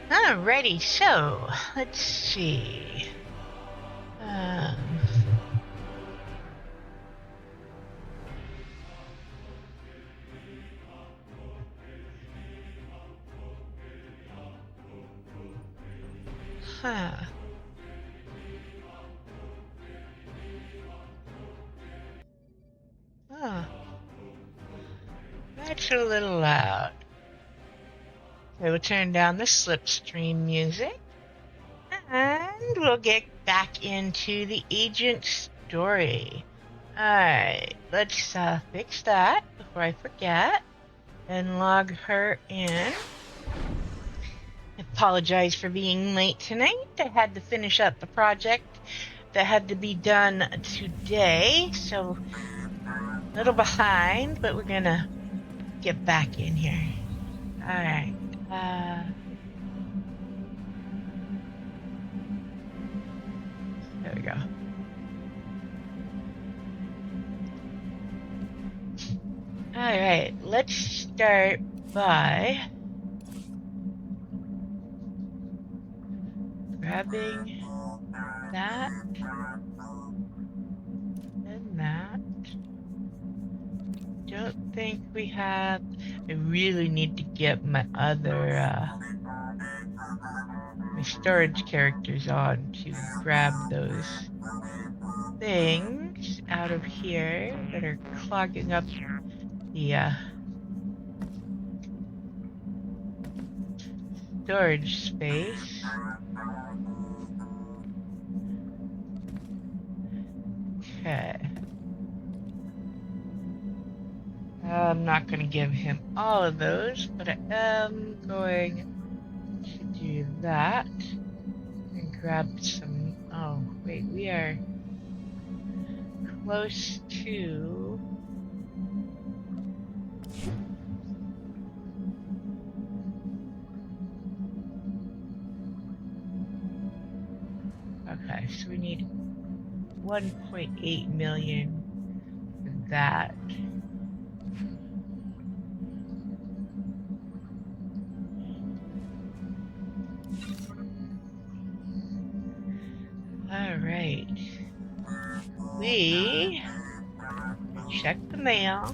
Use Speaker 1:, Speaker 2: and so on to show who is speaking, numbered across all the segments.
Speaker 1: Alrighty, so let's see. Um, huh. Oh, that's a little loud. So we'll turn down the slipstream music, and we'll get back into the agent's story. Alright, let's fix that before I forget and log her in. Apologize for being late tonight. I had to finish up the project that had to be done today, so a little behind, but we're gonna get back in here. Alright. There we go. Alright, let's start by grabbing that and that. Don't think we have. I really need to get my other my storage characters on to grab those things out of here that are clogging up the storage space. Okay. I'm not going to give him all of those, but I am going to do that and grab some. Oh, wait, we are close to. Okay, so we need 1.8 million for that. Alright. We check the mail.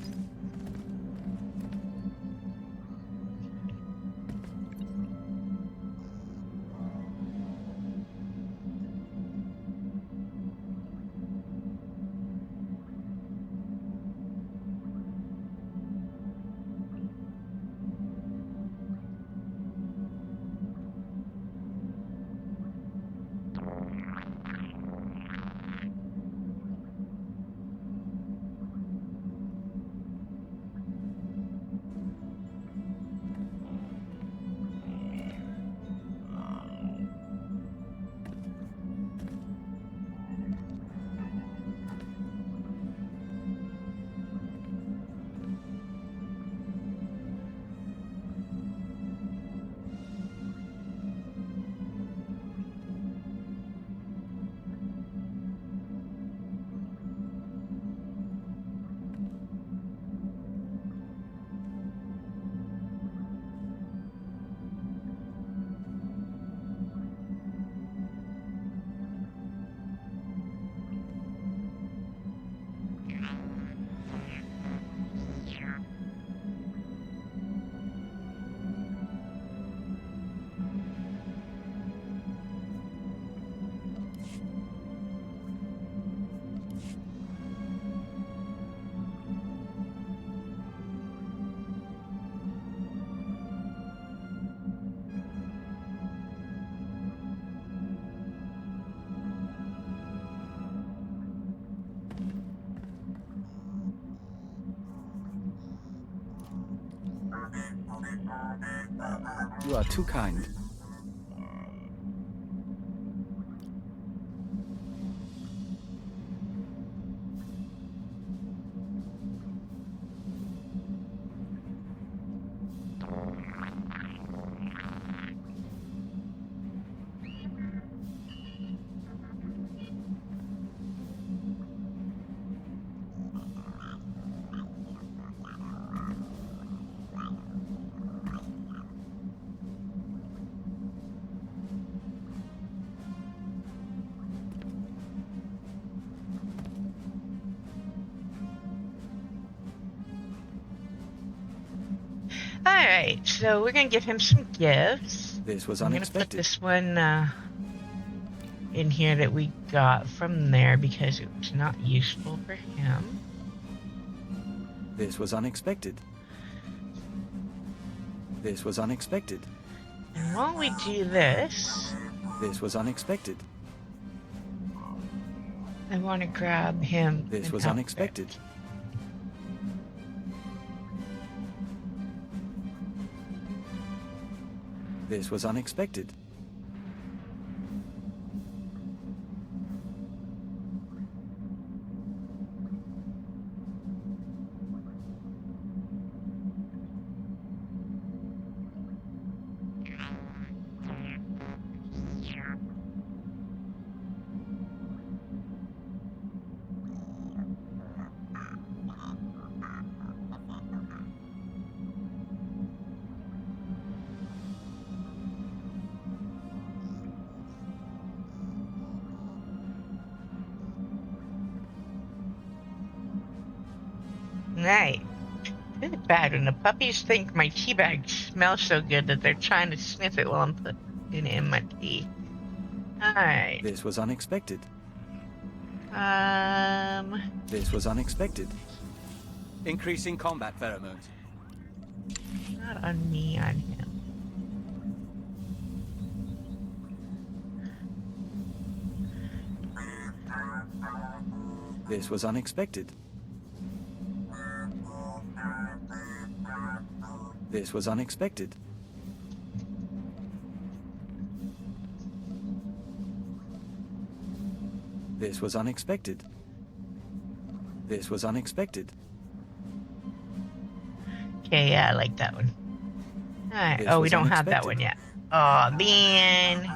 Speaker 2: You are too kind.
Speaker 1: Alright, so we're gonna give him some gifts.
Speaker 2: This was
Speaker 1: I'm gonna put
Speaker 2: unexpected.
Speaker 1: this one in here that we got from there because it was not useful for him.
Speaker 2: This was unexpected. This was unexpected.
Speaker 1: And while we do this,
Speaker 2: This was unexpected.
Speaker 1: I want to grab him.
Speaker 2: This was
Speaker 1: outfit.
Speaker 2: unexpected. This was unexpected.
Speaker 1: Right. It's bad when the puppies think my tea bag smells so good that they're trying to sniff it while I'm putting it in my tea. Alright.
Speaker 2: This was unexpected.
Speaker 1: This
Speaker 2: was unexpected. Increasing combat pheromones.
Speaker 1: Not on me, on him.
Speaker 2: This was unexpected. This was unexpected. This was unexpected. This was unexpected.
Speaker 1: Okay, yeah, I like that one. Alright,
Speaker 2: This
Speaker 1: oh, we
Speaker 2: was
Speaker 1: don't have that
Speaker 2: unexpected.
Speaker 1: one yet. Oh, man.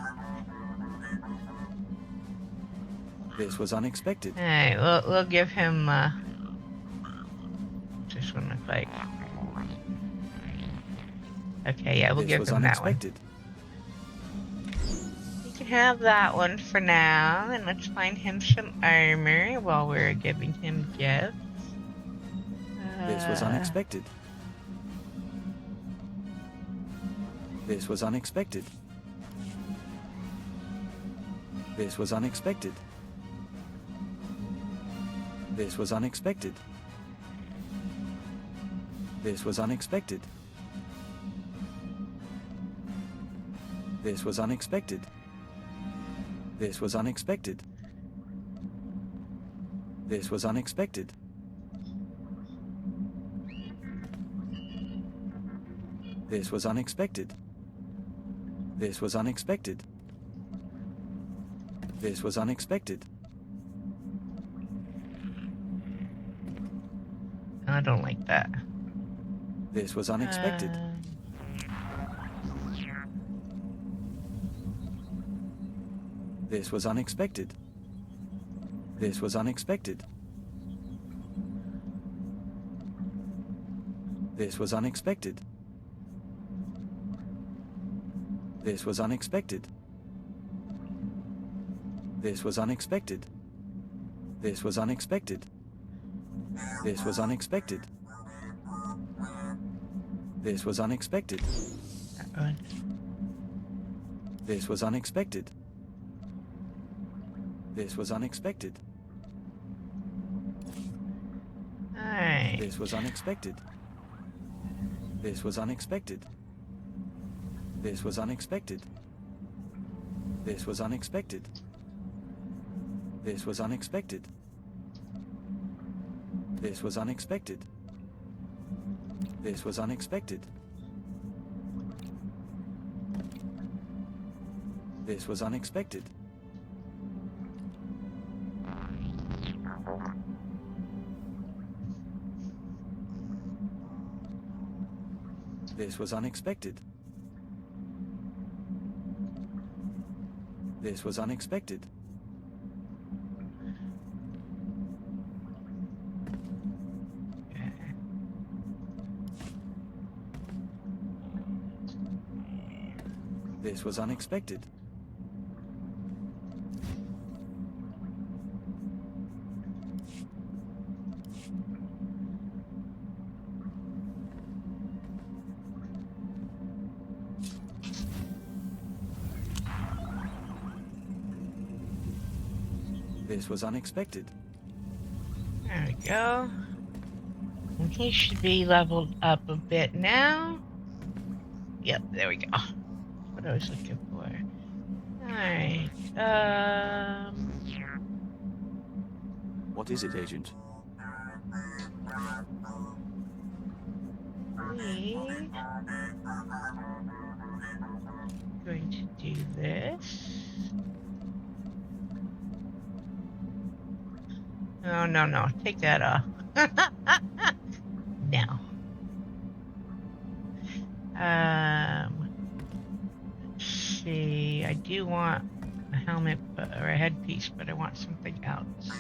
Speaker 2: This was unexpected.
Speaker 1: Alright, we'll give him, this one look like. Okay, yeah, we'll
Speaker 2: This
Speaker 1: give
Speaker 2: was
Speaker 1: him that one.
Speaker 2: unexpected.
Speaker 1: We can have that one for now, and let's find him some armor while we're giving him gifts.
Speaker 2: This was unexpected. This was unexpected. This was unexpected. This was unexpected. This was unexpected. This was unexpected. This was unexpected. This was unexpected. This was unexpected. This was unexpected. This was unexpected.
Speaker 1: I don't like that.
Speaker 2: This was unexpected. This was unexpected. This was unexpected. This was unexpected. This was unexpected. This was unexpected. This was unexpected. This was unexpected. This was unexpected.
Speaker 1: That one.
Speaker 2: This was unexpected. This was unexpected.
Speaker 1: Alright.
Speaker 2: This was unexpected. This was unexpected. This was unexpected. This was unexpected. This was unexpected. This was unexpected. This was unexpected. This was unexpected. This was unexpected. This was unexpected. This was unexpected. This was unexpected.
Speaker 1: There we go. And he should be leveled up a bit now. Yep, there we go. That's what I was looking for. Alright,
Speaker 2: What is it, Agent?
Speaker 1: we going to do this. Oh, no, take that off. No. Let's see, I do want a helmet or a headpiece, but I want something else.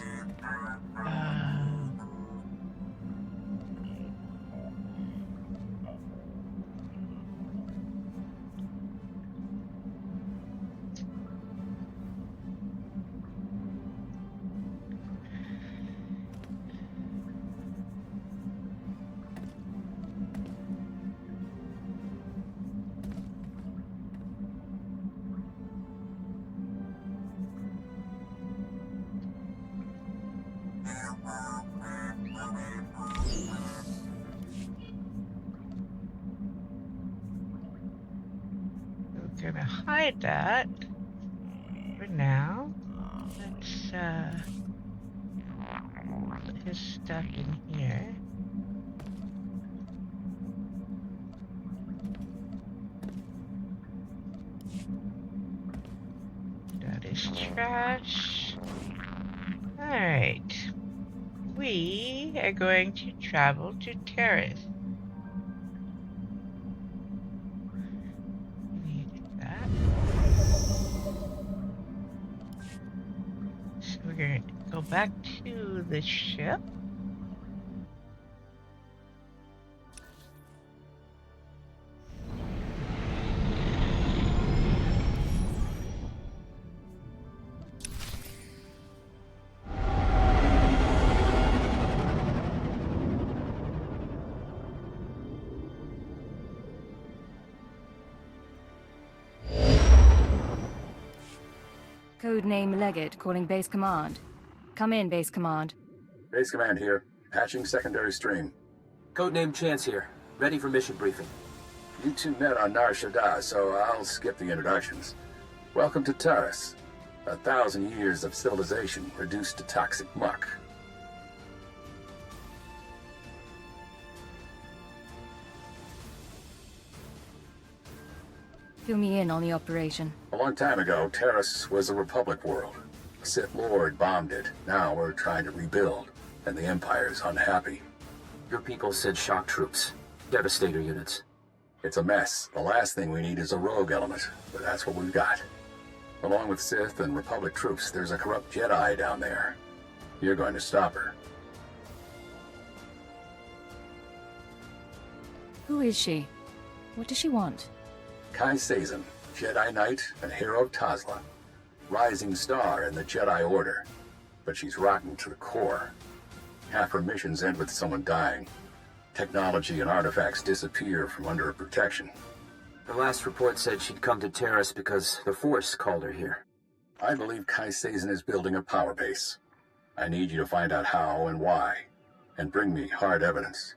Speaker 1: We're gonna hide that for now. Let's put his stuff in here. That is trash. Alright. We are going to travel to Terrace. So we're going to go back to the ship.
Speaker 3: Codename Leggett calling Base Command. Come in, Base Command.
Speaker 4: Base Command here. Patching secondary stream.
Speaker 5: Codename Chance here. Ready for mission briefing.
Speaker 4: You two met on Nar Shaddaa, so I'll skip the introductions. Welcome to Taurus. 1,000 years of civilization reduced to toxic muck.
Speaker 3: Fill me in on the operation.
Speaker 4: A long time ago, Taurus was a Republic world. A Sith Lord bombed it. Now we're trying to rebuild, and the Empire's unhappy.
Speaker 5: Your people said shock troops. Devastator units.
Speaker 4: It's a mess. The last thing we need is a rogue element, but that's what we've got. Along with Sith and Republic troops, there's a corrupt Jedi down there. You're going to stop her.
Speaker 3: Who is she? What does she want?
Speaker 4: Kai Sazin, Jedi Knight and hero of Tazla. Rising star in the Jedi Order. But she's rotten to the core. Half her missions end with someone dying. Technology and artifacts disappear from under her protection.
Speaker 5: The last report said she'd come to Terrace because the Force called her here.
Speaker 4: I believe Kai Sazin is building a power base. I need you to find out how and why, and bring me hard evidence.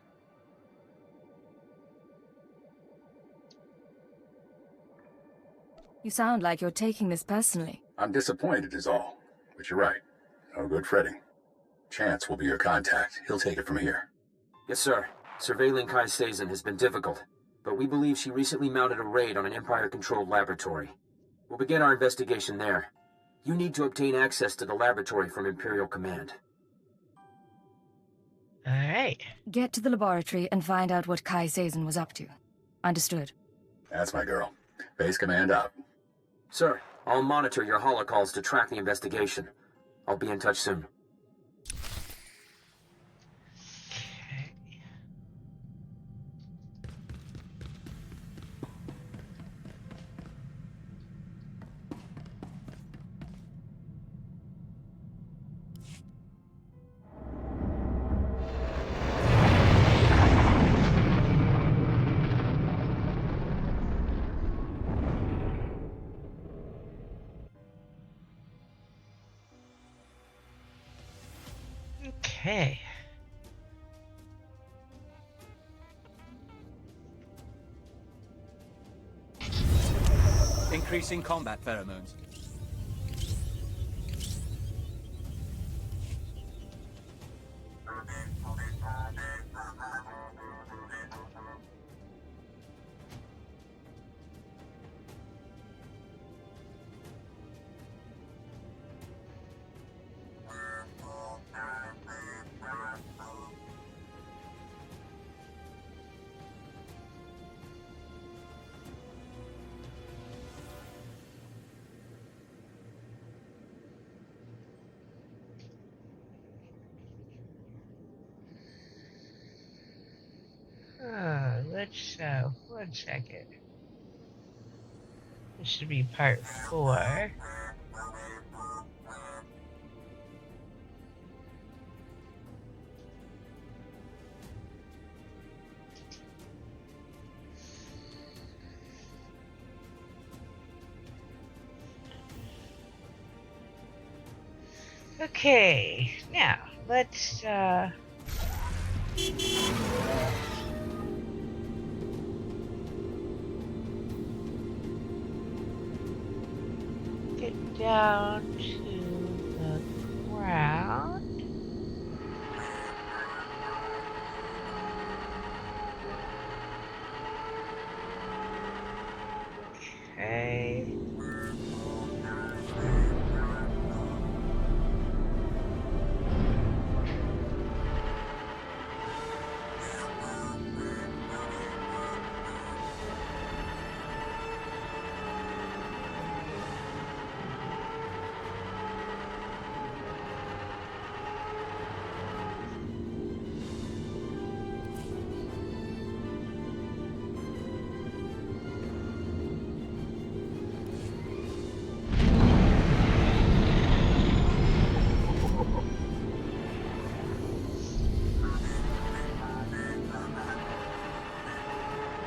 Speaker 3: You sound like you're taking this personally.
Speaker 4: I'm disappointed is all, but you're right. No good fretting. Chance will be your contact. He'll take it from here.
Speaker 5: Yes, sir. Surveilling Kai Sazin has been difficult, but we believe she recently mounted a raid on an Empire-controlled laboratory. We'll begin our investigation there. You need to obtain access to the laboratory from Imperial Command.
Speaker 1: Alright.
Speaker 3: Get to the laboratory and find out what Kai Sazin was up to. Understood.
Speaker 4: That's my girl. Base Command out.
Speaker 5: Sir, I'll monitor your holocalls to track the investigation. I'll be in touch soon.
Speaker 1: Okay.
Speaker 2: Increasing combat pheromones.
Speaker 1: One second. This should be part 4. Okay, now let's get down to the ground. Okay.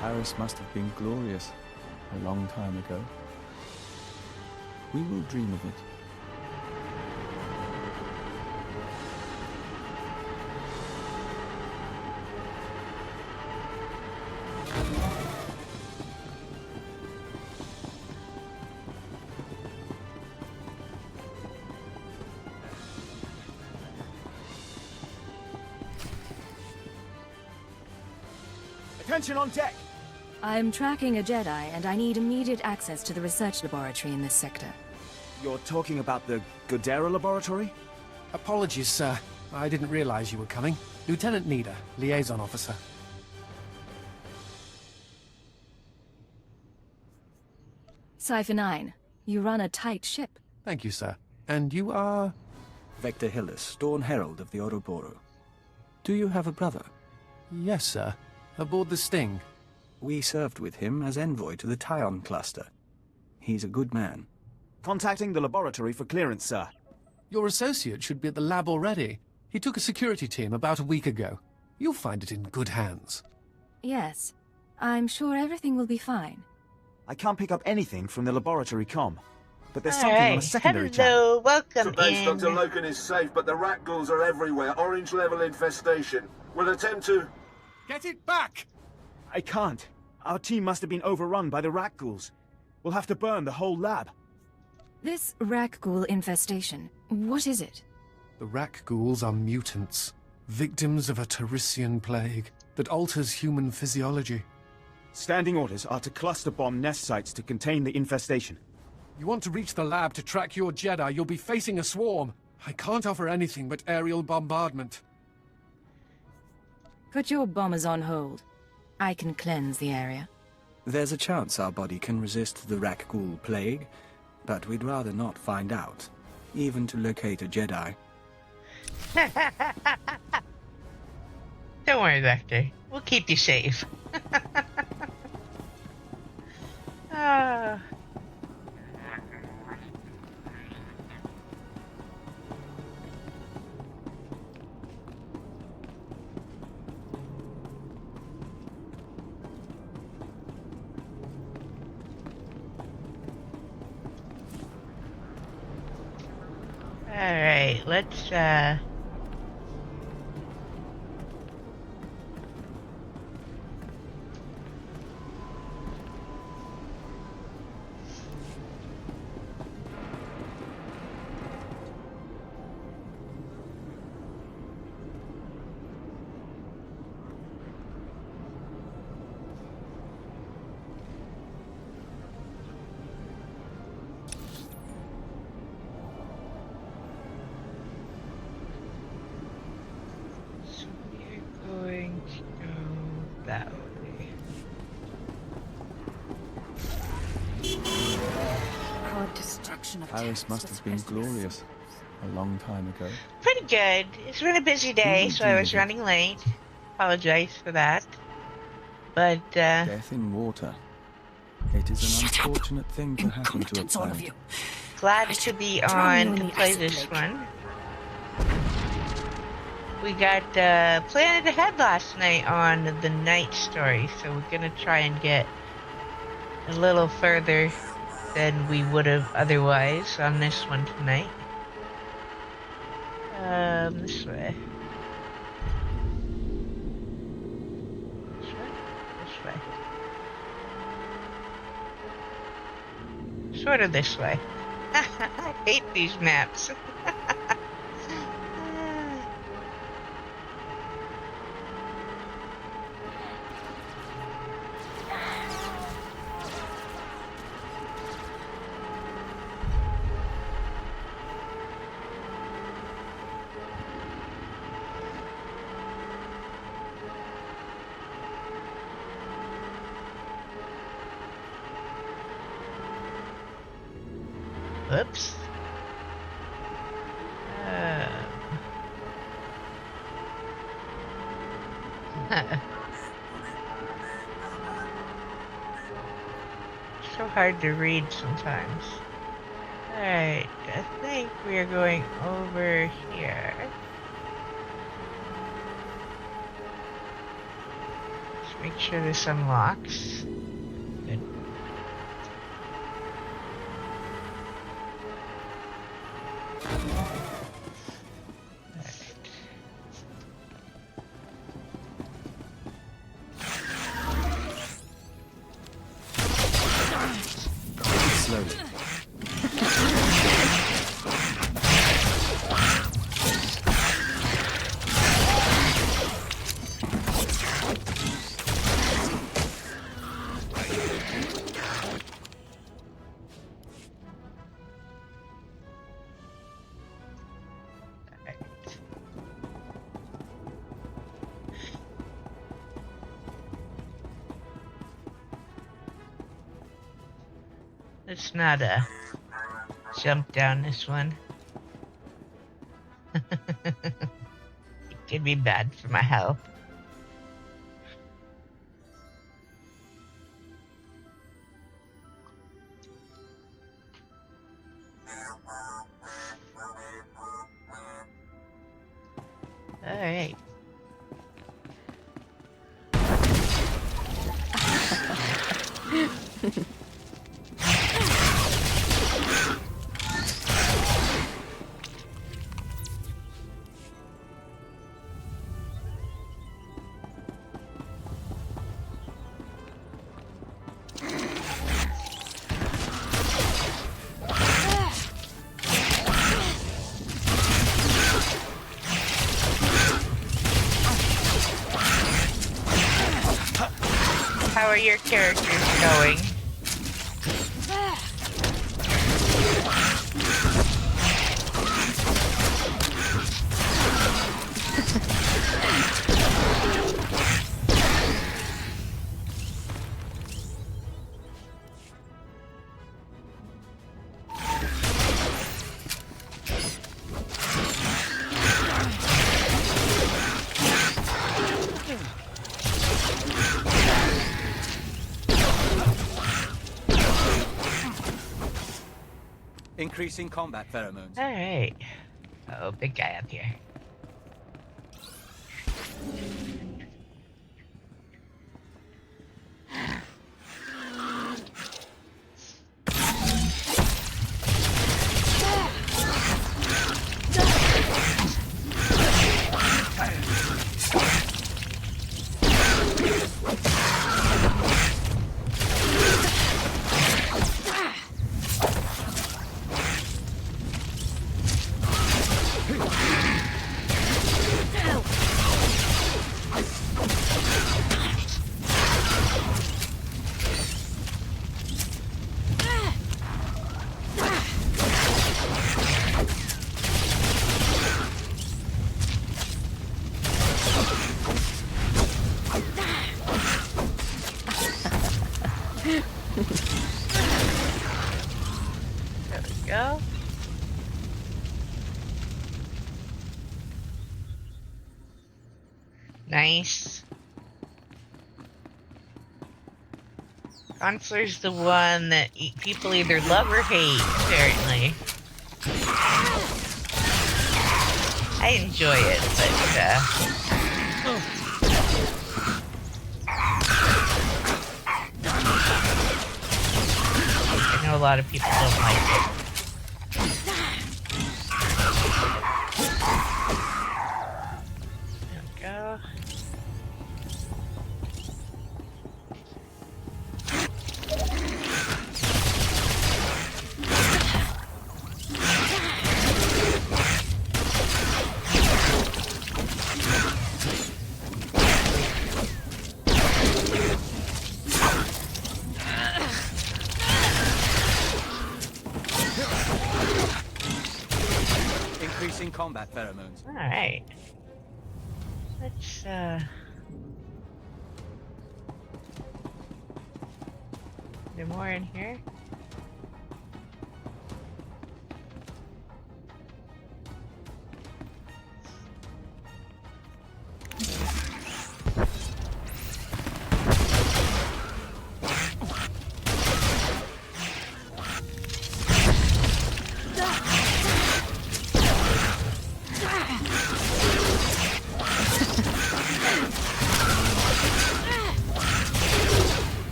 Speaker 6: Paris must have been glorious a long time ago. We will dream of it.
Speaker 2: Attention on deck!
Speaker 3: I'm tracking a Jedi, and I need immediate access to the research laboratory in this sector.
Speaker 7: You're talking about the Godera laboratory?
Speaker 8: Apologies, sir. I didn't realize you were coming. Lieutenant Nida, liaison officer.
Speaker 3: Cypher 9, you run a tight ship.
Speaker 8: Thank you, sir. And you are...
Speaker 6: Vector Hillis, Dawn Herald of the Ouroboros. Do you have a brother?
Speaker 8: Yes, sir. Aboard the Sting.
Speaker 6: We served with him as envoy to the Tyon cluster. He's a good man.
Speaker 7: Contacting the laboratory for clearance, sir.
Speaker 8: Your associate should be at the lab already. He took a security team about a week ago. You'll find it in good hands.
Speaker 3: Yes. I'm sure everything will be fine.
Speaker 7: I can't pick up anything from the laboratory comm, but there's something on a secondary channel.
Speaker 1: Hello, welcome
Speaker 4: To base,
Speaker 1: in.
Speaker 4: Dr. Loken is safe, but the rat ghouls are everywhere. Orange level infestation. We'll attempt to...
Speaker 8: Get it back!
Speaker 7: I can't. Our team must have been overrun by the rat ghouls. We'll have to burn the whole lab.
Speaker 3: This Rakghoul infestation, what is it?
Speaker 8: The Rak ghouls are mutants, victims of a Tarisian plague that alters human physiology.
Speaker 7: Standing orders are to cluster bomb nest sites to contain the infestation.
Speaker 8: You want to reach the lab to track your Jedi, you'll be facing a swarm. I can't offer anything but aerial bombardment.
Speaker 3: Put your bombers on hold. I can cleanse the area.
Speaker 6: There's a chance our body can resist the Rakghoul plague, but we'd rather not find out, even to locate a Jedi.
Speaker 1: Don't worry, Vector. We'll keep you safe. Ah. Alright, let's Go that way.
Speaker 3: Our destruction of
Speaker 6: Paris
Speaker 3: texts
Speaker 6: must
Speaker 3: was
Speaker 6: have been
Speaker 3: supposed to be
Speaker 6: glorious a long time ago.
Speaker 1: Pretty good. It's been a busy day,
Speaker 6: will
Speaker 1: so I
Speaker 6: do
Speaker 1: was
Speaker 6: with it.
Speaker 1: running late. Apologize for that. But,
Speaker 6: Death in water. It is an
Speaker 3: Shut up.
Speaker 6: unfortunate thing to happen to a
Speaker 3: Incompetence, all of
Speaker 6: plant.
Speaker 3: you.
Speaker 1: glad
Speaker 3: I
Speaker 1: to
Speaker 3: should
Speaker 1: be
Speaker 3: drown you
Speaker 1: on
Speaker 3: in
Speaker 1: to
Speaker 3: the
Speaker 1: play
Speaker 3: acid
Speaker 1: this
Speaker 3: lake.
Speaker 1: one. We got Planet Ahead last night on the night story, so we're gonna try and get a little further than we would have otherwise on this one tonight. This way. This way? This way. Sort of this way. I hate these maps. Oops. So hard to read sometimes. Alright, I think we are going over here. Let's make sure this unlocks. Good.
Speaker 6: Slowly.
Speaker 1: Let's not jump down this one. It could be bad for my health. All right. How are your characters going?
Speaker 2: Increasing combat pheromones.
Speaker 1: All right. Oh, big guy up here. nice. Consular's the one that people either love or hate, apparently. I enjoy it, but, I know a lot of people don't like it. There we go.
Speaker 2: Increasing combat pheromones.
Speaker 1: Alright. Let's, there more in here?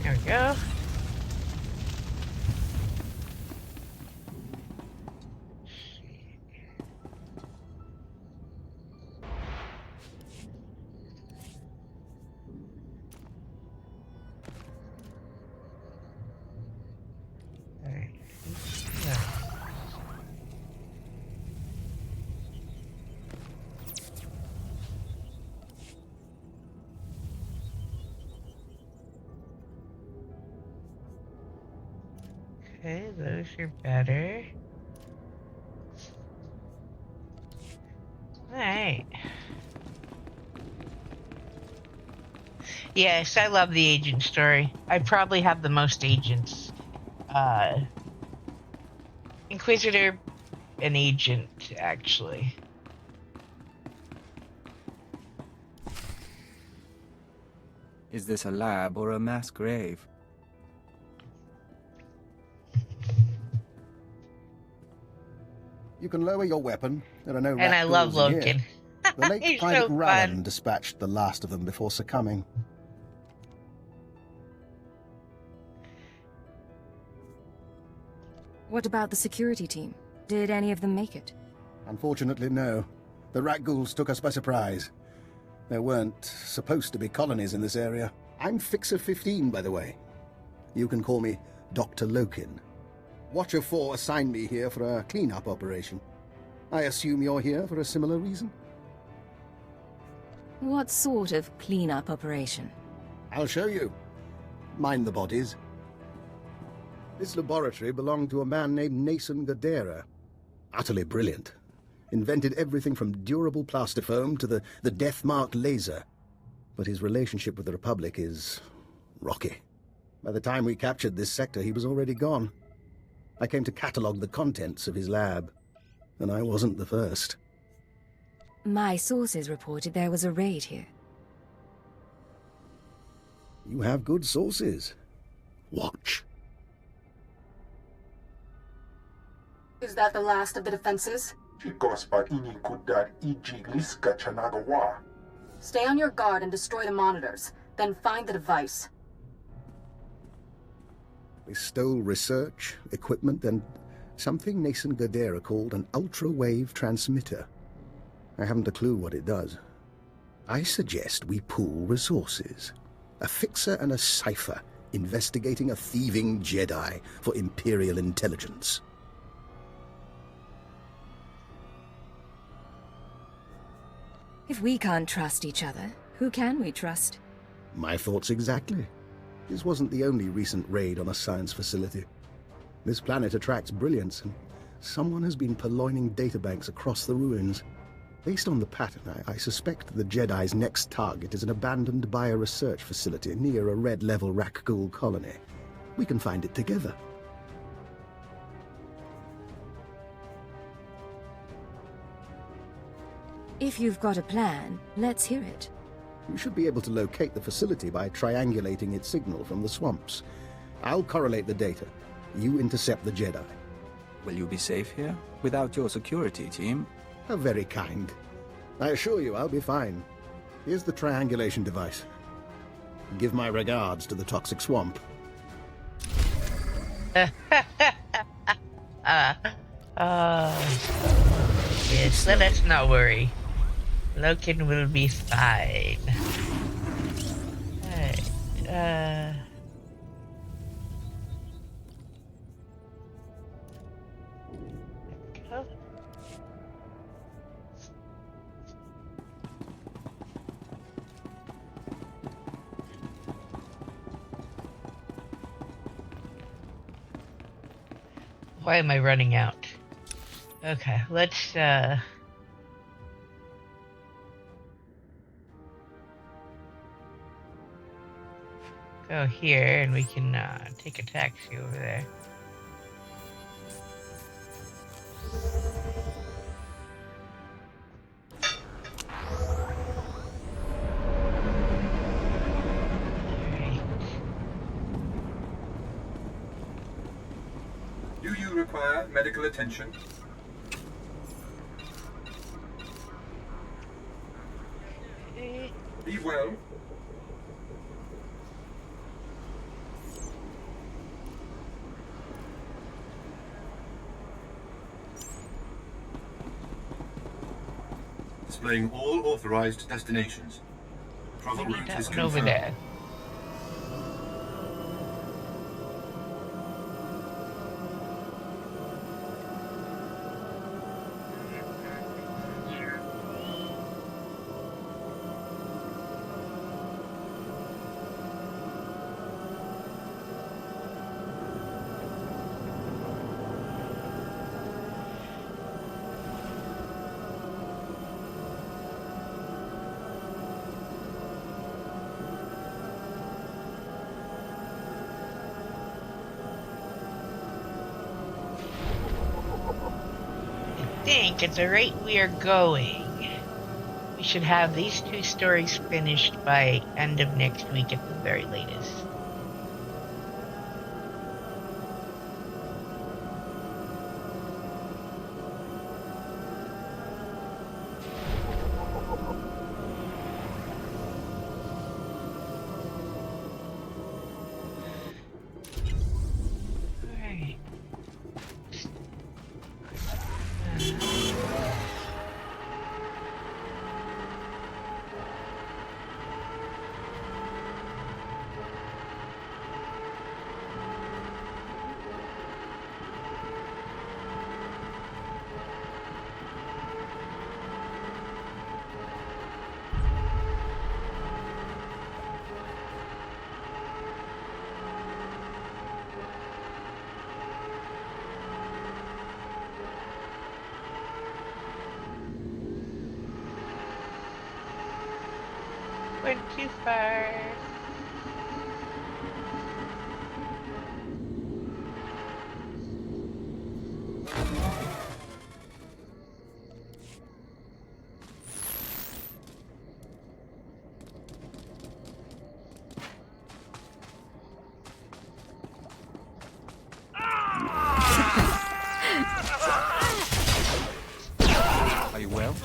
Speaker 1: There we go. Alright. Yeah. Okay, those are better. Alright. Yes, I love the agent story. I probably have the most agents. Inquisitor and agent, actually.
Speaker 6: Is this a lab or a mass grave?
Speaker 9: You can lower your weapon. There are no
Speaker 1: And I love
Speaker 9: rat ghouls in
Speaker 1: Logan.
Speaker 9: here. The late
Speaker 1: He's
Speaker 9: Private
Speaker 1: so
Speaker 9: Rallan
Speaker 1: fun.
Speaker 9: dispatched the last of them before succumbing.
Speaker 3: What about the security team? Did any of them make it?
Speaker 9: Unfortunately, no. The rat ghouls took us by surprise. There weren't supposed to be colonies in this area. I'm Fixer 15, by the way. You can call me Dr. Lokin. Watcher 4 assigned me here for a clean-up operation. I assume you're here for a similar reason?
Speaker 3: What sort of cleanup operation?
Speaker 9: I'll show you. Mind the bodies. This laboratory belonged to a man named Nason Gadera. Utterly brilliant. Invented everything from durable plastifoam to the death-mark laser. But his relationship with the Republic is rocky. By the time we captured this sector, he was already gone. I came to catalogue the contents of his lab, and I wasn't the first.
Speaker 3: My sources reported there was a raid here.
Speaker 9: You have good sources. Watch.
Speaker 10: Is that the last of the defenses? Stay on your guard and destroy the monitors, then find the device.
Speaker 9: We stole research, equipment, and something Nason Gadera called an ultra-wave transmitter. I haven't a clue what it does. I suggest we pool resources. A fixer and a cipher investigating a thieving Jedi for Imperial intelligence.
Speaker 3: If we can't trust each other, who can we trust?
Speaker 9: My thoughts exactly. This wasn't the only recent raid on a science facility. This planet attracts brilliance, and someone has been purloining databanks across the ruins. Based on the pattern, I suspect the Jedi's next target is an abandoned bioresearch facility near a red-level Rakghoul colony. We can find it together.
Speaker 3: If you've got a plan, let's hear it.
Speaker 9: We should be able to locate the facility by triangulating its signal from the swamps. I'll correlate the data. You intercept the Jedi.
Speaker 6: Will you be safe here, without your security team?
Speaker 9: How very kind. I assure you I'll be fine. Here's the triangulation device. Give my regards to the toxic swamp.
Speaker 1: Yes, let us not worry. Loken will be fine. Alright, go. Why am I running out? Okay, let's go here and we can take a taxi over there. Alright.
Speaker 11: Do you require medical attention? Be well. Displaying all authorized destinations. Travel
Speaker 1: We need
Speaker 11: route
Speaker 1: that
Speaker 11: is
Speaker 1: one over
Speaker 11: confirmed.
Speaker 1: there. I think at the rate we are going, we should have these 2 stories finished by end of next week at the very latest. Alright. Went too far.
Speaker 6: Are you well?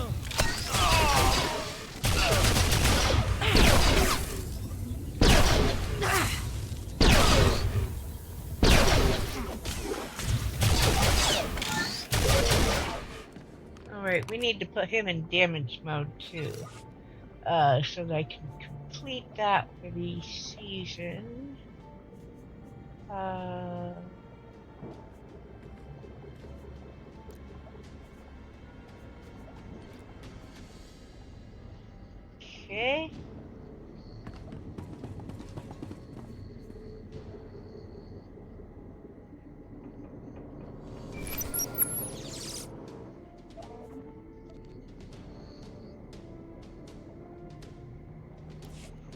Speaker 1: Alright, we need to put him in damage mode too. so that I can complete that for the season. Okay.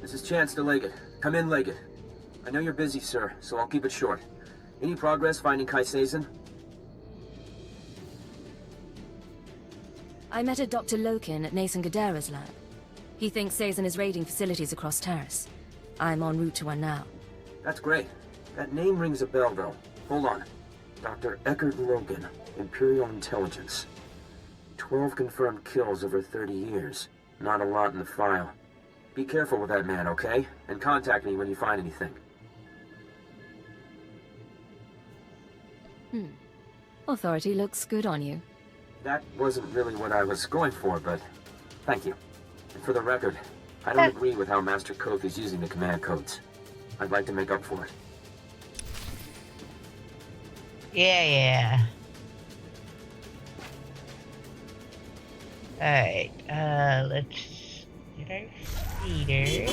Speaker 5: This is Chance to Leggett. Come in, Leggett. I know you're busy, sir, so I'll keep it short. Any progress finding Kaiseizen?
Speaker 3: I met a Dr. Lokin at Nason Gadera's lab. He thinks Sazin is raiding facilities across Terrace. I'm en route to one now.
Speaker 5: That's great. That name rings a bell, though. Hold on. Dr. Eckert Logan, Imperial Intelligence. 12 confirmed kills over 30 years. Not a lot in the file. Be careful with that man, okay? And contact me when you find anything.
Speaker 3: Authority looks good on you.
Speaker 5: That wasn't really what I was going for, but thank you. And for the record, I don't agree with how Master Koth is using the command codes. I'd like to make up for it.
Speaker 1: Yeah. Alright, let's get our speeder.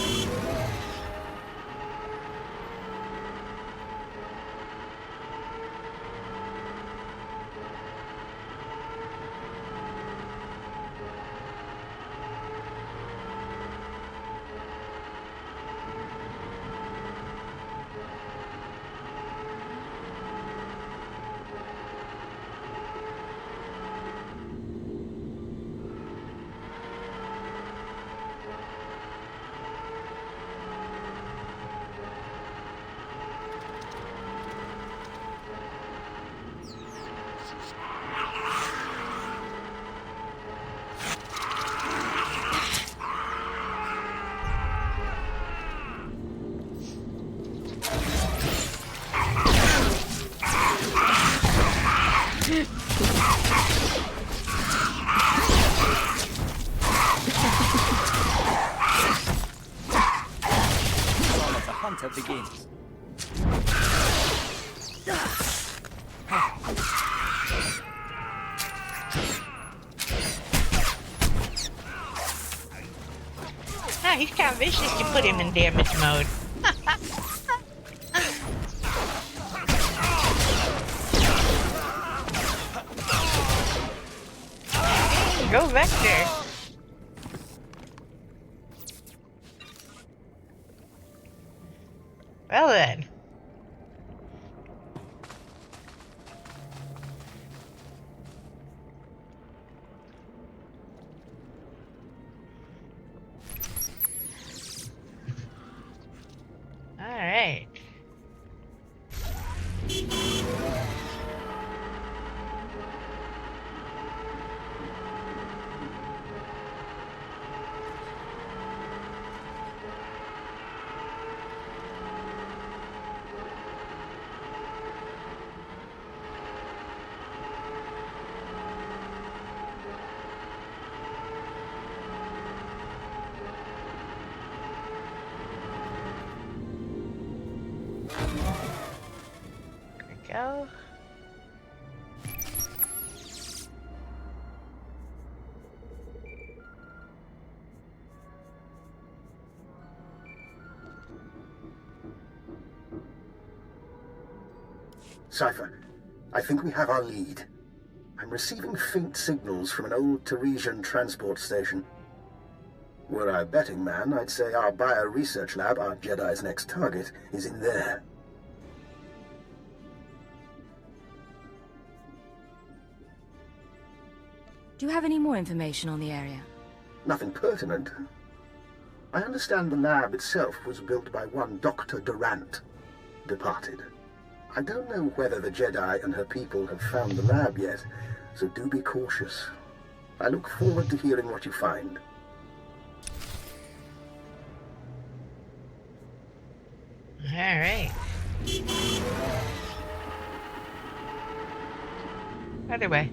Speaker 2: Hunter begins.
Speaker 1: Ah, he's kind of vicious. You put him in damage mode. Go Vector. Well then. All right. Go.
Speaker 9: Cypher, I think we have our lead. I'm receiving faint signals from an old Teresian transport station. Were I a betting man, I'd say our bio-research lab, our Jedi's next target, is in there.
Speaker 3: Do you have any more information on the area?
Speaker 9: Nothing pertinent. I understand the lab itself was built by one Dr. Durant, departed. I don't know whether the Jedi and her people have found the lab yet, so do be cautious. I look forward to hearing what you find.
Speaker 1: All right. Other way.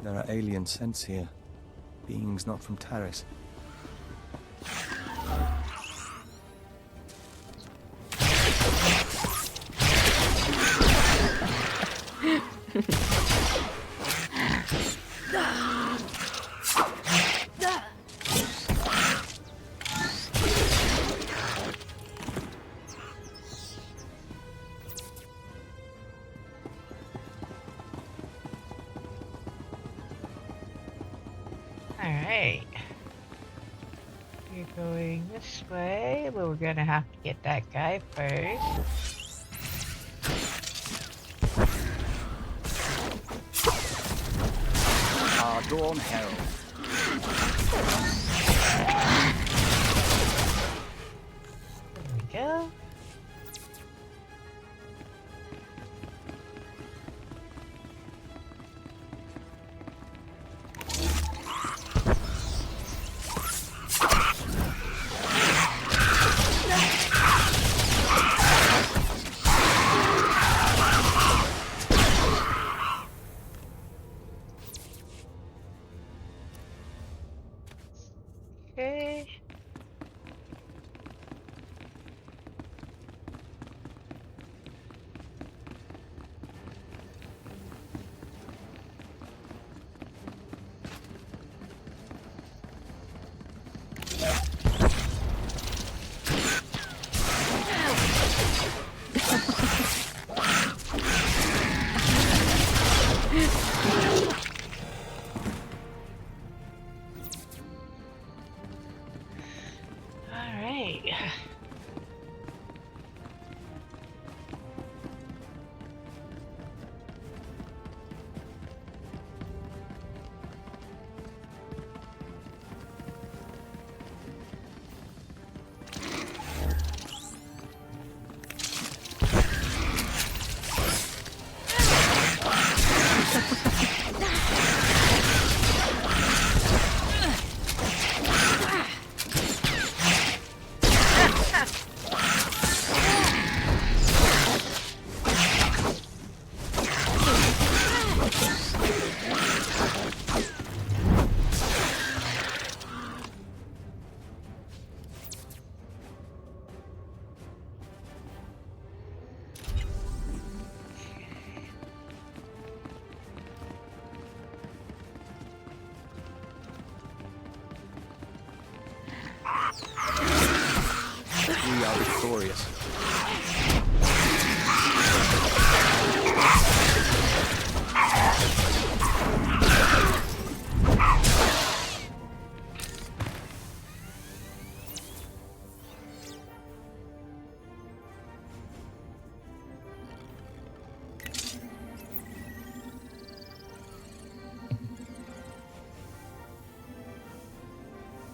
Speaker 6: There are alien scents here. Beings not from Taris.
Speaker 1: Alright. We're going this way, but we're gonna have to get that guy first.
Speaker 2: Our Dawn Herald.
Speaker 1: There we go. Okay. Alright.
Speaker 6: We are victorious.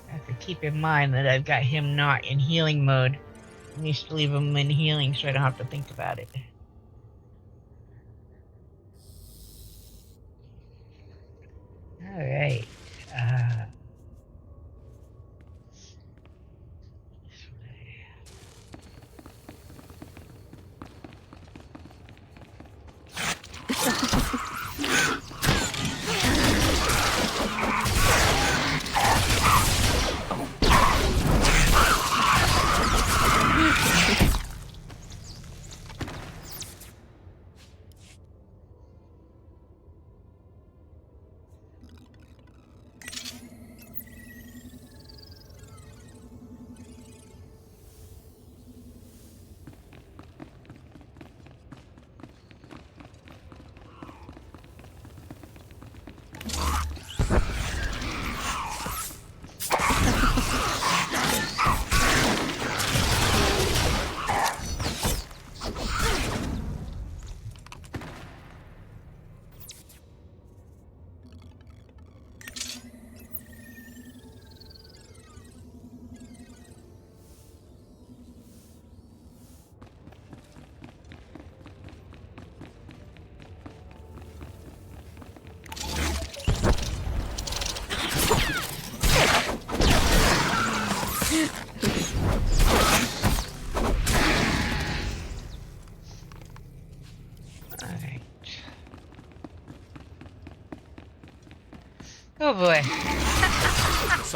Speaker 1: I have to keep in mind that I've got him not in healing mode. I used to leave him in healing so I don't have to think about it. Alright. This way.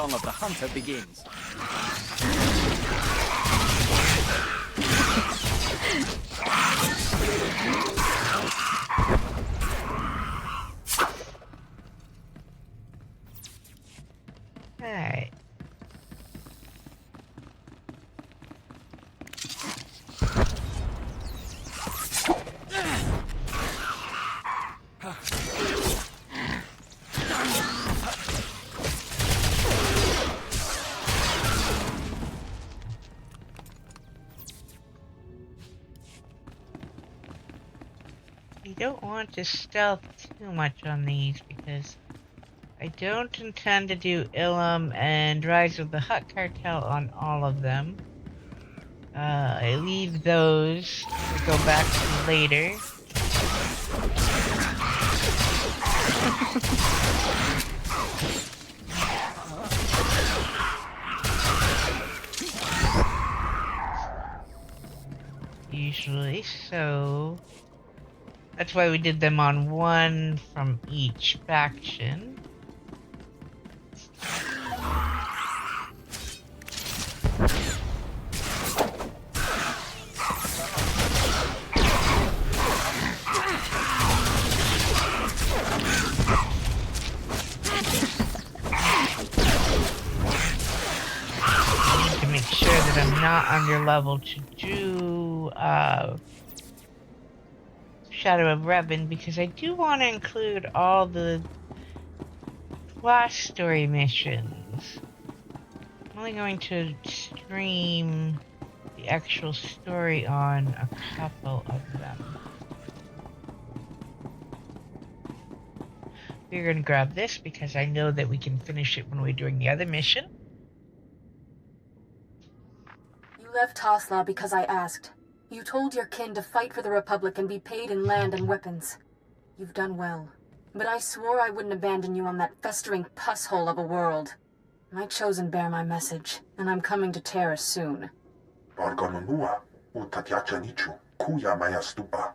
Speaker 2: song of the hunter begins.
Speaker 1: Alright. You don't want to stealth too much on these because I don't intend to do Ilum and Rise of the Hutt Cartel on all of them. I leave those to go back to later. Usually, so that's why we did them on one from each faction. Make sure that I'm not under level to do Shadow of Revan, because I do want to include all the class story missions. I'm only going to stream the actual story on a couple of them. We're going to grab this because I know that we can finish it when we're doing the other mission.
Speaker 10: You left Tasla because I asked. You told your kin to fight for the Republic and be paid in land and weapons. You've done well. But I swore I wouldn't abandon you on that festering pus hole of a world. My chosen bear my message, and I'm coming to Terra soon.
Speaker 11: Barganunua, utatiacha nichu, kuya maya stupa.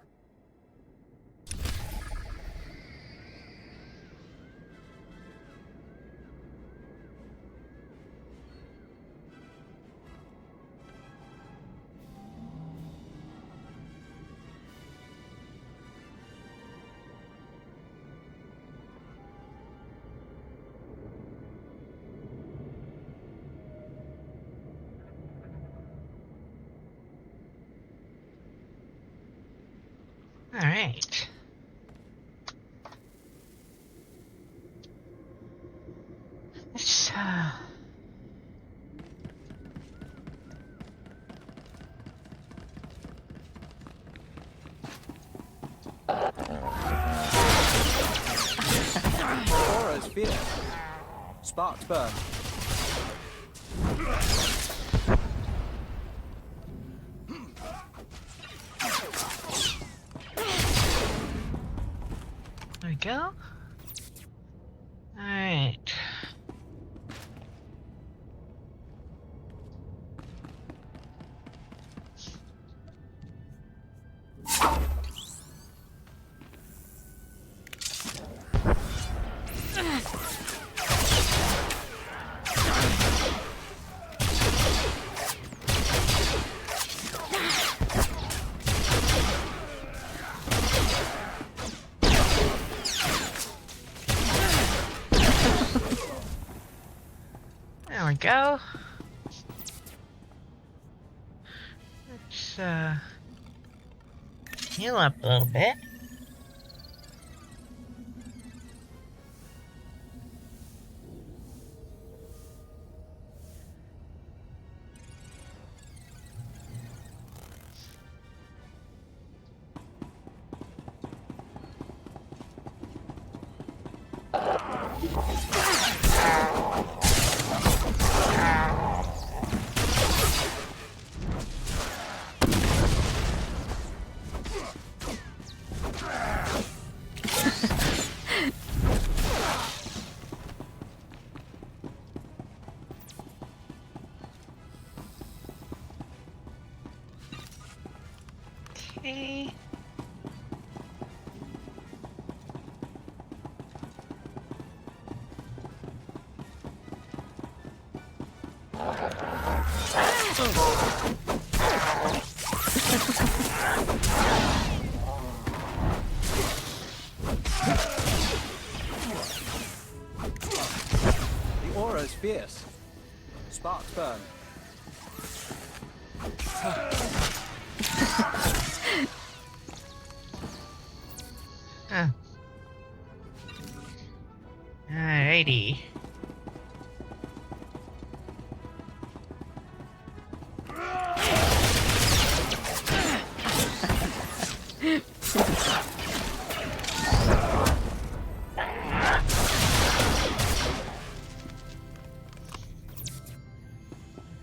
Speaker 1: All right. Let's
Speaker 2: Aura's fierce. Sparks burn.
Speaker 1: There we go. All right. There we go. Let's heal up a little bit. Okay.
Speaker 2: The aura is fierce. Sparks burn.
Speaker 1: Huh. Alrighty.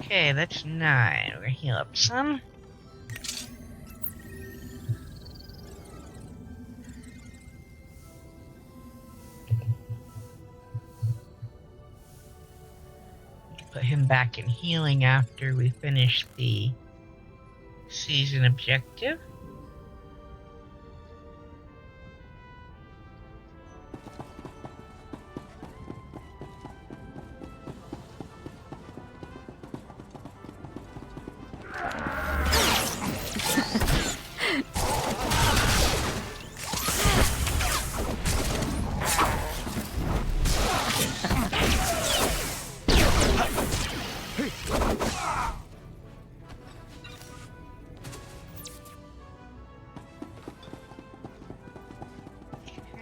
Speaker 1: Okay, that's 9. We're gonna heal up some. Put him back in healing after we finish the season objective.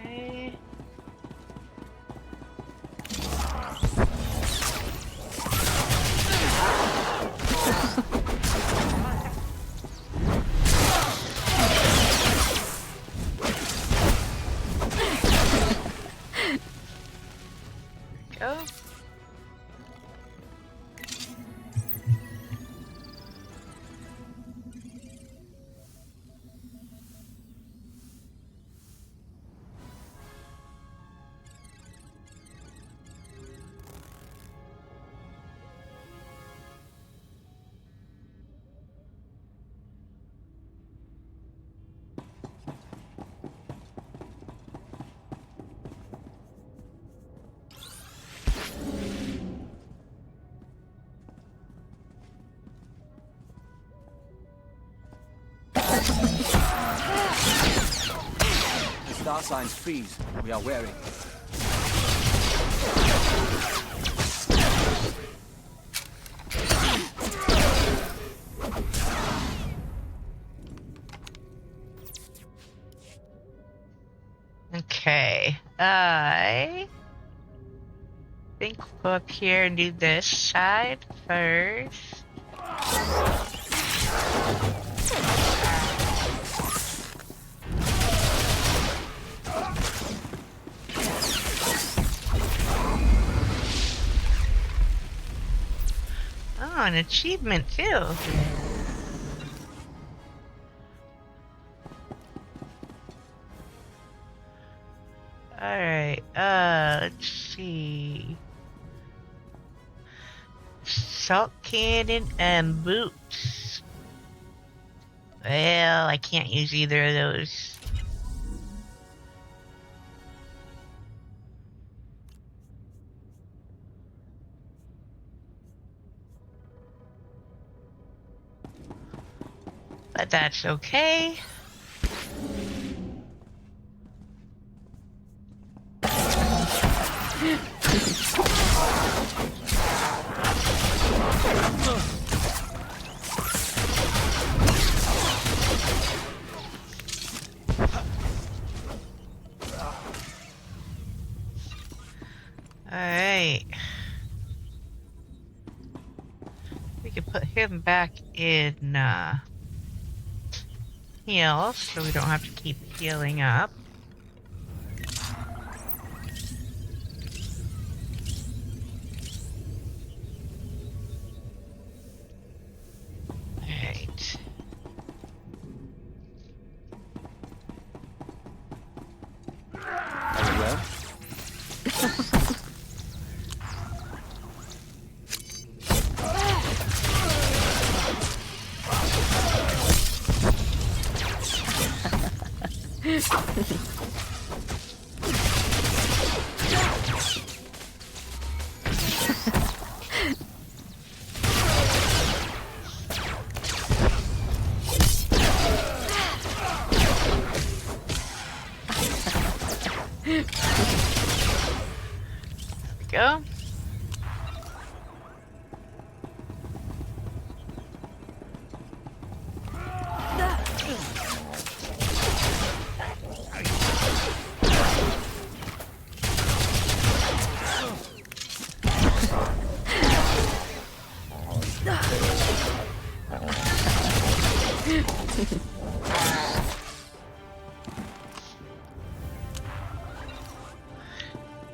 Speaker 1: Okay. Go.
Speaker 2: The star signs freeze. We are wary.
Speaker 1: Okay. I think we'll go up here and do this side first. Oh, an achievement too. Alright, let's see. Salt cannon and boots. Well, I can't use either of those. But that's okay. Alright. We can put him back in heal so we don't have to keep healing up. Alright.
Speaker 2: Very well.
Speaker 1: go.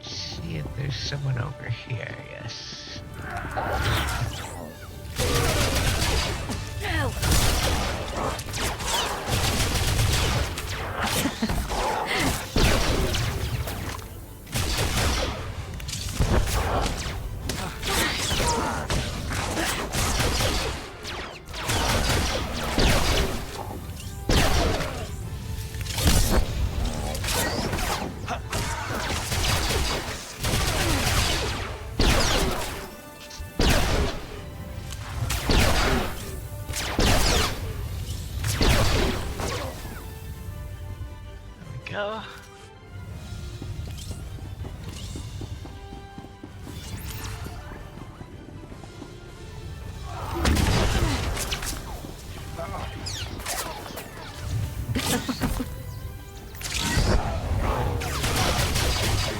Speaker 1: See if there's someone over here, yes. Go.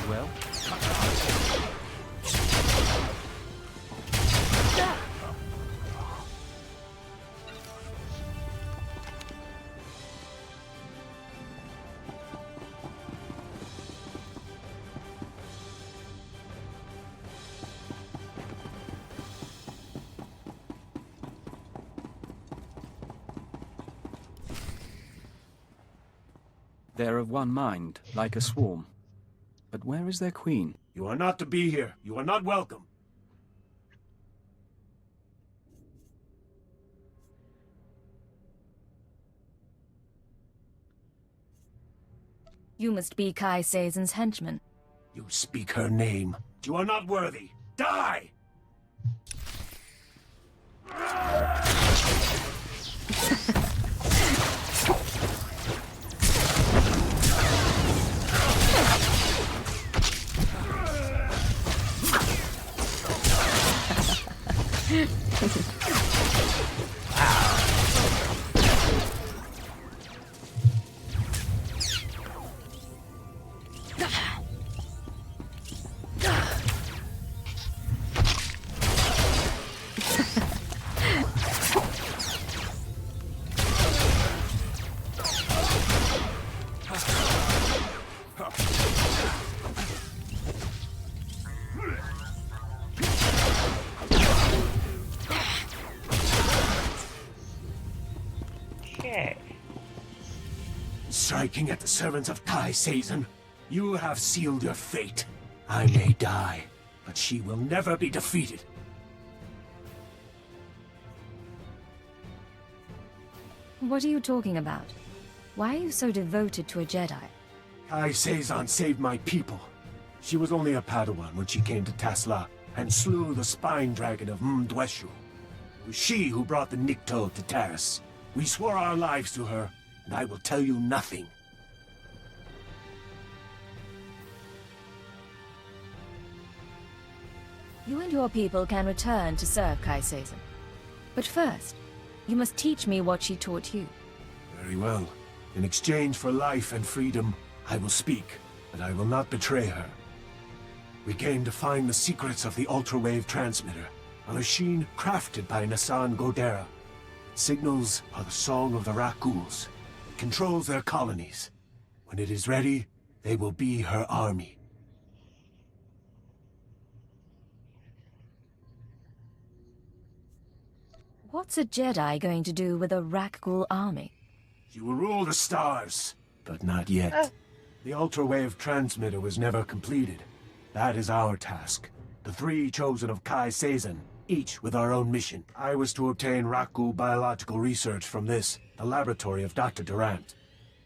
Speaker 2: Well.
Speaker 6: They're of one mind, like a swarm. But where is their queen?
Speaker 7: You are not to be here. You are not welcome.
Speaker 3: You must be Kai Seizen's henchman.
Speaker 7: You speak her name. You are not worthy. Die!
Speaker 1: Okay.
Speaker 7: Striking at the servants of Kai Seizen, you have sealed your fate. I may die, but she will never be defeated.
Speaker 3: What are you talking about? Why are you so devoted to a Jedi?
Speaker 7: Kai Seizen saved my people. She was only a Padawan when she came to Tasla and slew the spine dragon of Mdweshu. It was she who brought the Nikto to Taris. We swore our lives to her, and I will tell you nothing.
Speaker 3: You and your people can return to serve Kai Seizen. But first, you must teach me what she taught you.
Speaker 7: Very well. In exchange for life and freedom, I will speak, but I will not betray her. We came to find the secrets of the ultra-wave transmitter, a machine crafted by Nassan Godera. Signals are the song of the Rakuls. It controls their colonies. When it is ready, they will be her army.
Speaker 3: What's a Jedi going to do with a Rakghoul army?
Speaker 7: She will rule the stars, but not yet. The ultra-wave transmitter was never completed. That is our task. The three chosen of Kai Seizen, each with our own mission. I was to obtain Rakghoul biological research from this, the laboratory of Dr. Durant.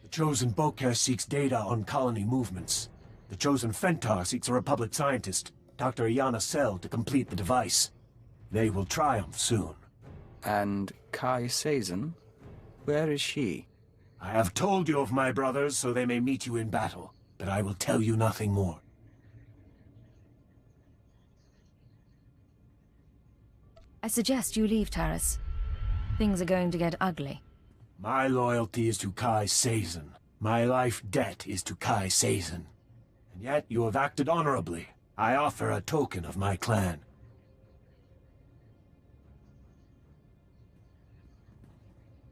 Speaker 7: The chosen Bokeh seeks data on colony movements. The chosen Fentar seeks a Republic scientist, Dr. Iana Sel, to complete the device. They will triumph soon.
Speaker 6: And Kai Seizen? Where is she?
Speaker 7: I have told you of my brothers so they may meet you in battle, but I will tell you nothing more.
Speaker 3: I suggest you leave Taris. Things are going to get ugly.
Speaker 7: My loyalty is to Kai Sazin. My life debt is to Kai Sazin. And yet you have acted honorably. I offer a token of my clan.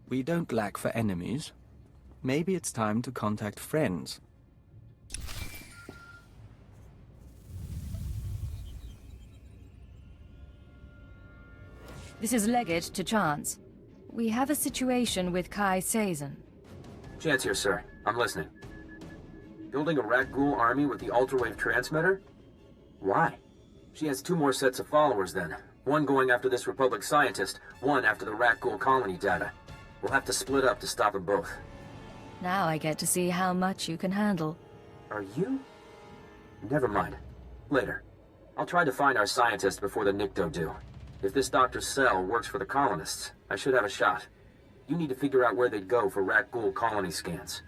Speaker 6: We don't lack for enemies. Maybe it's time to contact friends.
Speaker 3: This is Legate to Chance. We have a situation with Kai Sazin.
Speaker 5: Chance here, sir. I'm listening. Building a rat ghoul army with the ultrawave transmitter? Why? She has 2 more sets of followers then. One going after this Republic scientist, one after the rat ghoul colony data. We'll have to split up to stop them both.
Speaker 3: Now I get to see how much you can handle.
Speaker 5: Are you? Never mind. Later. I'll try to find our scientist before the Nikto do. If this Dr. Cell works for the colonists, I should have a shot. You need to figure out where they'd go for rat ghoul colony scans.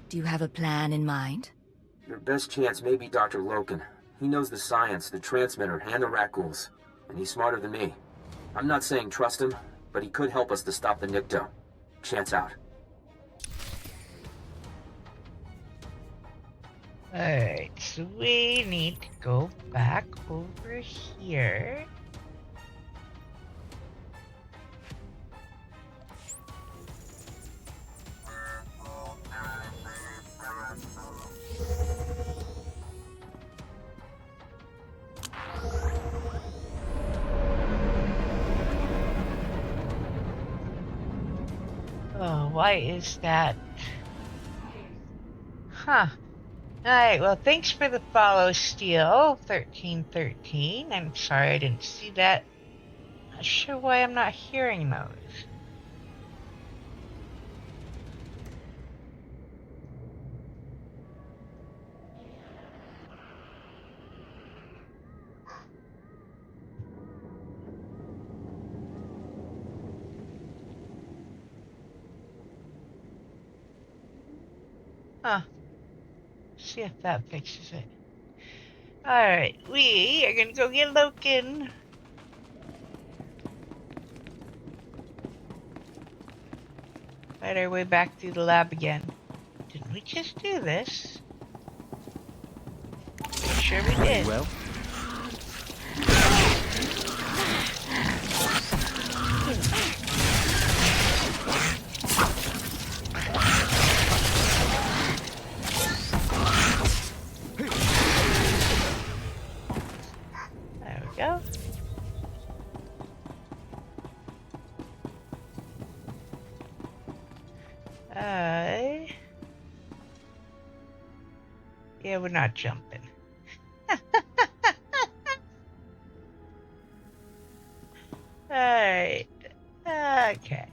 Speaker 3: Do you have a plan in mind?
Speaker 5: Your best chance may be Dr. Loken. He knows the science, the transmitter, and the rat ghouls. And he's smarter than me. I'm not saying trust him, but he could help us to stop the Nikto. Chance out.
Speaker 1: Alright, so we need to go back over here. Oh, why is that? Huh. Alright, well, thanks for the follow, Steel 1313. I'm sorry I didn't see that. Not sure why I'm not hearing those. Huh. See if that fixes it. Alright, we are gonna go get Loken. Fight our way back through the lab again. Didn't we just do this? Sure we did.
Speaker 6: Well.
Speaker 1: There we go. Yeah, we're not jumping. Alright. Okay.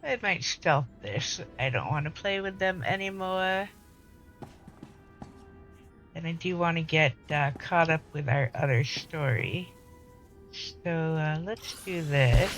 Speaker 1: I might stealth this. I don't want to play with them anymore. And I do want to get caught up with our other story. So let's do this.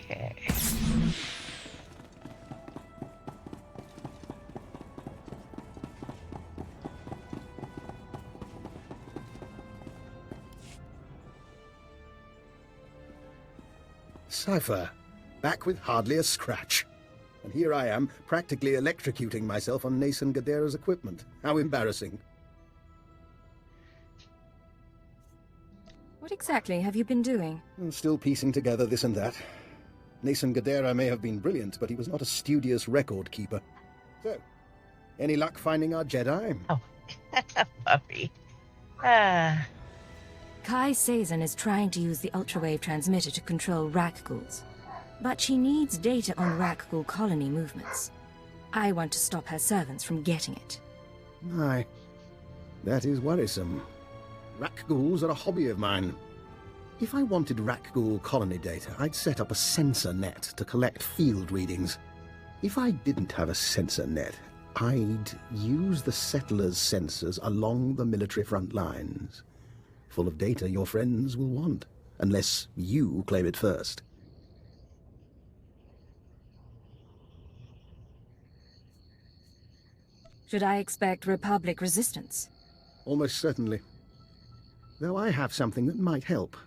Speaker 1: Okay.
Speaker 9: Cypher, back with hardly a scratch. And here I am, practically electrocuting myself on Nason Gadera's equipment. How embarrassing.
Speaker 3: What exactly have you been doing?
Speaker 9: I'm still piecing together this and that. Nason Gadera may have been brilliant, but he was not a studious record keeper. So, any luck finding our Jedi?
Speaker 1: Oh, puppy.
Speaker 3: Kai Sazon is trying to use the ultrawave transmitter to control Rakghouls. But she needs data on Rakghoul colony movements. I want to stop her servants from getting it.
Speaker 9: Aye. That is worrisome. Rakghouls are a hobby of mine. If I wanted Rakghoul colony data, I'd set up a sensor net to collect field readings. If I didn't have a sensor net, I'd use the settlers' sensors along the military front lines. Full of data your friends will want, unless you claim it first.
Speaker 3: Should I expect Republic resistance?
Speaker 9: Almost certainly. Though I have something that might help.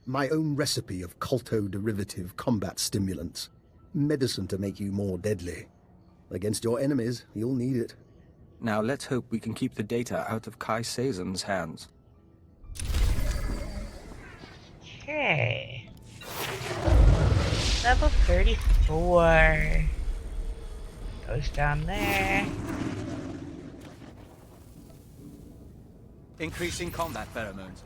Speaker 9: My own recipe of colto-derivative combat stimulants. Medicine to make you more deadly. Against your enemies, you'll need it.
Speaker 6: Now let's hope we can keep the data out of Kai Sazon's hands.
Speaker 1: Okay. Level 34. Goes down there.
Speaker 2: Increasing combat pheromones.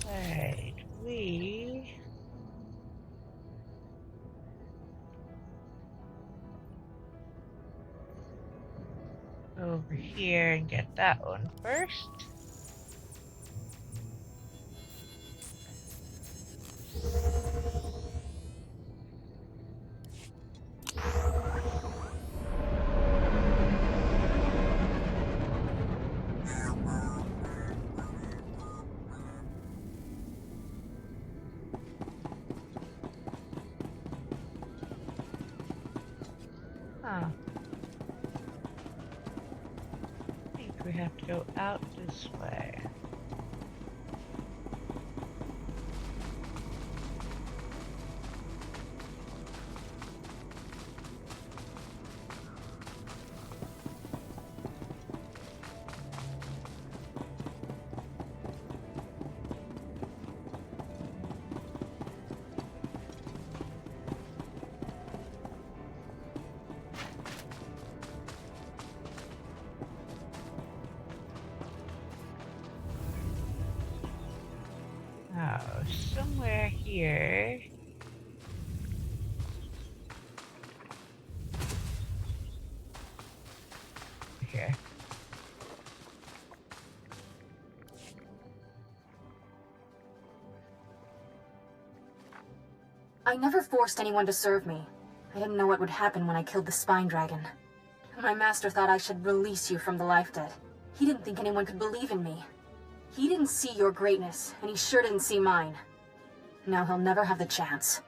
Speaker 1: Right, we... over here and get that one first. Huh. I think we have to go out this way. Oh, somewhere here. Here.
Speaker 10: I never forced anyone to serve me. I didn't know what would happen when I killed the Spine Dragon. My master thought I should release you from the life debt. He didn't think anyone could believe in me. He didn't see your greatness, and he sure didn't see mine. Now he'll never have the chance.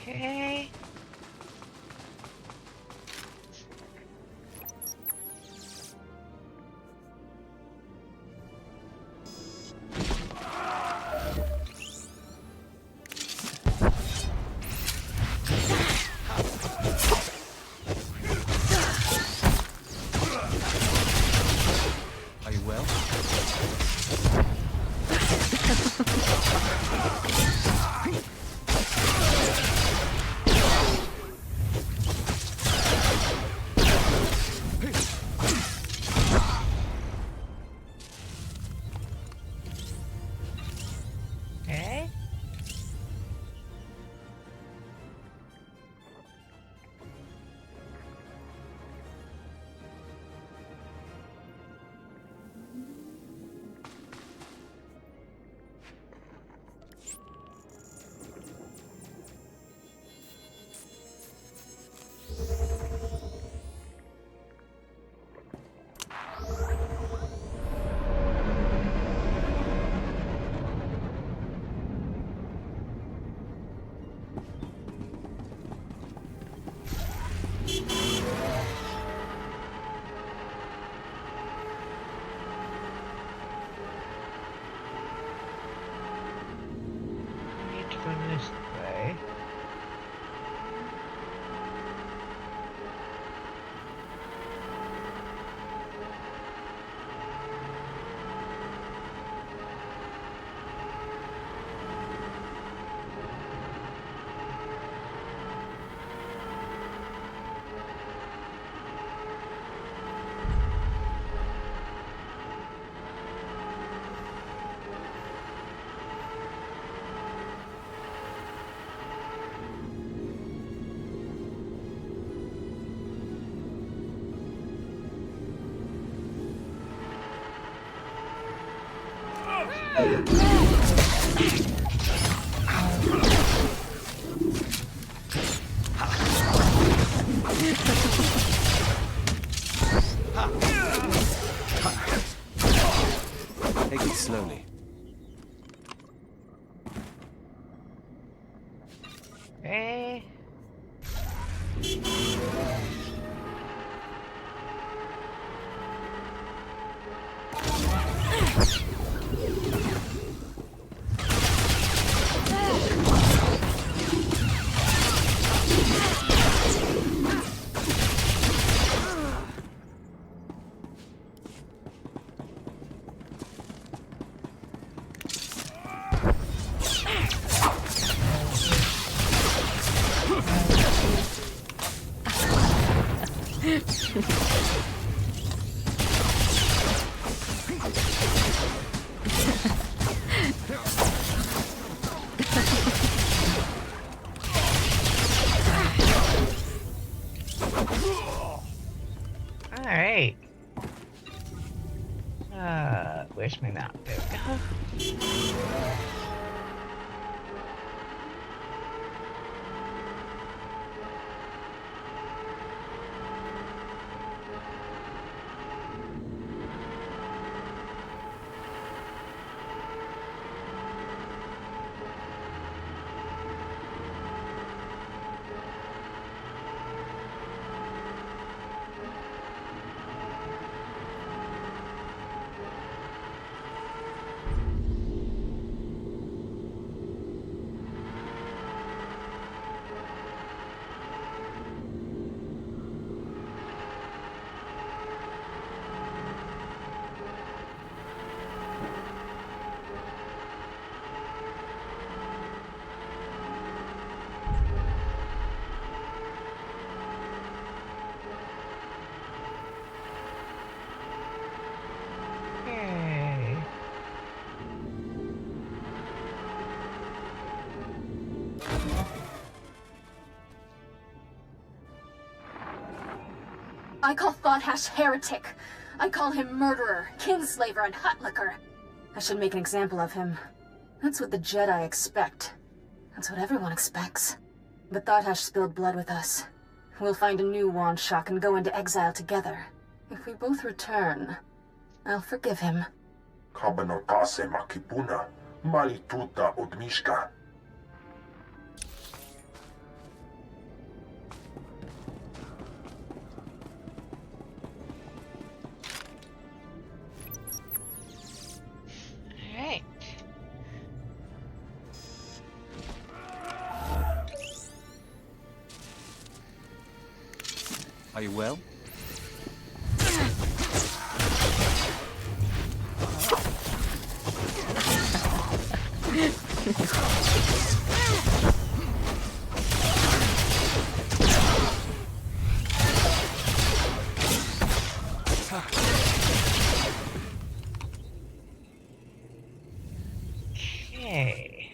Speaker 1: Okay.
Speaker 2: Are you well?
Speaker 1: Okay. Need to go this way.
Speaker 6: Take it slowly.
Speaker 1: Okay. Alright. Where's my map? There we go. Okay.
Speaker 10: I call Thought-Hash heretic. I call him murderer, kinslaver, and hutlicker. I should make an example of him. That's what the Jedi expect. That's what everyone expects. But Thought-Hash spilled blood with us. We'll find a new wand shock and go into exile together. If we both return, I'll forgive him.
Speaker 12: Kabanotase makipuna, malituta odmishka.
Speaker 1: Alright.
Speaker 6: Are you well?
Speaker 1: Okay.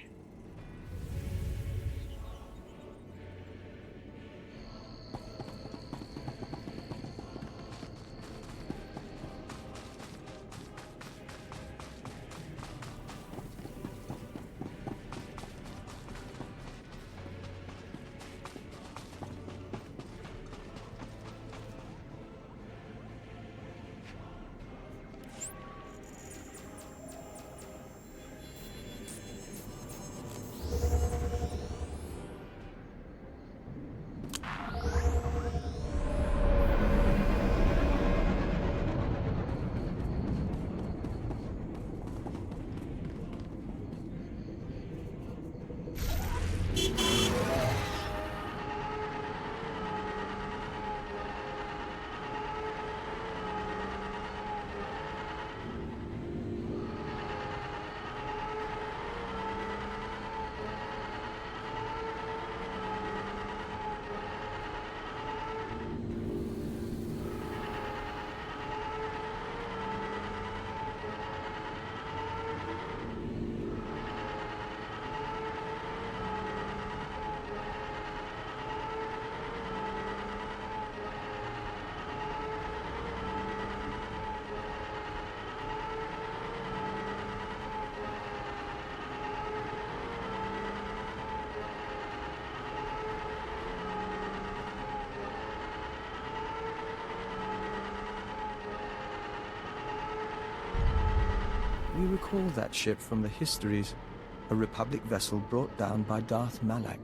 Speaker 6: recall that ship from the histories. A Republic vessel brought down by Darth Malak.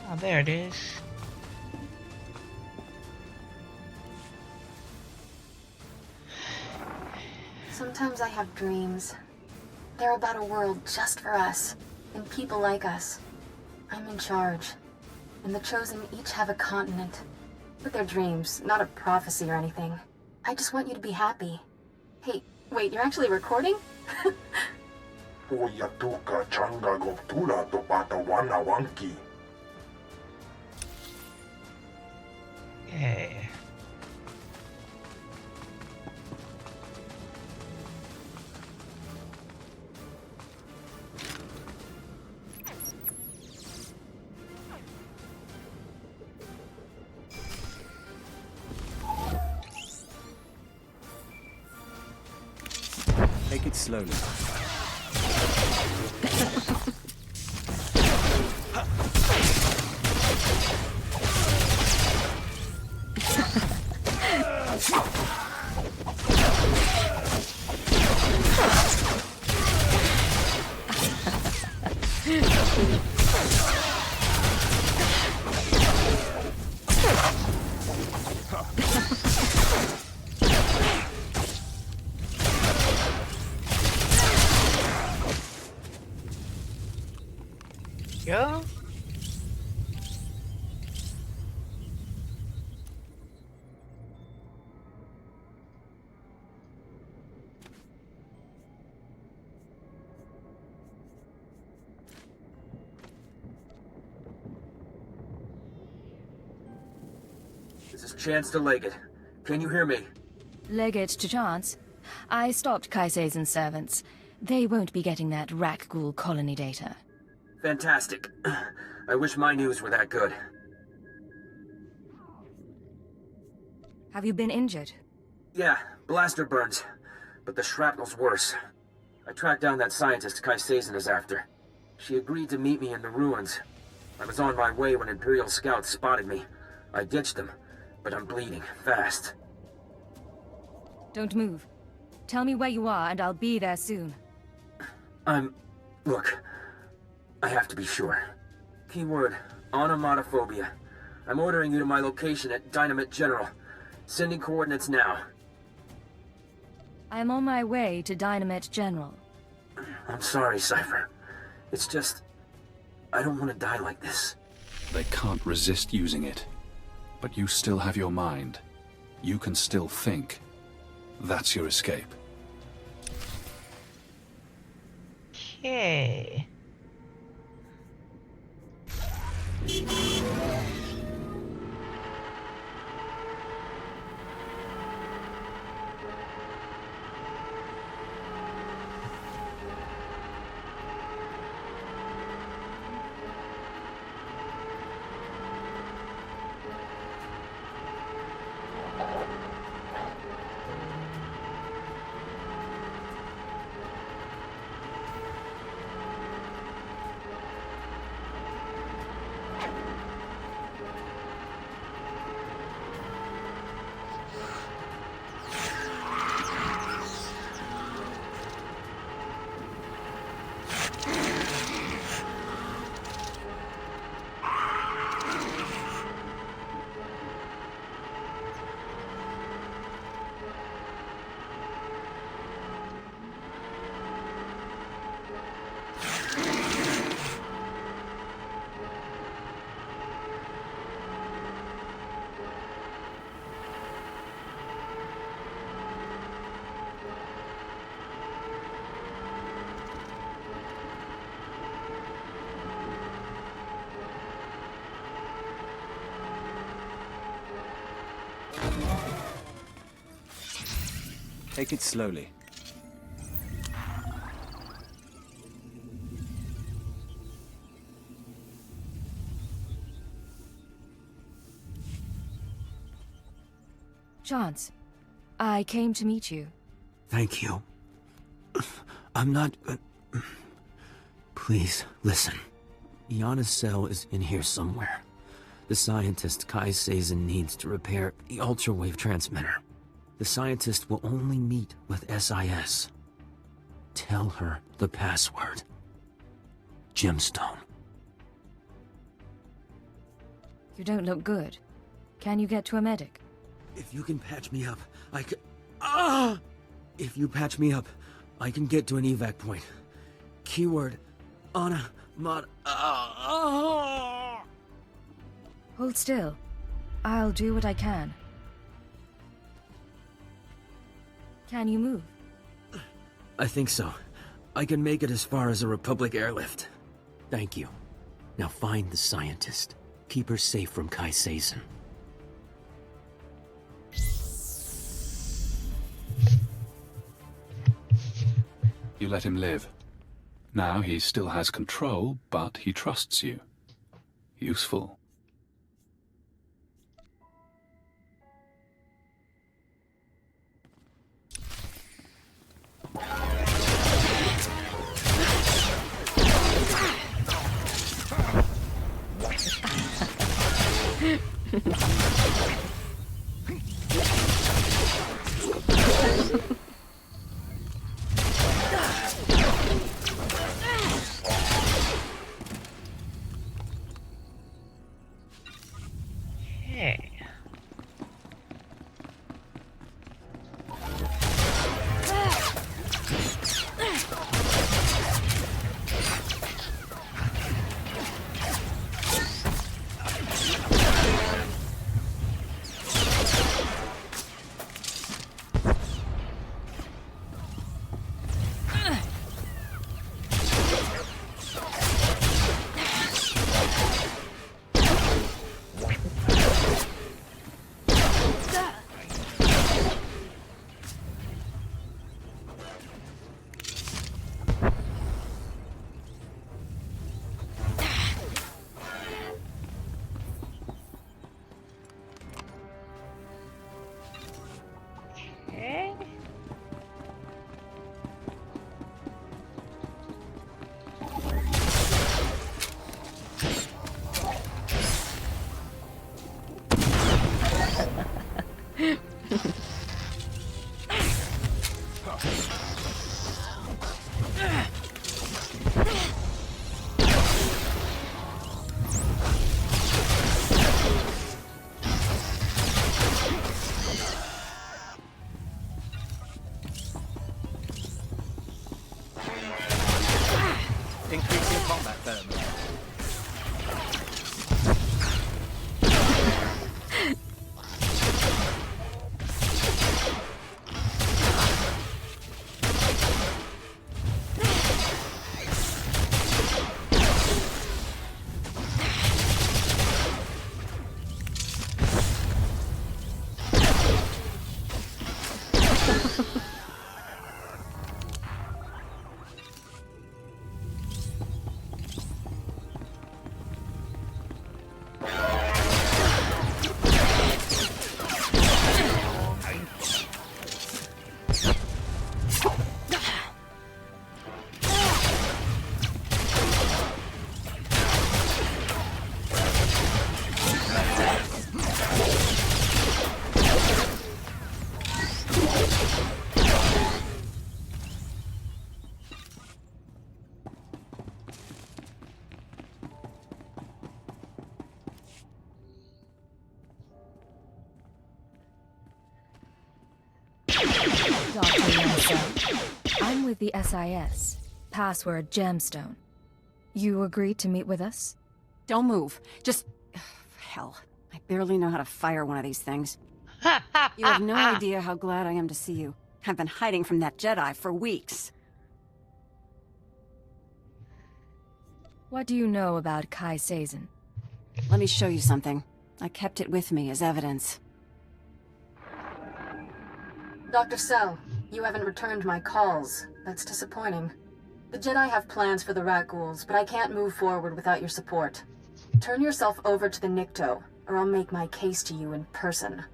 Speaker 1: Oh, there it is.
Speaker 10: Sometimes I have dreams. They're about a world just for us, and people like us. I'm in charge, and the Chosen each have a continent. But they're dreams, not a prophecy or anything. I just want you to be happy. Hey, wait, you're actually recording?
Speaker 12: Oya tuka changa goptura to bata wana wanki.
Speaker 1: Okay.
Speaker 6: Take it slowly.
Speaker 1: Go.
Speaker 5: This is Chance to Leggett. Can you hear me?
Speaker 3: Leggett to Chance. I stopped Kaise's servants. They won't be getting that Rakghoul colony data.
Speaker 5: Fantastic. I wish my news were that good.
Speaker 3: Have you been injured?
Speaker 5: Yeah, blaster burns. But the shrapnel's worse. I tracked down that scientist Kaisezen is after. She agreed to meet me in the ruins. I was on my way when Imperial scouts spotted me. I ditched them, but I'm bleeding fast.
Speaker 3: Don't move. Tell me where you are and I'll be there soon.
Speaker 5: Look, I have to be sure. Keyword, onomatophobia. I'm ordering you to my location at Dynamite General. Sending coordinates now.
Speaker 3: I'm on my way to Dynamite General.
Speaker 5: I'm sorry, Cypher. It's just... I don't want to die like this.
Speaker 13: They can't resist using it. But you still have your mind. You can still think. That's your escape.
Speaker 1: Okay.
Speaker 6: Take it slowly.
Speaker 3: Chance, I came to meet you.
Speaker 5: Thank you. I'm not... Please, listen. Iana's cell is in here somewhere. The scientist Kai Sazin needs to repair the ultra-wave transmitter. The scientist will only meet with SIS. Tell her the password. Gemstone.
Speaker 3: You don't look good. Can you get to a medic?
Speaker 5: If you can patch me up, I can... Ah! If you patch me up, I can get to an evac point. Keyword, Anna, Mod...
Speaker 3: Hold still. I'll do what I can. Can you move?
Speaker 5: I think so. I can make it as far as a Republic airlift. Thank you. Now find the scientist. Keep her safe from Kai Sazin.
Speaker 13: You let him live. Now he still has control, but he trusts you. Useful.
Speaker 1: Okay. Okay.
Speaker 2: Increasing combat thermal.
Speaker 3: Dr. Mansell, I'm with the SIS. Password Gemstone. You agreed to meet with us?
Speaker 14: Don't move. Just... hell. I barely know how to fire one of these things. You have no idea how glad I am to see you. I've been hiding from that Jedi for weeks.
Speaker 3: What do you know about Kai Sazin?
Speaker 14: Let me show you something. I kept it with me as evidence.
Speaker 10: Dr. Cell, you haven't returned my calls. That's disappointing. The Jedi have plans for the rat ghouls, but I can't move forward without your support. Turn yourself over to the Nikto, or I'll make my case to you in person.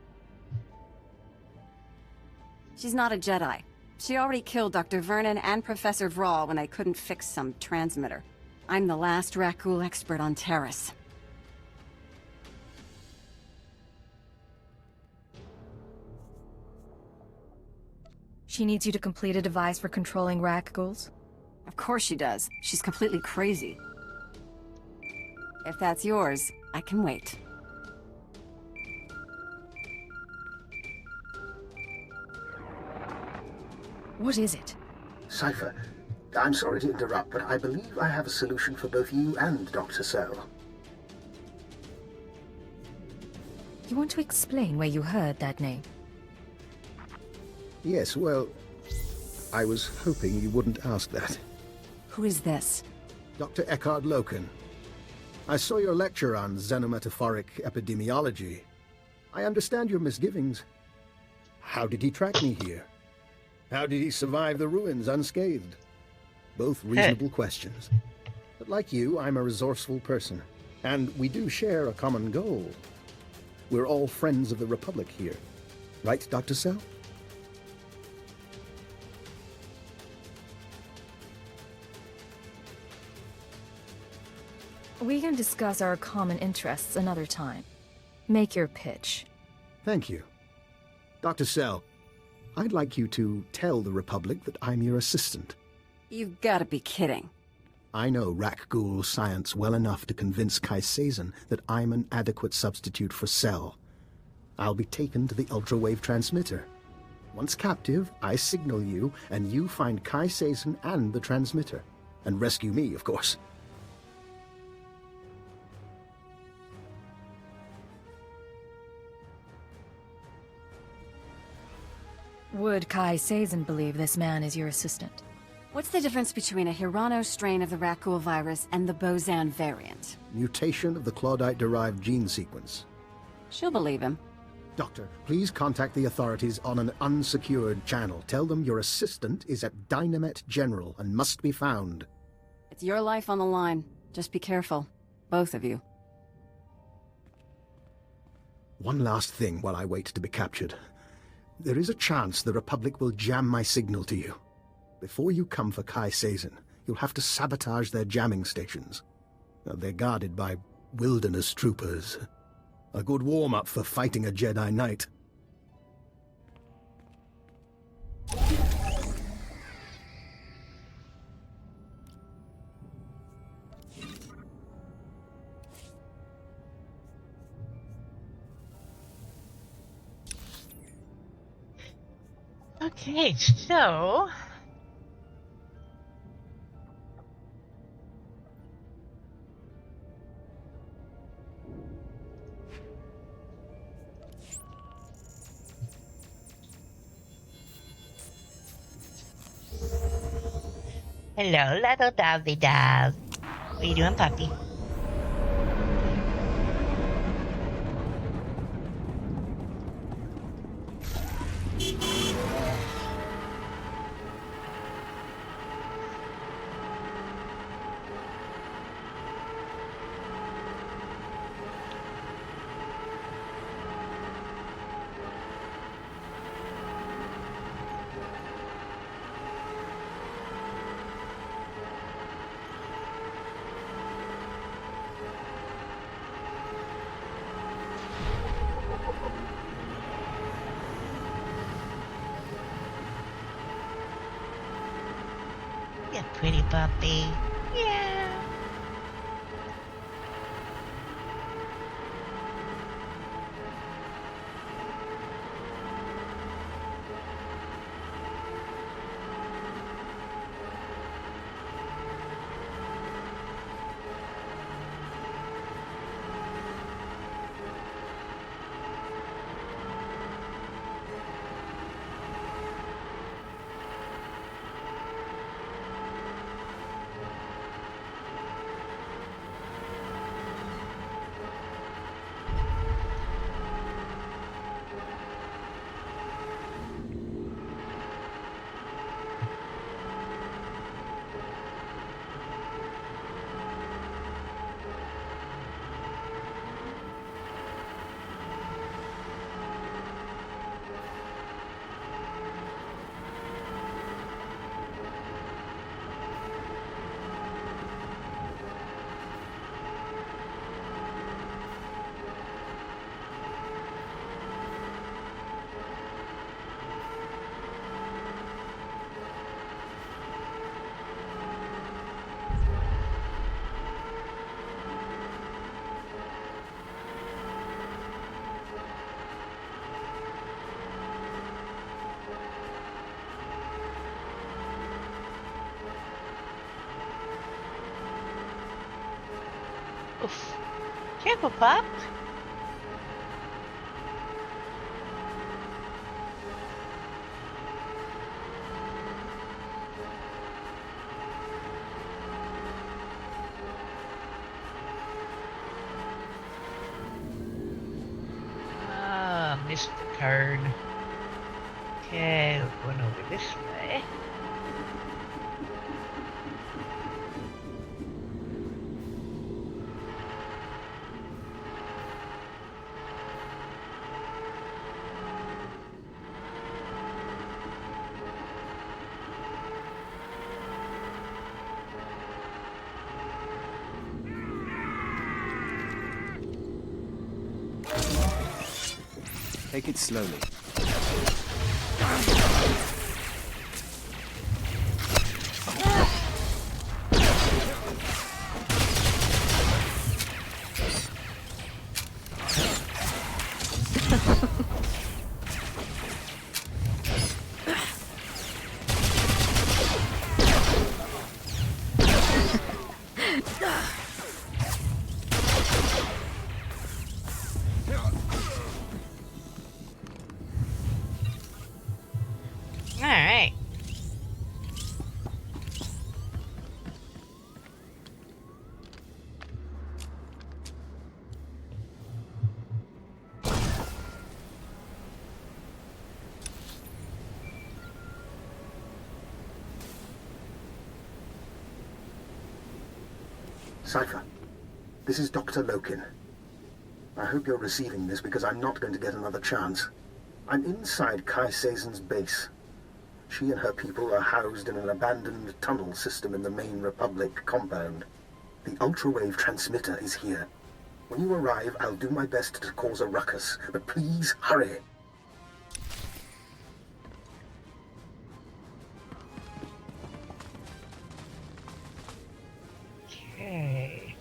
Speaker 14: She's not a Jedi. She already killed Dr. Vernon and Professor Vrawl when they couldn't fix some transmitter. I'm the last rat ghoul expert on Terrace.
Speaker 3: She needs you to complete a device for controlling rat ghouls?
Speaker 14: Of course she does. She's completely crazy. If that's yours, I can wait.
Speaker 3: What is it?
Speaker 9: Cypher, I'm sorry to interrupt, but I believe I have a solution for both you and Dr. Cell.
Speaker 3: You want to explain where you heard that name?
Speaker 9: Yes, well, I was hoping you wouldn't ask that.
Speaker 14: Who is this?
Speaker 9: Dr. Eckhard Loken. I saw your lecture on xenometaphoric epidemiology. I understand your misgivings. How did he track me here? How did he survive the ruins unscathed? Both reasonable questions. But like you, I'm a resourceful person. And we do share a common goal. We're all friends of the Republic here. Right, Dr. Cell?
Speaker 3: We can discuss our common interests another time. Make your pitch.
Speaker 9: Thank you. Dr. Cell, I'd like you to tell the Republic that I'm your assistant.
Speaker 14: You've gotta be kidding.
Speaker 9: I know Rakghoul science well enough to convince Kaisazin that I'm an adequate substitute for Cell. I'll be taken to the ultra-wave transmitter. Once captive, I signal you, and you find Kaisazin and the transmitter. And rescue me, of course.
Speaker 3: Would Kaisazin believe this man is your assistant?
Speaker 14: What's the difference between a Hirano strain of the rat ghoul virus and the Bozan variant?
Speaker 9: Mutation of the Claudite-derived gene sequence.
Speaker 14: She'll believe him.
Speaker 9: Doctor, please contact the authorities on an unsecured channel. Tell them your assistant is at Dynamet General and must be found.
Speaker 14: It's your life on the line. Just be careful. Both of you.
Speaker 9: One last thing while I wait to be captured. There is a chance the Republic will jam my signal to you. Before you come for Kaisazin, you'll have to sabotage their jamming stations. They're guarded by wilderness troopers. A good warm-up for fighting a Jedi Knight.
Speaker 1: Okay, so... Hello, little dovey dove. What are you doing, puppy? You pretty puppy. Yeah. Tickle Pup. Ah, missed the card. Okay, we're going over this way.
Speaker 6: Take it slowly.
Speaker 1: Alright.
Speaker 9: Cypher, this is Dr. Lokin. I hope you're receiving this because I'm not going to get another chance. I'm inside Kai Sazon's base. She and her people are housed in an abandoned tunnel system in the main Republic compound. The ultrawave transmitter is here. When you arrive, I'll do my best to cause a ruckus, but please hurry.
Speaker 1: Okay.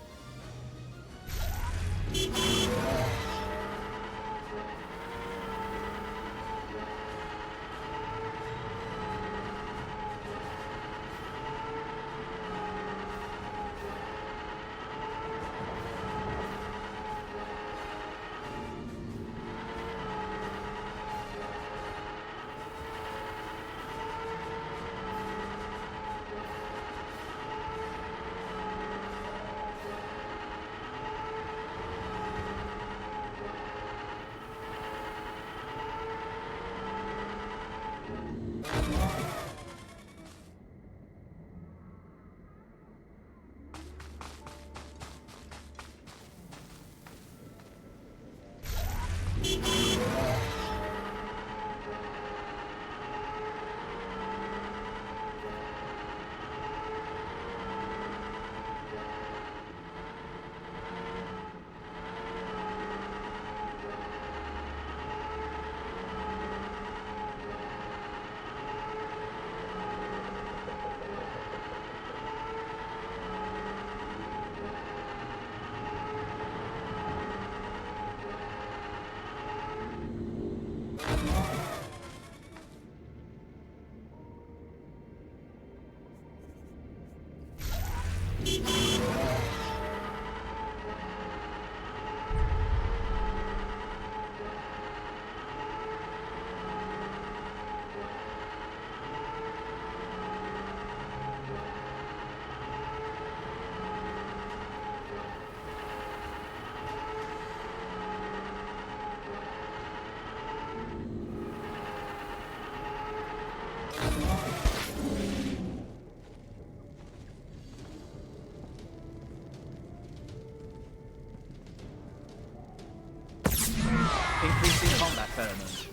Speaker 2: Increasing combat pheromones.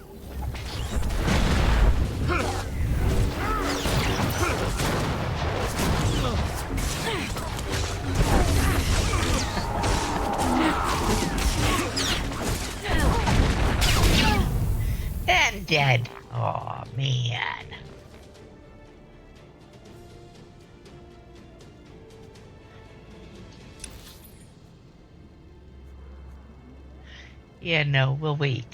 Speaker 1: And dead. Oh, man. Yeah, no, we'll wait.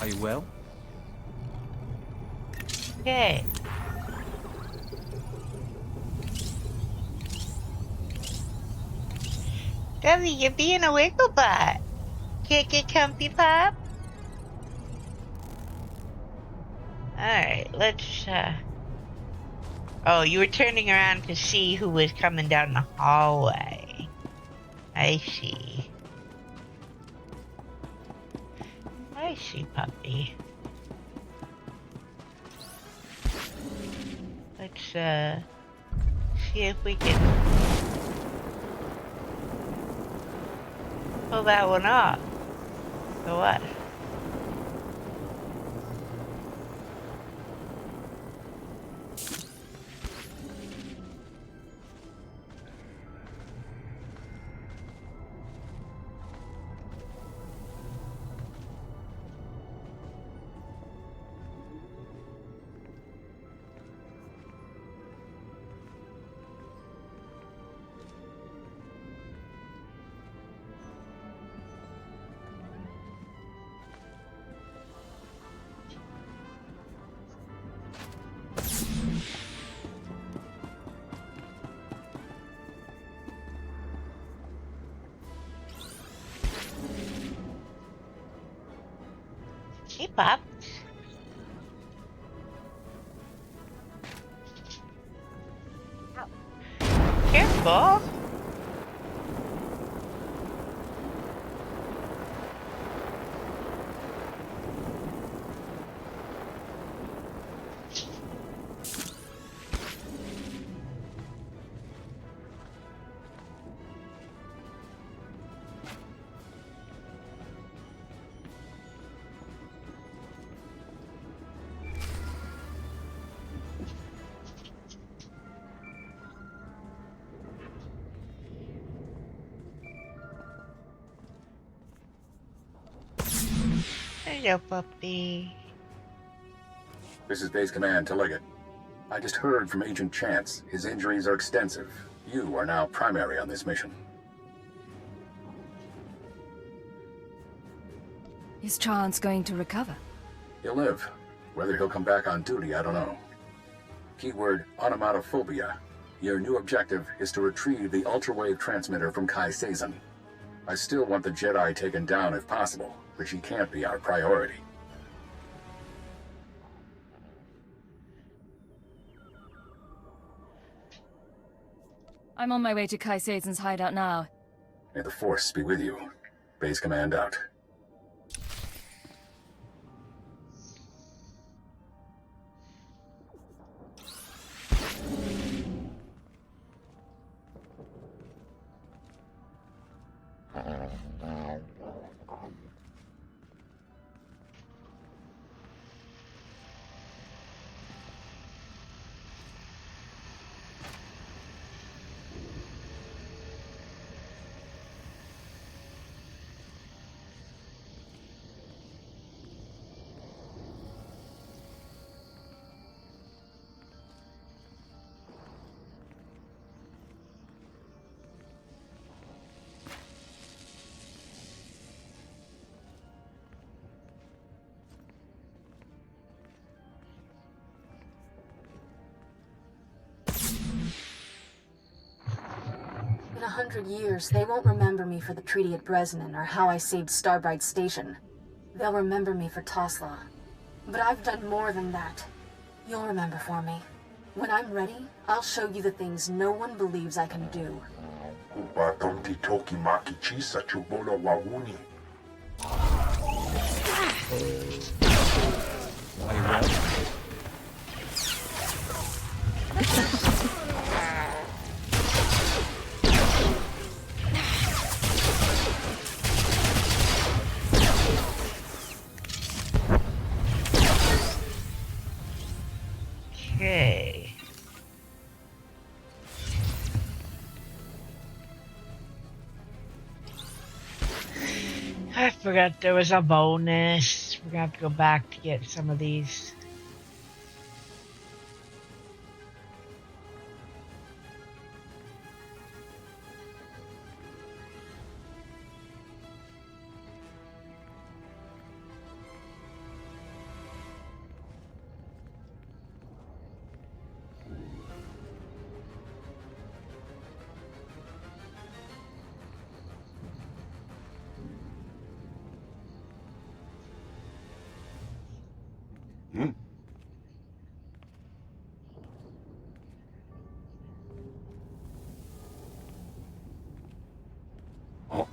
Speaker 2: Are you well?
Speaker 1: Okay. Dudley, you're being a wiggle butt. Can't get comfy, pup? Alright, let's, Oh, you were turning around to see who was coming down the hallway. I see. I see, puppy. Let's, see if we can pull that one off. Or what? Hey, Pop. Careful. Hello, puppy.
Speaker 4: This is Base Command to Liggett. I just heard from Agent Chance. His injuries are extensive. You are now primary on this mission.
Speaker 3: Is Chance going to recover?
Speaker 4: He'll live. Whether he'll come back on duty, I don't know. Keyword, onomatophobia. Your new objective is to retrieve the ultrawave transmitter from Kai Sazin. I still want the Jedi taken down if possible, but she can't be our priority.
Speaker 3: I'm on my way to Kai Sazen's hideout now.
Speaker 4: May the Force be with you. Base Command out.
Speaker 10: In 100 years, they won't remember me for the treaty at Bresnan or how I saved Starbright Station. They'll remember me for Tosla. But I've done more than that. You'll remember for me. When I'm ready, I'll show you the things no one believes I can do.
Speaker 2: Are you well?
Speaker 1: Okay. I forgot there was a bonus. We're gonna have to go back to get some of these.
Speaker 12: Hmm? Oh.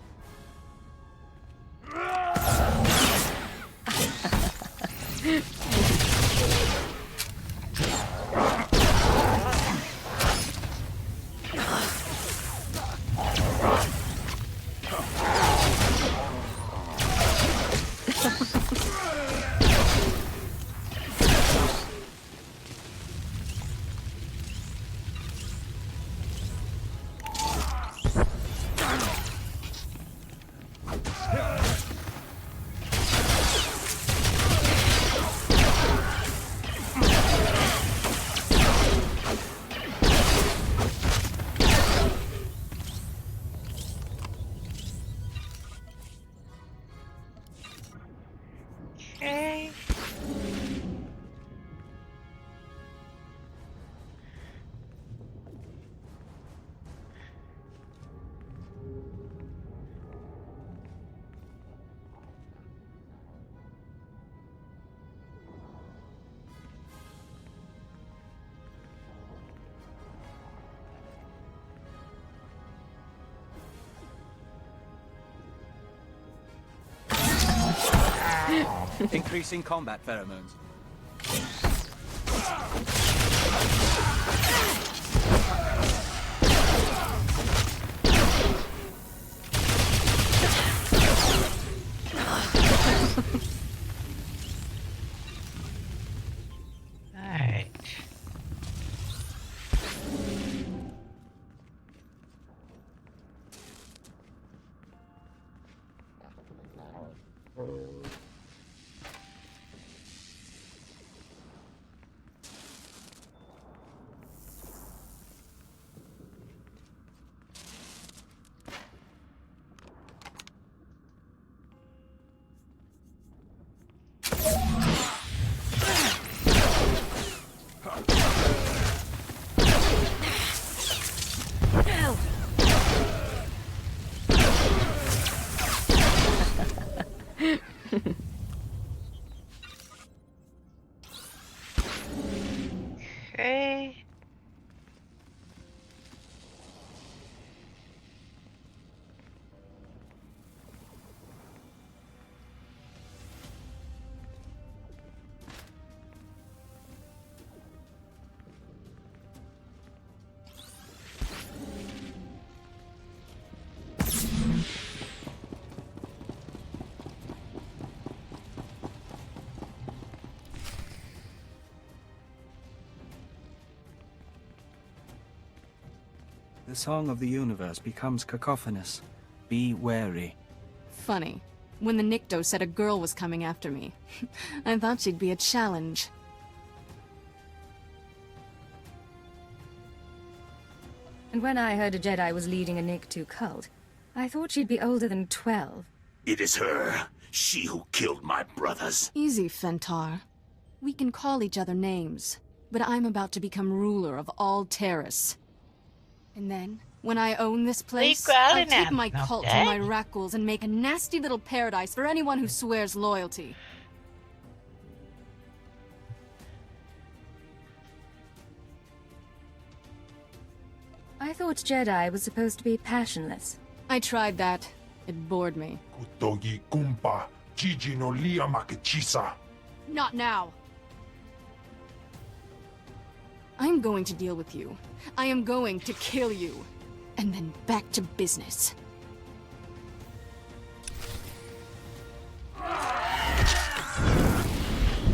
Speaker 1: Okay.
Speaker 2: Increasing combat pheromones.
Speaker 1: Alright. Okay.
Speaker 6: The song of the universe becomes cacophonous. Be wary.
Speaker 10: Funny. When the Nikto said a girl was coming after me, I thought she'd be a challenge.
Speaker 3: And when I heard a Jedi was leading a Nikto cult, I thought she'd be older than 12.
Speaker 15: It is her. She who killed my brothers.
Speaker 10: Easy, Fentar. We can call each other names, but I'm about to become ruler of all Terrace. And then, when I own this place, I'll take my cult and my Rakghouls and make a nasty little paradise for anyone who swears loyalty.
Speaker 3: I thought Jedi was supposed to be passionless.
Speaker 10: I tried that. It bored me.
Speaker 12: Kutogi kumpa, Gigi no lia makechisa.
Speaker 10: Not now! I'm going to deal with you. I am going to kill you. And then back to business.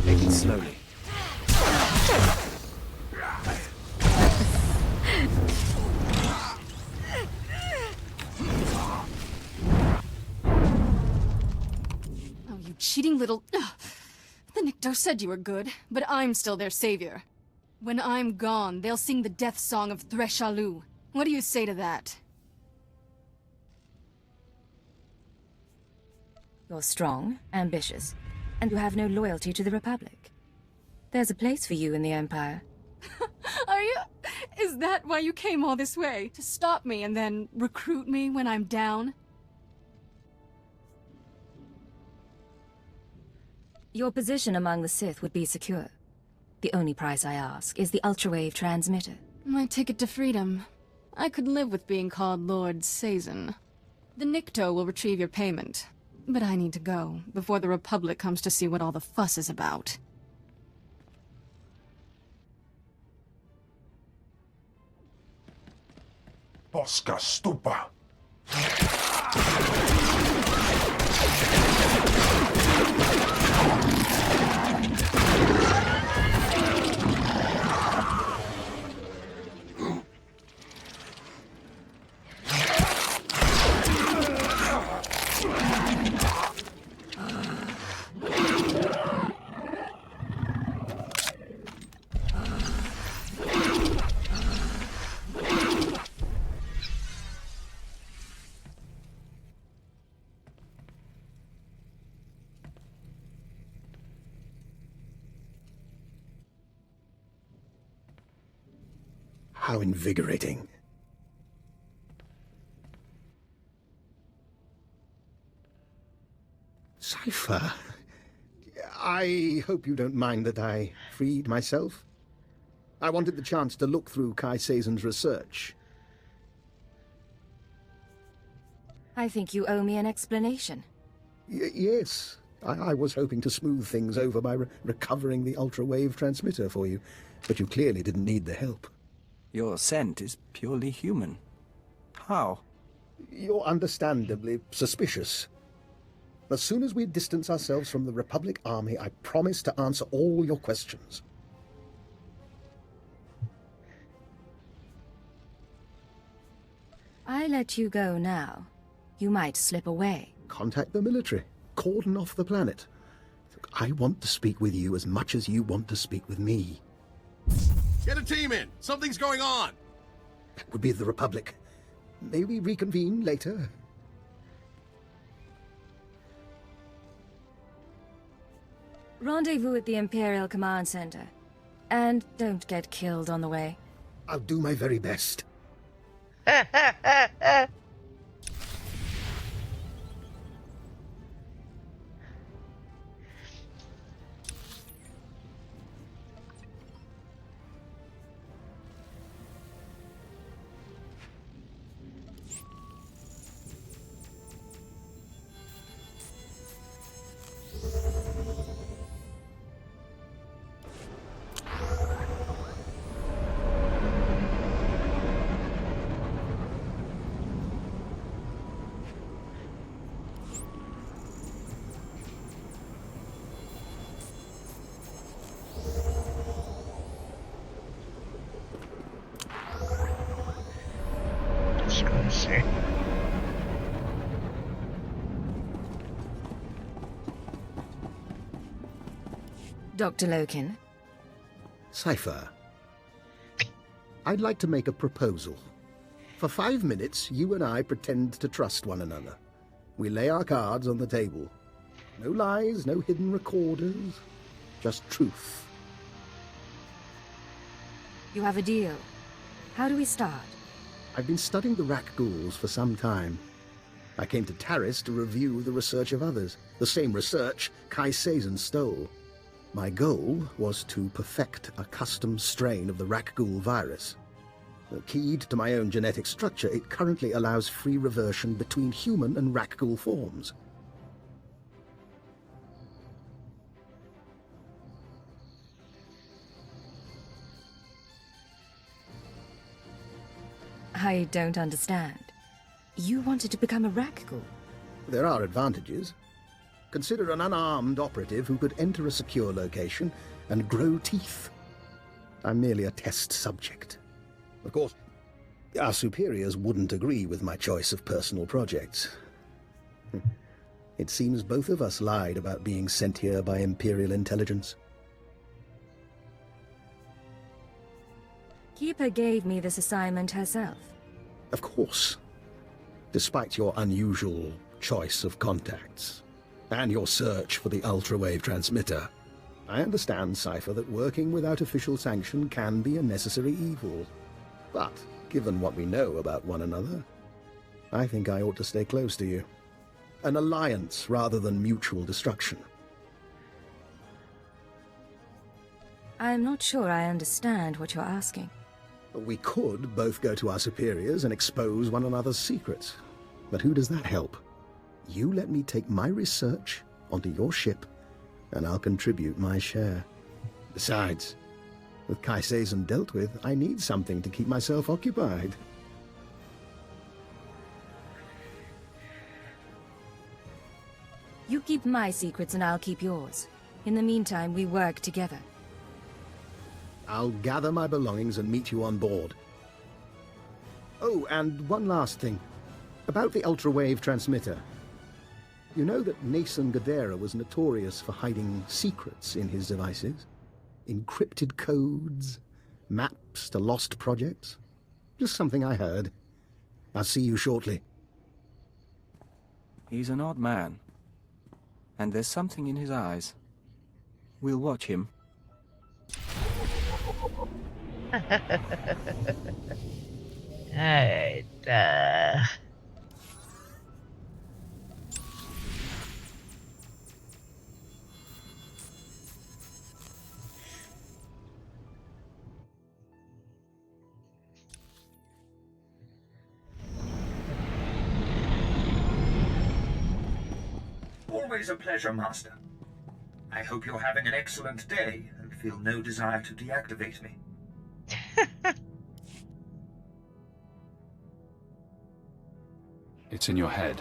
Speaker 6: Take it slowly.
Speaker 10: Oh, you cheating little... The Nikto said you were good, but I'm still their savior. When I'm gone, they'll sing the death song of Threshalu. What do you say to that?
Speaker 3: You're strong, ambitious, and you have no loyalty to the Republic. There's a place for you in the Empire.
Speaker 10: Are you... Is that why you came all this way? To stop me and then recruit me when I'm down?
Speaker 3: Your position among the Sith would be secure. The only price I ask is the ultrawave transmitter.
Speaker 10: My ticket to freedom. I could live with being called Lord Sazin. The Nikto will retrieve your payment. But I need to go, before the Republic comes to see what all the fuss is about.
Speaker 12: Posca stupa.
Speaker 9: How invigorating. Cypher, I hope you don't mind that I freed myself. I wanted the chance to look through Kai Sazen's research.
Speaker 3: I think you owe me an explanation.
Speaker 9: Yes, I was hoping to smooth things over by recovering the ultra-wave transmitter for you, but you clearly didn't need the help.
Speaker 6: Your scent is purely human. How?
Speaker 9: You're understandably suspicious. As soon as we distance ourselves from the Republic Army, I promise to answer all your questions.
Speaker 3: I let you go now. You might slip away.
Speaker 9: Contact the military. Cordon off the planet. Look, I want to speak with you as much as you want to speak with me.
Speaker 16: Get a team in! Something's going on!
Speaker 9: That would be the Republic. May we reconvene later?
Speaker 3: Rendezvous at the Imperial Command Center. And don't get killed on the way.
Speaker 9: I'll do my very best.
Speaker 3: Dr. Loken?
Speaker 9: Cypher, I'd like to make a proposal. For 5 minutes, you and I pretend to trust one another. We lay our cards on the table. No lies, no hidden recorders, just truth.
Speaker 3: You have a deal. How do we start?
Speaker 9: I've been studying the Rak ghouls for some time. I came to Taris to review the research of others, the same research Kai Sazen stole. My goal was to perfect a custom strain of the Rak ghoul virus. Keyed to my own genetic structure, it currently allows free reversion between human and Rak ghoul forms.
Speaker 3: I don't understand. You wanted to become a Rak ghoul?
Speaker 9: There are advantages. Consider an unarmed operative who could enter a secure location and grow teeth. I'm merely a test subject. Of course, our superiors wouldn't agree with my choice of personal projects. It seems both of us lied about being sent here by Imperial intelligence.
Speaker 3: Keeper gave me this assignment herself.
Speaker 9: Of course. Despite your unusual choice of contacts. And your search for the ultra-wave transmitter. I understand, Cypher, that working without official sanction can be a necessary evil. But, given what we know about one another, I think I ought to stay close to you. An alliance rather than mutual destruction.
Speaker 3: I'm not sure I understand what you're asking.
Speaker 9: We could both go to our superiors and expose one another's secrets. But who does that help? You let me take my research onto your ship, and I'll contribute my share. Besides, with Kai Sazon dealt with, I need something to keep myself occupied.
Speaker 3: You keep my secrets and I'll keep yours. In the meantime, we work together.
Speaker 9: I'll gather my belongings and meet you on board. Oh, and one last thing. About the ultra-wave transmitter. You know that Nason Gadera was notorious for hiding secrets in his devices? Encrypted codes, maps to lost projects? Just something I heard. I'll see you shortly.
Speaker 6: He's an odd man. And there's something in his eyes. We'll watch him.
Speaker 1: Alright,
Speaker 15: Always a pleasure, Master. I hope you're having an excellent day and feel no desire to deactivate me.
Speaker 13: It's in your head.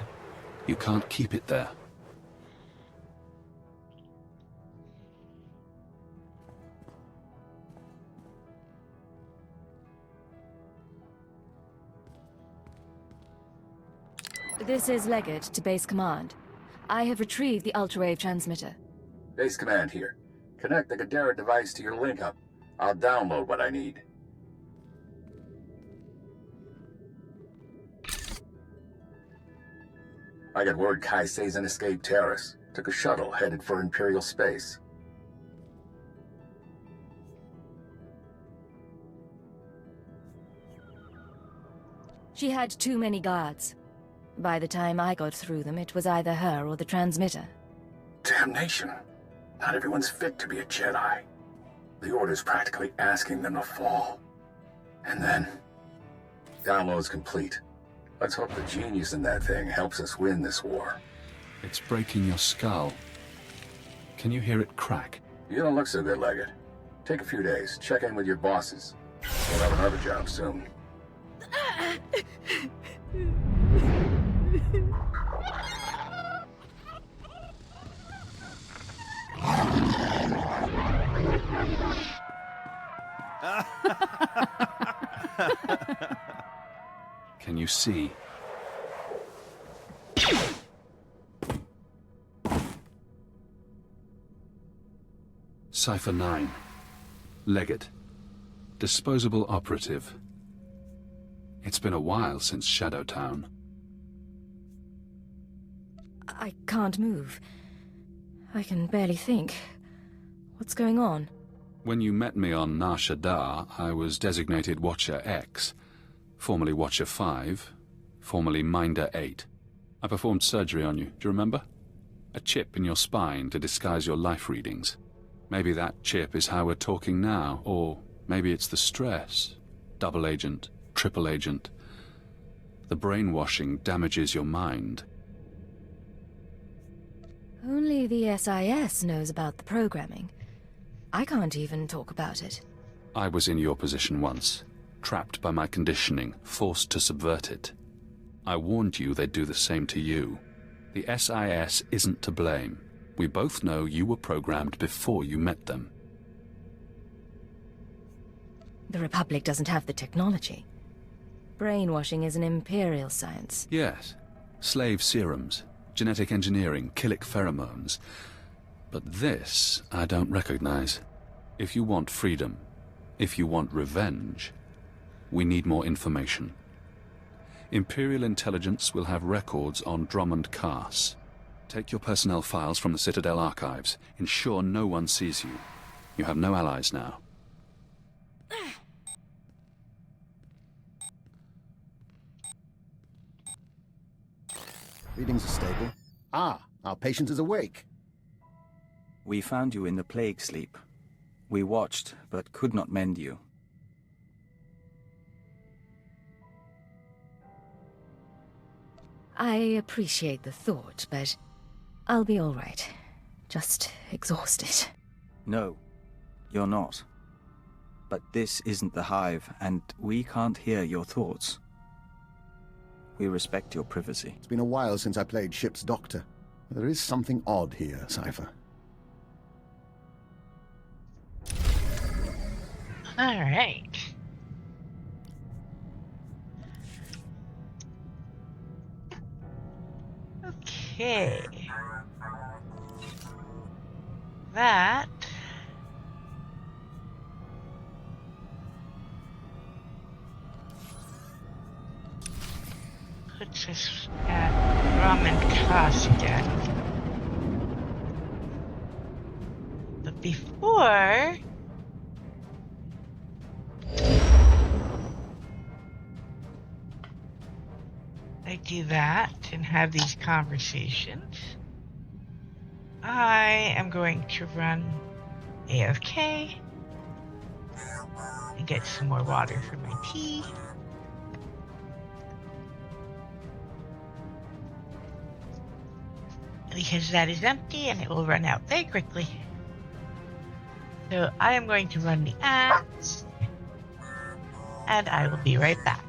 Speaker 13: You can't keep it there.
Speaker 3: This is Leggett to Base Command. I have retrieved the ultra-wave transmitter.
Speaker 4: Base Command here. Connect the Gadara device to your link-up. I'll download what I need. I got word Kai Sazon escaped Terrace. Took a shuttle headed for Imperial space.
Speaker 3: She had too many guards. By the time I got through them, it was either her or the transmitter.
Speaker 4: Damnation. Not everyone's fit to be a Jedi. The Order's practically asking them to fall. And then... download's complete. Let's hope the genius in that thing helps us win this war.
Speaker 13: It's breaking your skull. Can you hear it crack?
Speaker 4: You don't look so good, Leggett. Take a few days. Check in with your bosses. We'll have another job soon.
Speaker 13: Can you see? Cipher 9. Leggett. Disposable operative. It's been a while since Shadowtown.
Speaker 3: I can't move. I can barely think. What's going on?
Speaker 13: When you met me on Nar Shaddaa, I was designated Watcher X, formerly Watcher 5, formerly Minder 8. I performed surgery on you, do you remember? A chip in your spine to disguise your life readings. Maybe that chip is how we're talking now, or maybe it's the stress. Double agent, triple agent. The brainwashing damages your mind.
Speaker 3: Only the SIS knows about the programming. I can't even talk about it.
Speaker 13: I was in your position once, trapped by my conditioning, forced to subvert it. I warned you they'd do the same to you. The SIS isn't to blame. We both know you were programmed before you met them.
Speaker 3: The Republic doesn't have the technology. Brainwashing is an Imperial science.
Speaker 13: Yes. Slave serums, genetic engineering, killic pheromones. But this, I don't recognize. If you want freedom, if you want revenge, we need more information. Imperial intelligence will have records on Drummond Cass. Take your personnel files from the Citadel archives. Ensure no one sees you. You have no allies now.
Speaker 9: Readings are stable. Ah, our patient is awake.
Speaker 6: We found you in the plague sleep. We watched, but could not mend you.
Speaker 3: I appreciate the thought, but I'll be all right. Just exhausted.
Speaker 6: No, you're not. But this isn't the Hive, and we can't hear your thoughts. We respect your privacy.
Speaker 9: It's been a while since I played Ship's Doctor. There is something odd here, Cypher.
Speaker 1: All right. Okay. That puts us at Ramen Cost again. But before I do that and have these conversations, I am going to run AFK and get some more water for my tea. Because that is empty and it will run out very quickly. So I am going to run the ads and I will be right back.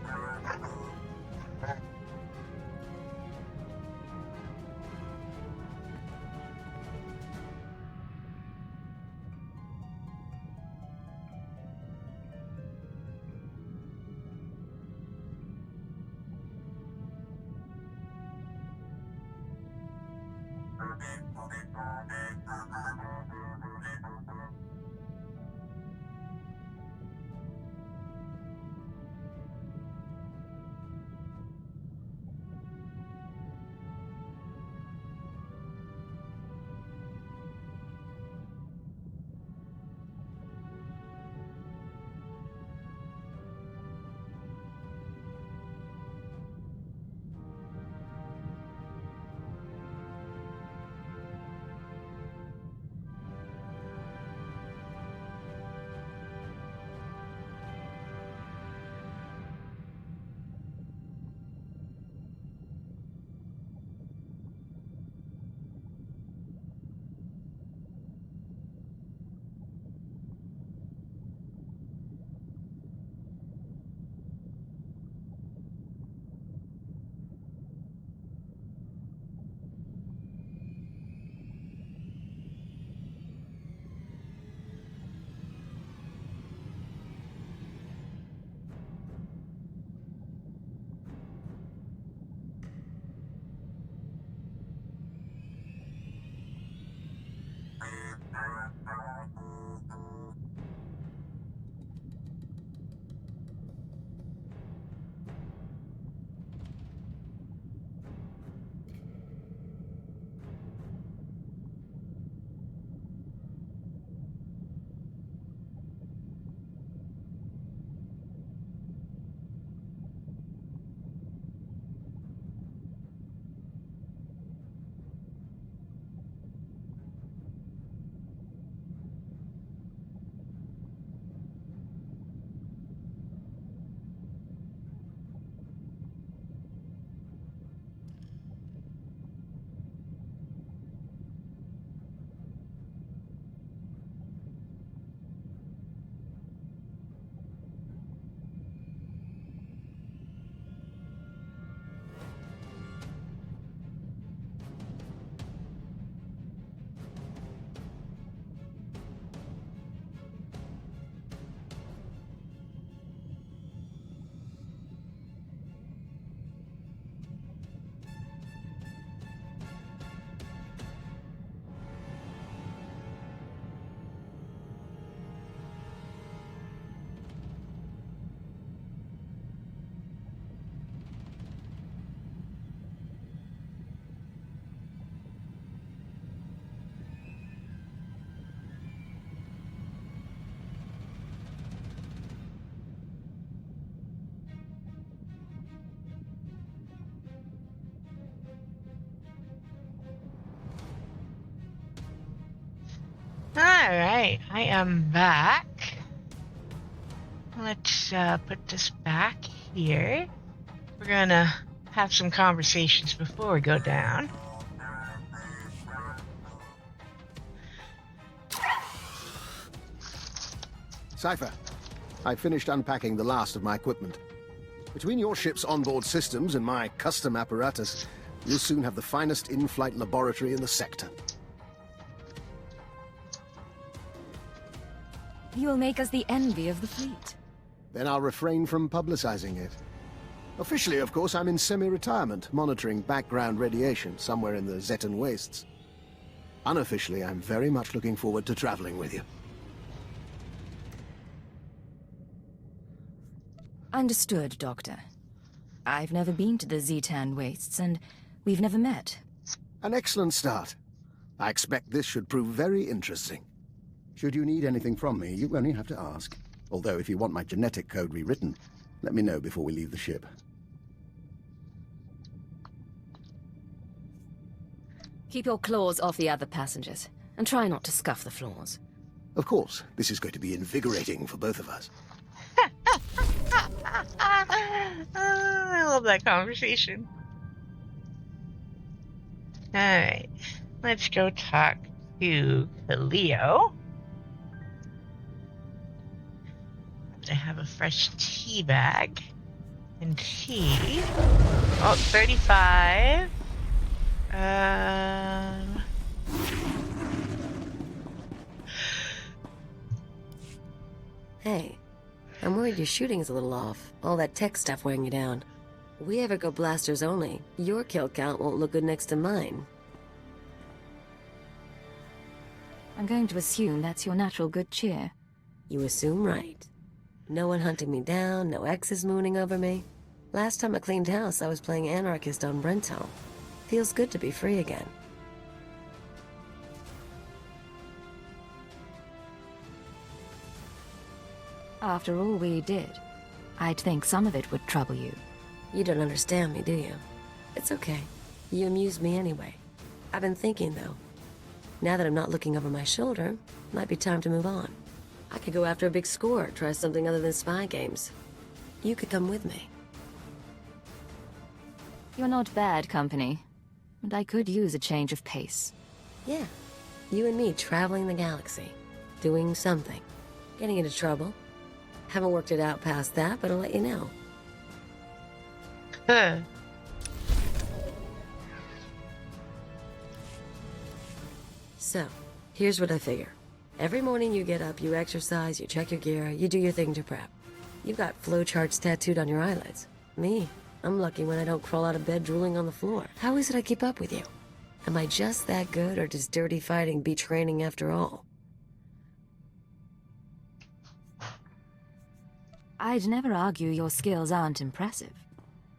Speaker 1: Alright, I am back. Let's put this back here. We're gonna have some conversations before we go down.
Speaker 9: Cypher, I finished unpacking the last of my equipment. Between your ship's onboard systems and my custom apparatus, you'll soon have the finest in-flight laboratory in the sector.
Speaker 3: You will make us the envy of the fleet.
Speaker 9: Then I'll refrain from publicizing it. Officially, of course, I'm in semi-retirement, monitoring background radiation somewhere in the Zetan wastes. Unofficially, I'm very much looking forward to traveling with you.
Speaker 3: Understood, Doctor. I've never been to the Zetan wastes, and we've never met.
Speaker 9: An excellent start. I expect this should prove very interesting. Should you need anything from me, you only have to ask. Although, if you want my genetic code rewritten, let me know before we leave the ship.
Speaker 3: Keep your claws off the other passengers, and try not to scuff the floors.
Speaker 9: Of course, this is going to be invigorating for both of us.
Speaker 1: I love that conversation. Alright, let's go talk to Leo. I have a fresh tea bag. And tea. Oh, 35.
Speaker 17: Hey, I'm worried your shooting's a little off. All that tech stuff wearing you down. If we ever go blasters only, your kill count won't look good next to mine.
Speaker 3: I'm going to assume that's your natural good cheer.
Speaker 17: You assume right. No one hunting me down, no exes mooning over me. Last time I cleaned house, I was playing anarchist on Brento. Feels good to be free again.
Speaker 3: After all we did, I'd think some of it would trouble you.
Speaker 17: You don't understand me, do you? It's okay. You amuse me anyway. I've been thinking, though. Now that I'm not looking over my shoulder, might be time to move on. I could go after a big score, try something other than spy games. You could come with me.
Speaker 3: You're not bad company, and I could use a change of pace.
Speaker 17: Yeah. You and me traveling the galaxy. Doing something. Getting into trouble. Haven't worked it out past that, but I'll let you know. So, here's what I figure. Every morning you get up, you exercise, you check your gear, you do your thing to prep. You've got flowcharts tattooed on your eyelids. Me, I'm lucky when I don't crawl out of bed drooling on the floor. How is it I keep up with you? Am I just that good, or does dirty fighting beat training after all?
Speaker 3: I'd never argue your skills aren't impressive.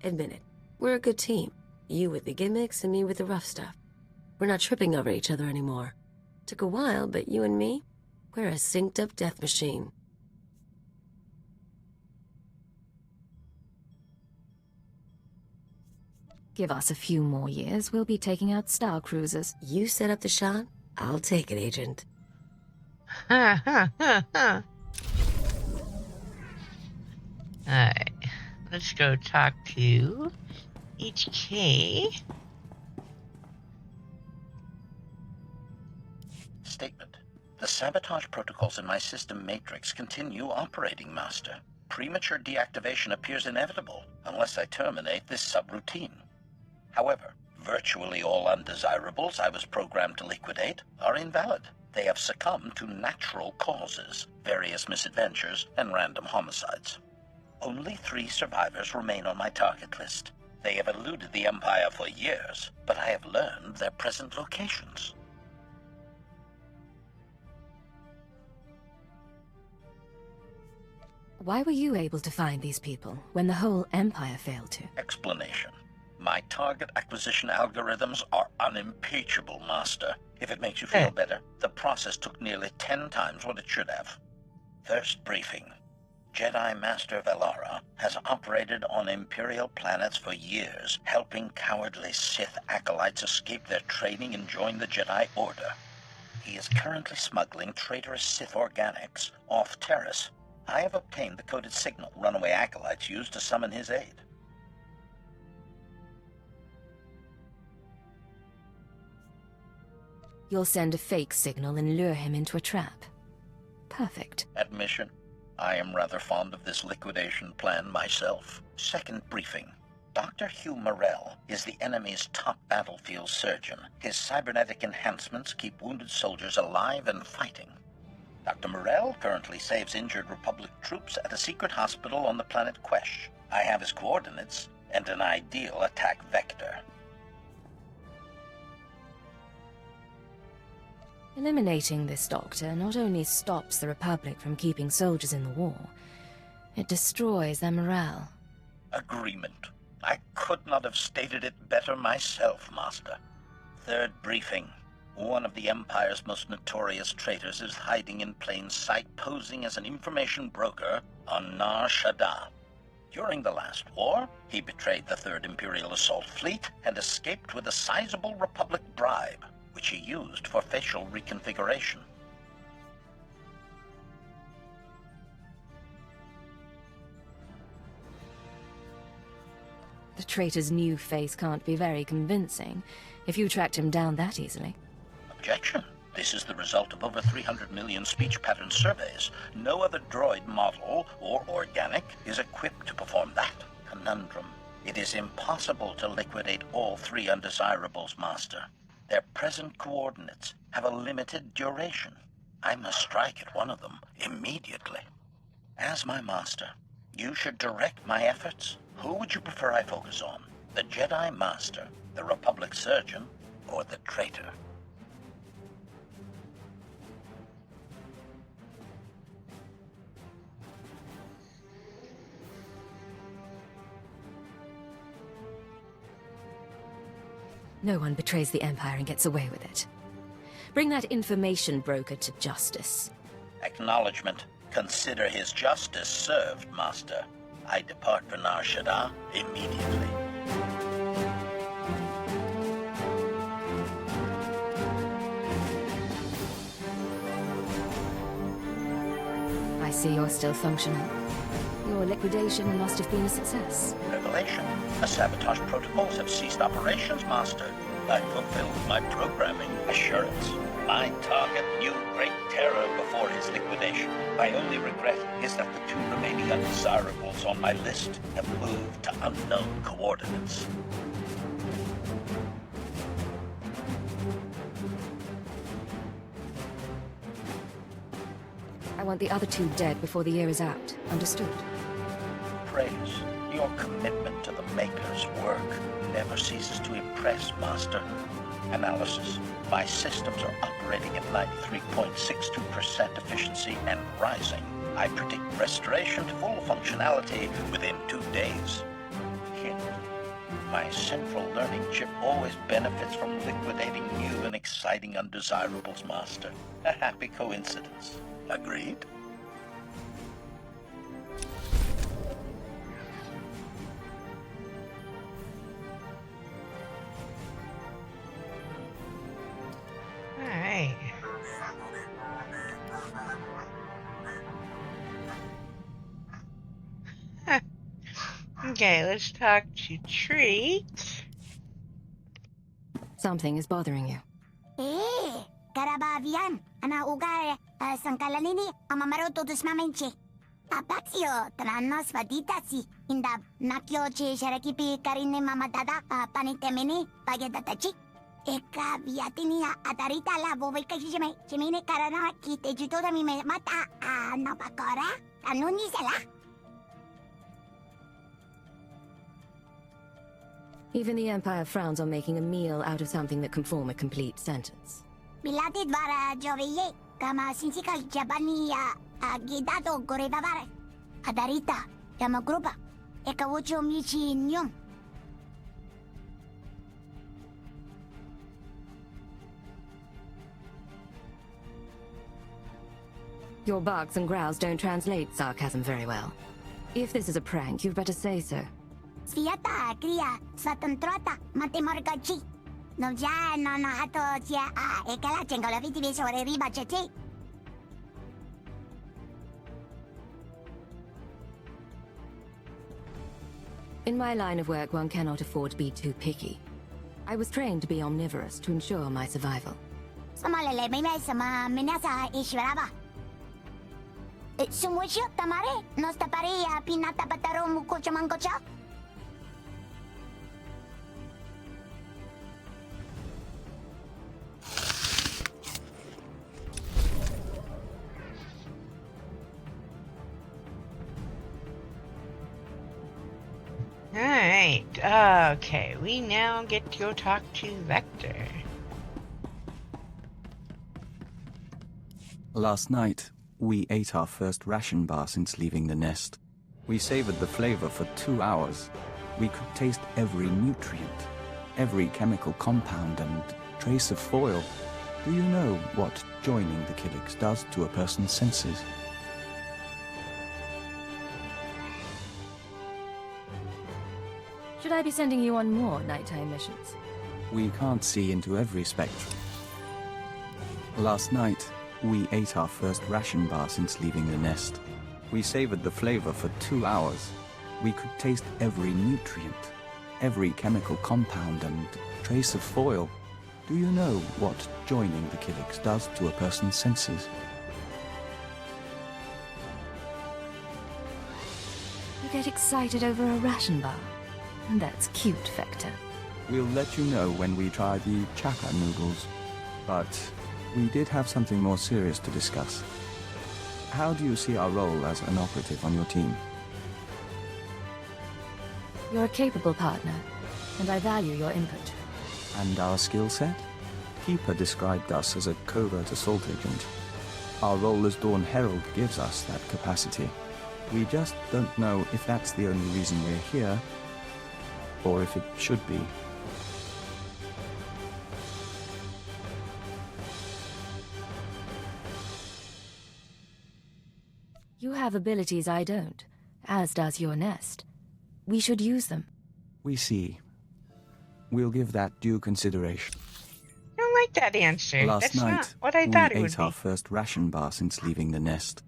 Speaker 17: Admit it. We're a good team. You with the gimmicks and me with the rough stuff. We're not tripping over each other anymore. Took a while, but you and me, we're a synced-up death machine.
Speaker 3: Give us a few more years, we'll be taking out star cruisers.
Speaker 17: You set up the shot, I'll take it, Agent.
Speaker 1: Alright, let's go talk to HK.
Speaker 18: Statement. The sabotage protocols in my system matrix continue operating, Master. Premature deactivation appears inevitable unless I terminate this subroutine. However, virtually all undesirables I was programmed to liquidate are invalid. They have succumbed to natural causes, various misadventures, and random homicides. Only 3 survivors remain on my target list. They have eluded the Empire for years, but I have learned their present locations.
Speaker 3: Why were you able to find these people when the whole Empire failed to?
Speaker 18: Explanation. My target acquisition algorithms are unimpeachable, Master. If it makes you feel better, the process took nearly 10 times what it should have. First briefing. Jedi Master Velara has operated on Imperial planets for years, helping cowardly Sith acolytes escape their training and join the Jedi Order. He is currently smuggling traitorous Sith organics off Terrace. I have obtained the coded signal runaway acolytes used to summon his aid.
Speaker 3: You'll send a fake signal and lure him into a trap. Perfect.
Speaker 18: Admission. I am rather fond of this liquidation plan myself. Second briefing. Dr. Hugh Morrell is the enemy's top battlefield surgeon. His cybernetic enhancements keep wounded soldiers alive and fighting. Dr. Morrell currently saves injured Republic troops at a secret hospital on the planet Quesh. I have his coordinates and an ideal attack vector.
Speaker 3: Eliminating this doctor not only stops the Republic from keeping soldiers in the war, it destroys their morale.
Speaker 18: Agreement. I could not have stated it better myself, Master. Third briefing. One of the Empire's most notorious traitors is hiding in plain sight, posing as an information broker on Nar Shaddaa. During the last war, he betrayed the 3rd Imperial Assault Fleet and escaped with a sizable Republic bribe, which he used for facial reconfiguration.
Speaker 3: The traitor's new face can't be very convincing if you tracked him down that easily.
Speaker 18: Objection. This is the result of over 300 million speech pattern surveys. No other droid model or organic is equipped to perform that conundrum. It is impossible to liquidate all 3 undesirables, Master. Their present coordinates have a limited duration. I must strike at one of them immediately. As my master, you should direct my efforts. Who would you prefer I focus on? The Jedi Master, the Republic Surgeon, or the traitor?
Speaker 3: No one betrays the Empire and gets away with it. Bring that information broker to justice.
Speaker 18: Acknowledgement. Consider his justice served, Master. I depart for Nar Shaddaa immediately.
Speaker 3: I see you're still functional. Your liquidation must have been a success.
Speaker 18: Revelation. The sabotage protocols have ceased operations, Master. I fulfilled my programming assurance. My target knew great terror before his liquidation. My only regret is that the 2 remaining undesirables on my list have moved to unknown coordinates.
Speaker 3: I want the other 2 dead before the year is out. Understood?
Speaker 18: Praise. Your commitment to the Maker's work never ceases to impress, Master. Analysis. My systems are operating at 93.62% efficiency and rising. I predict restoration to full functionality within 2 days. Hint. My central learning chip always benefits from liquidating new and exciting undesirables, Master. A happy coincidence. Agreed?
Speaker 1: Alright. Okay, let's talk to Treat.
Speaker 3: Something is bothering you.
Speaker 19: Karabavian, ana ugar sangkalanini amamaroto dos mamenche. Apaxio, tranos vaditasi, inda nakyo che sharakipi karine mamadada panitemene pagedatachi. Eka viatini atarita la bobeka shime, chimine karana kite juto da mi mata napakora, anuni sala.
Speaker 3: Even the Empire frowns on making a meal out of something that can form a complete sentence.
Speaker 19: Bilatid vara joveye, kama sinsikal jabani gidado gorevavara. Adarita, yamagrupa, ekawucho michi nyum.
Speaker 3: Your barks and growls don't translate sarcasm very well. If this is a prank, you'd better say so.
Speaker 19: Sviata, Kriya, Svatantrata, Matemorgachi. Non c'è, non ha fatto, c'è, e che la gente con la vittima sore riba c'è te.
Speaker 3: In my line of work, one cannot afford to be too picky. I was trained to be omnivorous to ensure my survival.
Speaker 19: Samalele, may sama minasa ishwaraba. Sumusho tamare, nosta pareja pinata pataro mukocha mankocha.
Speaker 1: Alright, okay, we now get to go talk to Vector.
Speaker 6: Last night, we ate our first ration bar since leaving the nest. We savored the flavor for 2 hours. We could taste every nutrient, every chemical compound and trace of foil. Do you know what joining the Kilix does to a person's senses?
Speaker 3: Should I be sending you on more nighttime missions?
Speaker 6: We can't see into every spectrum. Last night, we ate our first ration bar since leaving the nest. We savored the flavor for 2 hours. We could taste every nutrient, every chemical compound and trace of foil. Do you know what joining the Kilix does to a person's senses?
Speaker 3: You get excited over a ration bar. That's cute, Vector.
Speaker 6: We'll let you know when we try the chaka noodles. But we did have something more serious to discuss. How do you see our role as an operative on your team?
Speaker 3: You're a capable partner, and I value your input.
Speaker 6: And our skill set? Keeper described us as a covert assault agent. Our role as Dawn Herald gives us that capacity. We just don't know if that's the only reason we're here, or if it should be.
Speaker 3: You have abilities I don't, as does your nest. We should use them.
Speaker 6: We see. We'll give that due consideration.
Speaker 1: I don't like that answer.
Speaker 6: Last
Speaker 1: That's
Speaker 6: night,
Speaker 1: not what I thought it
Speaker 6: we
Speaker 1: would
Speaker 6: ate
Speaker 1: be.
Speaker 6: our first ration bar since leaving the nest.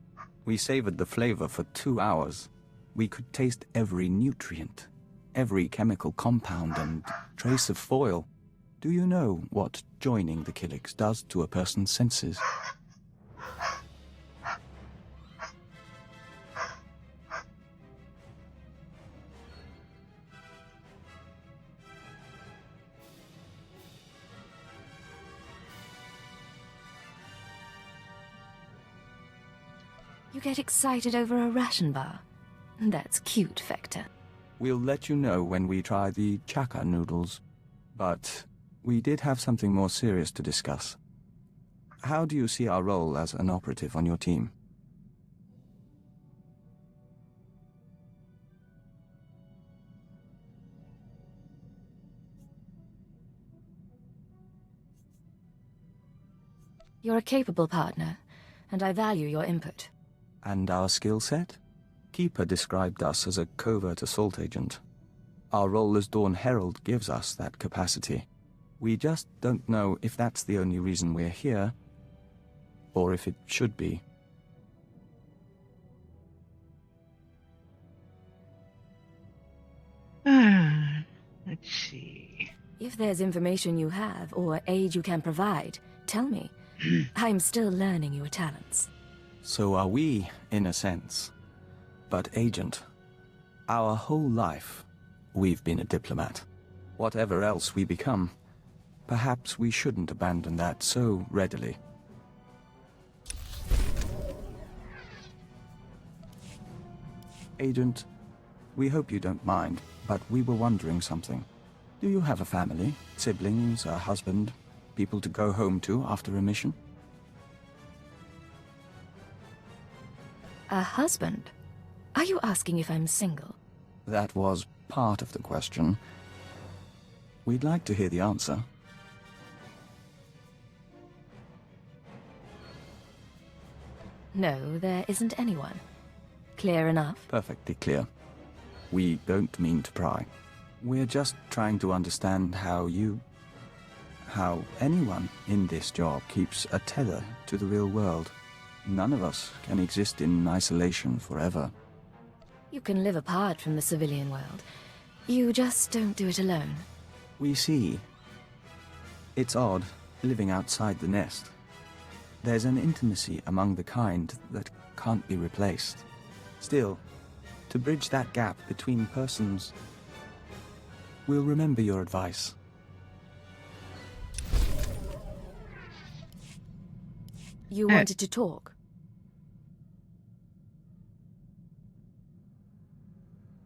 Speaker 6: We savored the flavor for 2 hours. We could taste every nutrient, every chemical compound and trace of foil. Do you know what joining the Kilix does to a person's senses?
Speaker 3: You get excited over a ration bar. That's cute, Vector.
Speaker 6: We'll let you know when we try the chaka noodles. But we did have something more serious to discuss. How do you see our role as an operative on your team?
Speaker 3: You're a capable partner, and I value your input.
Speaker 6: And our skill set? Keeper described us as a covert assault agent. Our role as Dawn Herald gives us that capacity. We just don't know if that's the only reason we're here, or if it should be.
Speaker 1: Let's see.
Speaker 3: If there's information you have, or aid you can provide, tell me. I'm still learning your talents.
Speaker 6: So are we, in a sense. But Agent, our whole life, we've been a diplomat. Whatever else we become, perhaps we shouldn't abandon that so readily. Agent, we hope you don't mind, but we were wondering something. Do you have a family, siblings, a husband, people to go home to after a mission?
Speaker 3: A husband? Are you asking if I'm single?
Speaker 6: That was part of the question. We'd like to hear the answer.
Speaker 3: No, there isn't anyone. Clear enough?
Speaker 6: Perfectly clear. We don't mean to pry. We're just trying to understand how you... how anyone in this job keeps a tether to the real world. None of us can exist in isolation forever.
Speaker 3: You can live apart from the civilian world. You just don't do it alone.
Speaker 6: We see. It's odd, living outside the nest. There's an intimacy among the kind that can't be replaced. Still, to bridge that gap between persons, we'll remember your advice.
Speaker 3: You wanted to talk?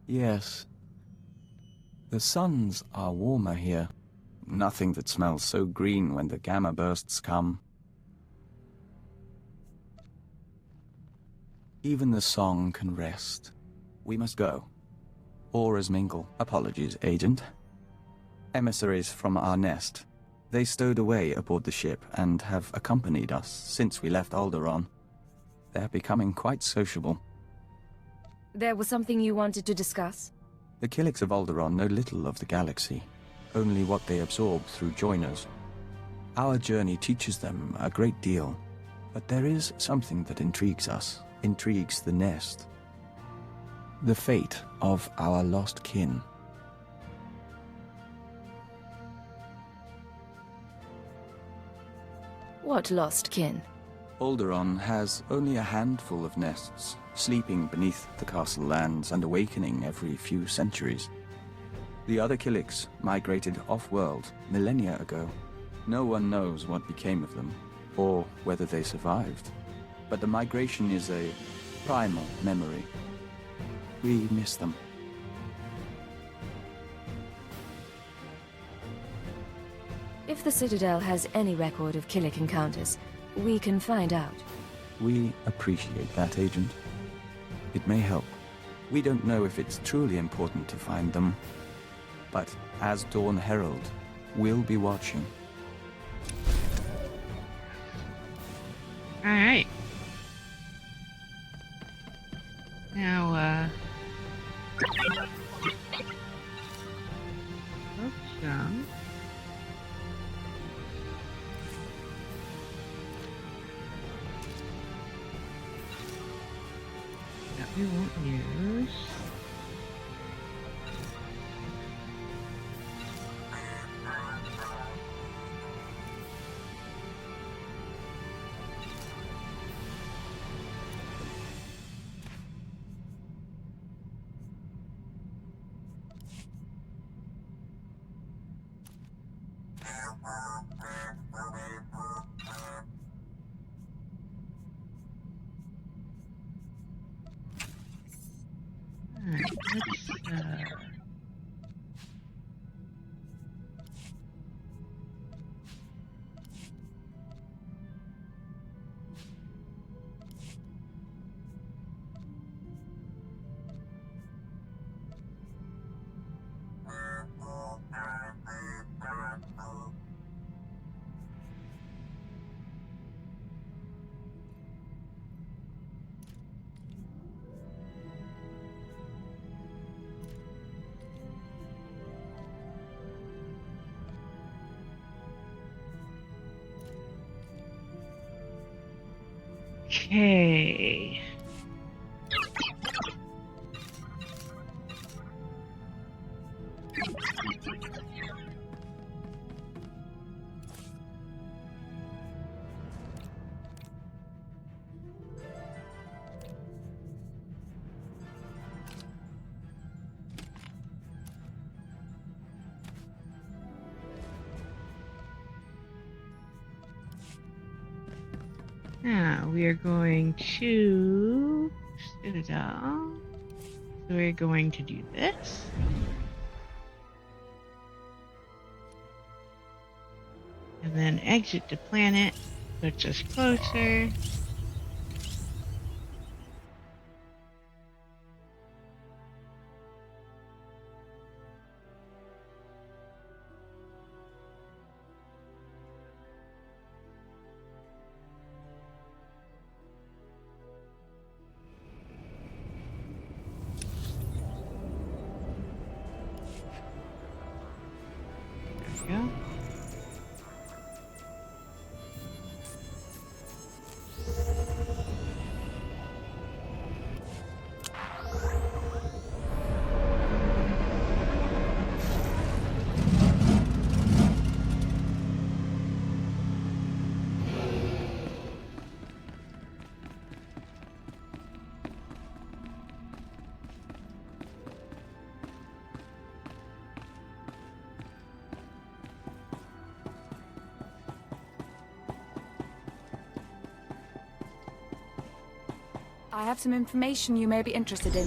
Speaker 6: Yes. The suns are warmer here. Nothing that smells so green when the gamma bursts come. Even the song can rest. We must go. Auras mingle. Apologies, Agent. Emissaries from our nest. They stowed away aboard the ship and have accompanied us since we left Alderaan. They're becoming quite sociable.
Speaker 3: There was something you wanted to discuss?
Speaker 6: The Killiks of Alderaan know little of the galaxy, only what they absorb through joiners. Our journey teaches them a great deal, but there is something that intrigues us, intrigues the nest. The fate of our lost kin.
Speaker 3: What lost kin?
Speaker 6: Alderaan has only a handful of nests, sleeping beneath the castle lands and awakening every few centuries. The other Killiks migrated off-world millennia ago. No one knows what became of them, or whether they survived. But the migration is a primal memory. We miss them.
Speaker 3: If the Citadel has any record of Killik encounters, we can find out.
Speaker 6: We appreciate that, Agent. It may help. We don't know if it's truly important to find them, but as Dawn Herald, we'll be watching.
Speaker 1: Alright. Now, oops, that we won't use. Okay. Now we are going to Citadel. So we're going to do this. And then exit the planet, puts us closer. Go.
Speaker 20: I have some information you may be interested in.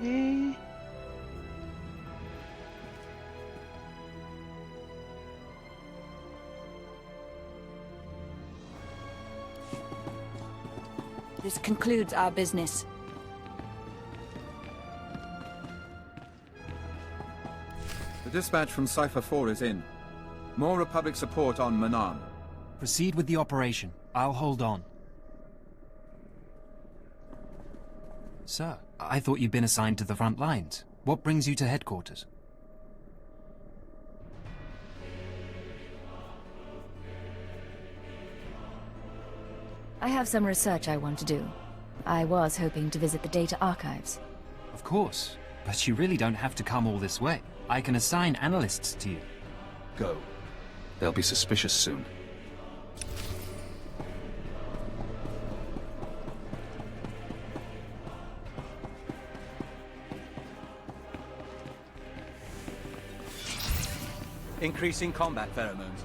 Speaker 1: Okay.
Speaker 20: This concludes our business.
Speaker 21: The dispatch from Cipher 4 is in. More Republic support on Manan.
Speaker 22: Proceed with the operation. I'll hold on. Sir, I thought you'd been assigned to the front lines. What brings you to headquarters?
Speaker 3: I have some research I want to do. I was hoping to visit the data archives.
Speaker 22: Of course, but you really don't have to come all this way. I can assign analysts to you.
Speaker 13: Go. They'll be suspicious soon.
Speaker 2: Increasing combat pheromones.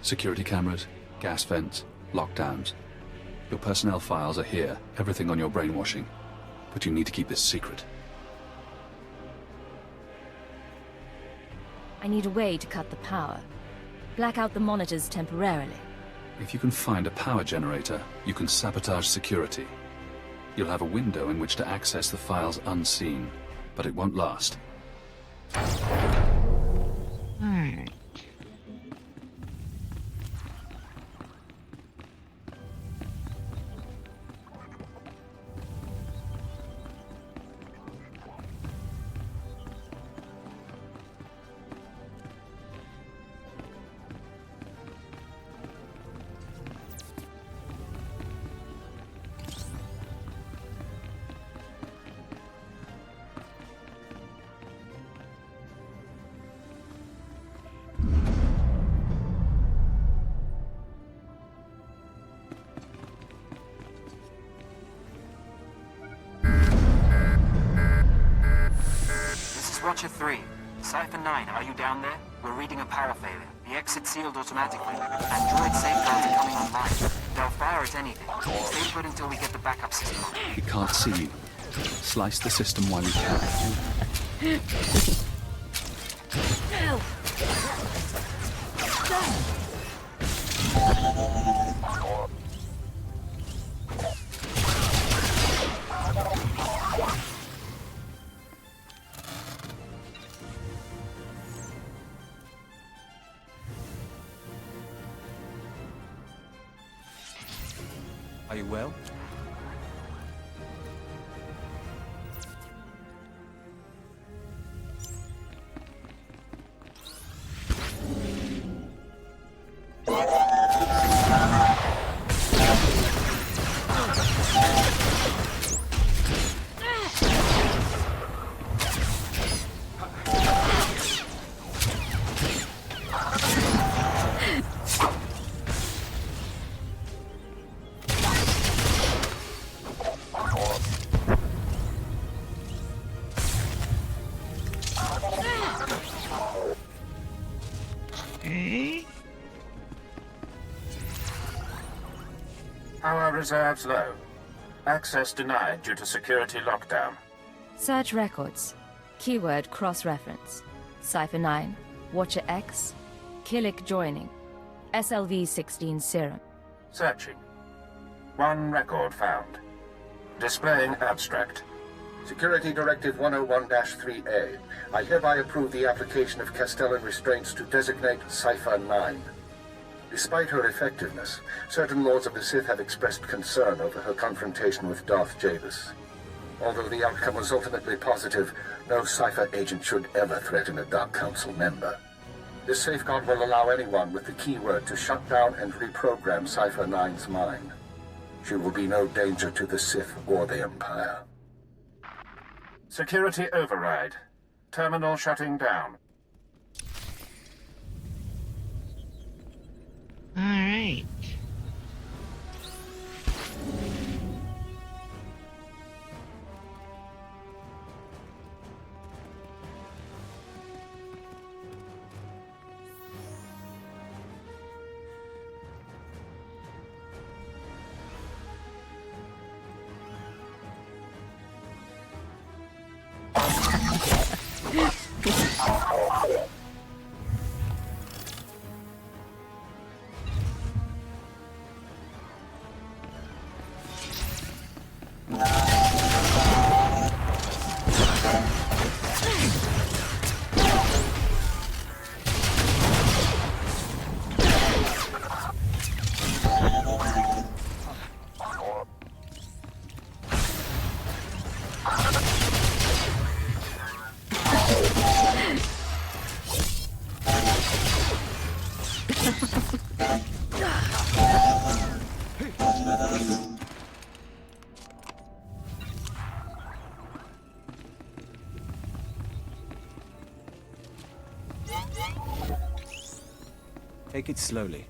Speaker 13: Security cameras, gas vents, lockdowns. Your personnel files are here, everything on your brainwashing. But you need to keep this secret.
Speaker 3: I need a way to cut the power. Black out the monitors temporarily.
Speaker 13: If you can find a power generator, you can sabotage security. You'll have a window in which to access the files unseen, but it won't last.
Speaker 1: Alright.
Speaker 23: Watcher 3. Cipher 9, are you down there? We're reading a power failure. The exit's sealed automatically. Android safeguards are coming online. They'll fire at anything. Stay put until we get the backup system on.
Speaker 13: We can't see you. Slice the system while you can.
Speaker 21: Are you well?
Speaker 24: Power reserves low. Access denied due to security lockdown.
Speaker 3: Search records. Keyword cross-reference. Cipher 9, Watcher X, Killick joining, SLV-16 serum.
Speaker 24: Searching. One record found. Displaying abstract. Security Directive 101-3A. I hereby approve the application of Castellan restraints to designate Cipher 9. Despite her effectiveness, certain Lords of the Sith have expressed concern over her confrontation with Darth Javis. Although the outcome was ultimately positive, no Cypher agent should ever threaten a Dark Council member. This safeguard will allow anyone with the keyword to shut down and reprogram Cypher 9's mind. She will be no danger to the Sith or the Empire. Security override. Terminal shutting down.
Speaker 1: All right.
Speaker 6: Take it slowly.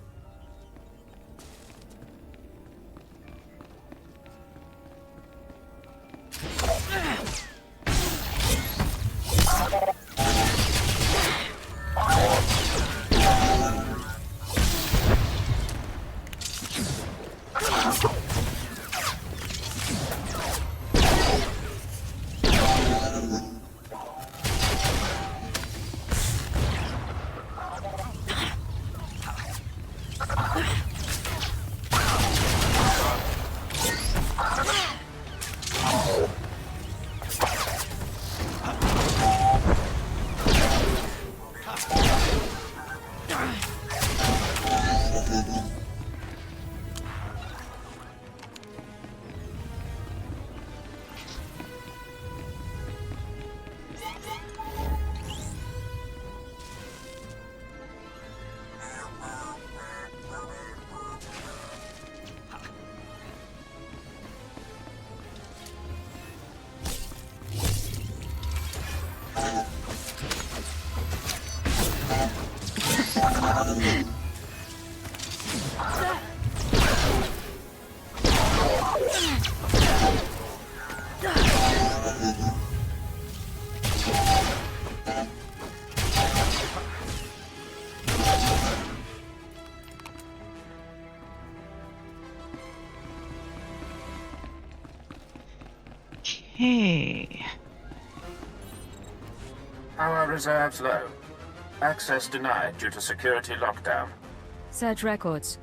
Speaker 6: Okay.
Speaker 24: Power reserves low. Access denied due to security lockdown.
Speaker 3: Search records.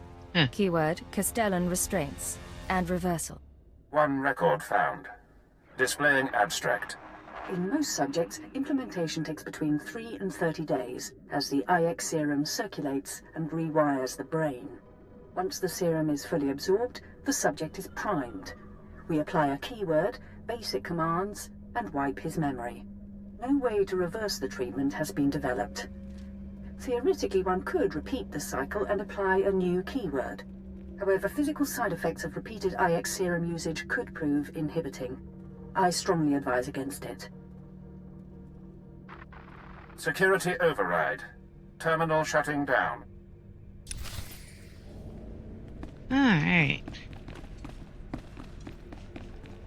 Speaker 3: Keyword, Castellan restraints. And reversal.
Speaker 24: One record found. Displaying abstract.
Speaker 5: In most subjects, implementation takes between 3 and 30 days, as the IX serum circulates and rewires the brain. Once the serum is fully absorbed, the subject is primed. We apply a keyword, basic commands, and wipe his memory. No way to reverse the treatment has been developed. Theoretically, one could repeat the cycle and apply a new keyword. However, physical side effects of repeated IX serum usage could prove inhibiting. I strongly advise against it.
Speaker 24: Security override. Terminal shutting down.
Speaker 1: Alright.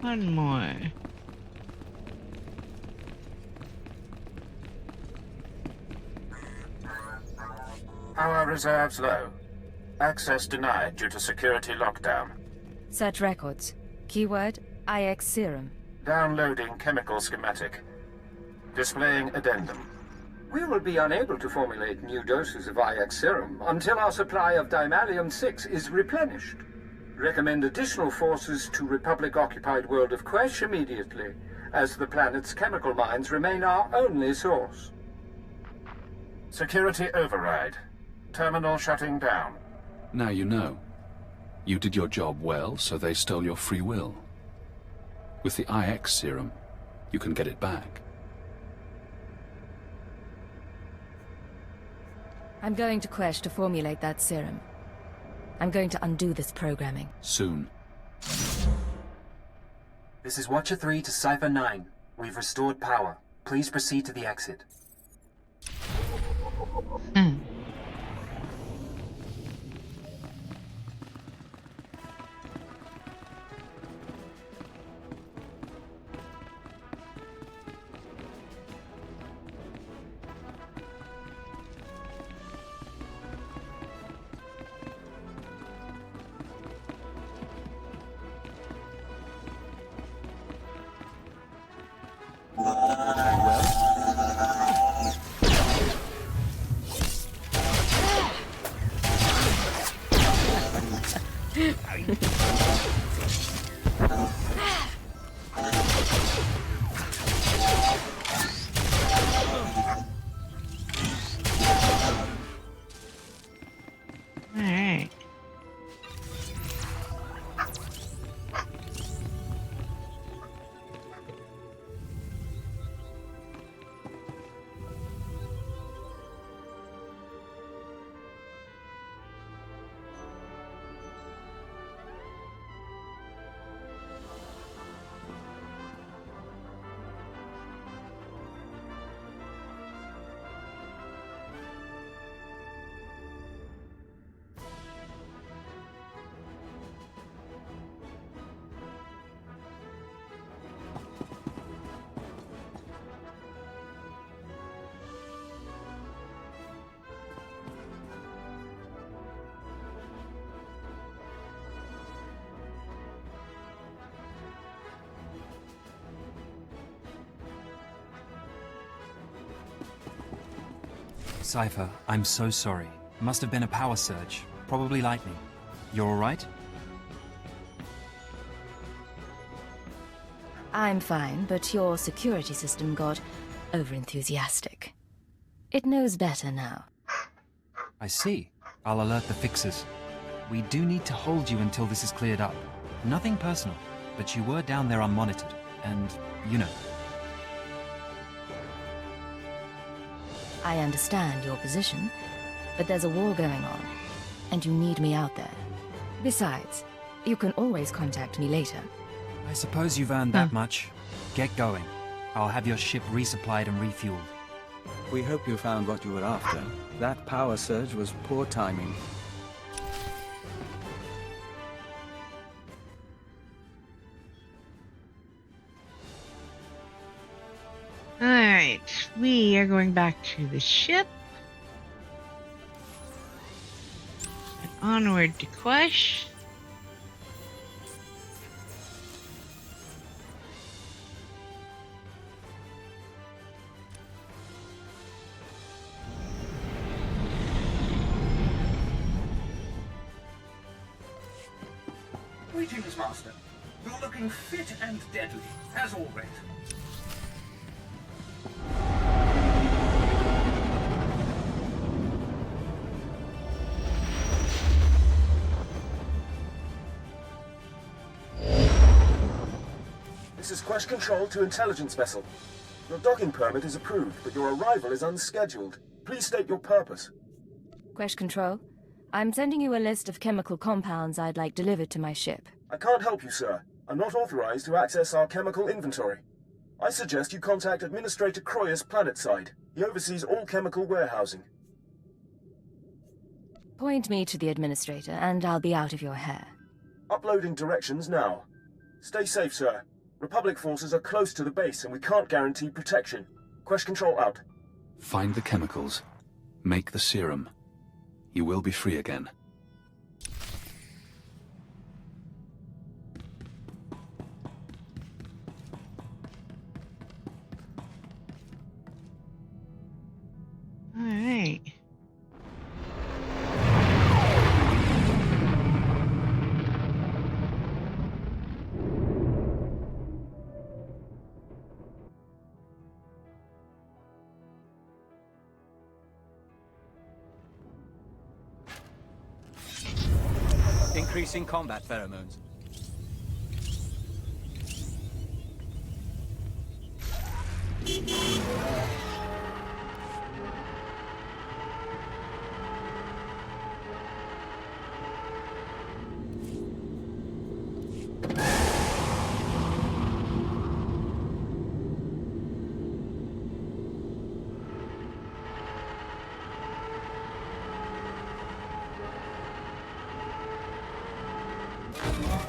Speaker 1: One more.
Speaker 24: Power reserves low. Access denied due to security lockdown.
Speaker 3: Search records. Keyword, IX serum.
Speaker 24: Downloading chemical schematic. Displaying addendum.
Speaker 7: We will be unable to formulate new doses of IX serum until our supply of Dimalium-6 is replenished. Recommend additional forces to Republic-occupied world of Quesh immediately, as the planet's chemical mines remain our only source.
Speaker 24: Security override. Terminal shutting down.
Speaker 13: Now you know. You did your job well, so they stole your free will. With the IX serum, you can get it back.
Speaker 3: I'm going to Quesh to formulate that serum. I'm going to undo this programming.
Speaker 13: Soon.
Speaker 23: This is Watcher 3 to Cypher 9. We've restored power. Please proceed to the exit.
Speaker 1: Alright.
Speaker 22: Cypher, I'm so sorry. Must have been a power surge. Probably lightning. You're alright?
Speaker 3: I'm fine, but your security system got overenthusiastic. It knows better now.
Speaker 22: I see. I'll alert the fixers. We do need to hold you until this is cleared up. Nothing personal, but you were down there unmonitored, and, you know.
Speaker 3: I understand your position, but there's a war going on, and you need me out there. Besides, you can always contact me later.
Speaker 22: I suppose you've earned that much. Get going. I'll have your ship resupplied and refueled.
Speaker 6: We hope you found what you were after. That power surge was poor timing.
Speaker 1: Alright, we are going back to the ship. And onward to Quesh.
Speaker 7: Greetings, Master. You're looking fit and deadly, as always.
Speaker 8: This is Quesh Control to Intelligence Vessel. Your docking permit is approved, but your arrival is unscheduled. Please state your purpose.
Speaker 3: Quesh Control, I'm sending you a list of chemical compounds I'd like delivered to my ship.
Speaker 8: I can't help you, sir. I'm not authorized to access our chemical inventory. I suggest you contact Administrator Croyus planetside. He oversees all chemical warehousing.
Speaker 3: Point me to the Administrator, and I'll be out of your hair.
Speaker 8: Uploading directions now. Stay safe, sir. Republic forces are close to the base, and we can't guarantee protection. Quesh Control out.
Speaker 13: Find the chemicals. Make the serum. You will be free again.
Speaker 1: Alright.
Speaker 2: Increasing combat pheromones.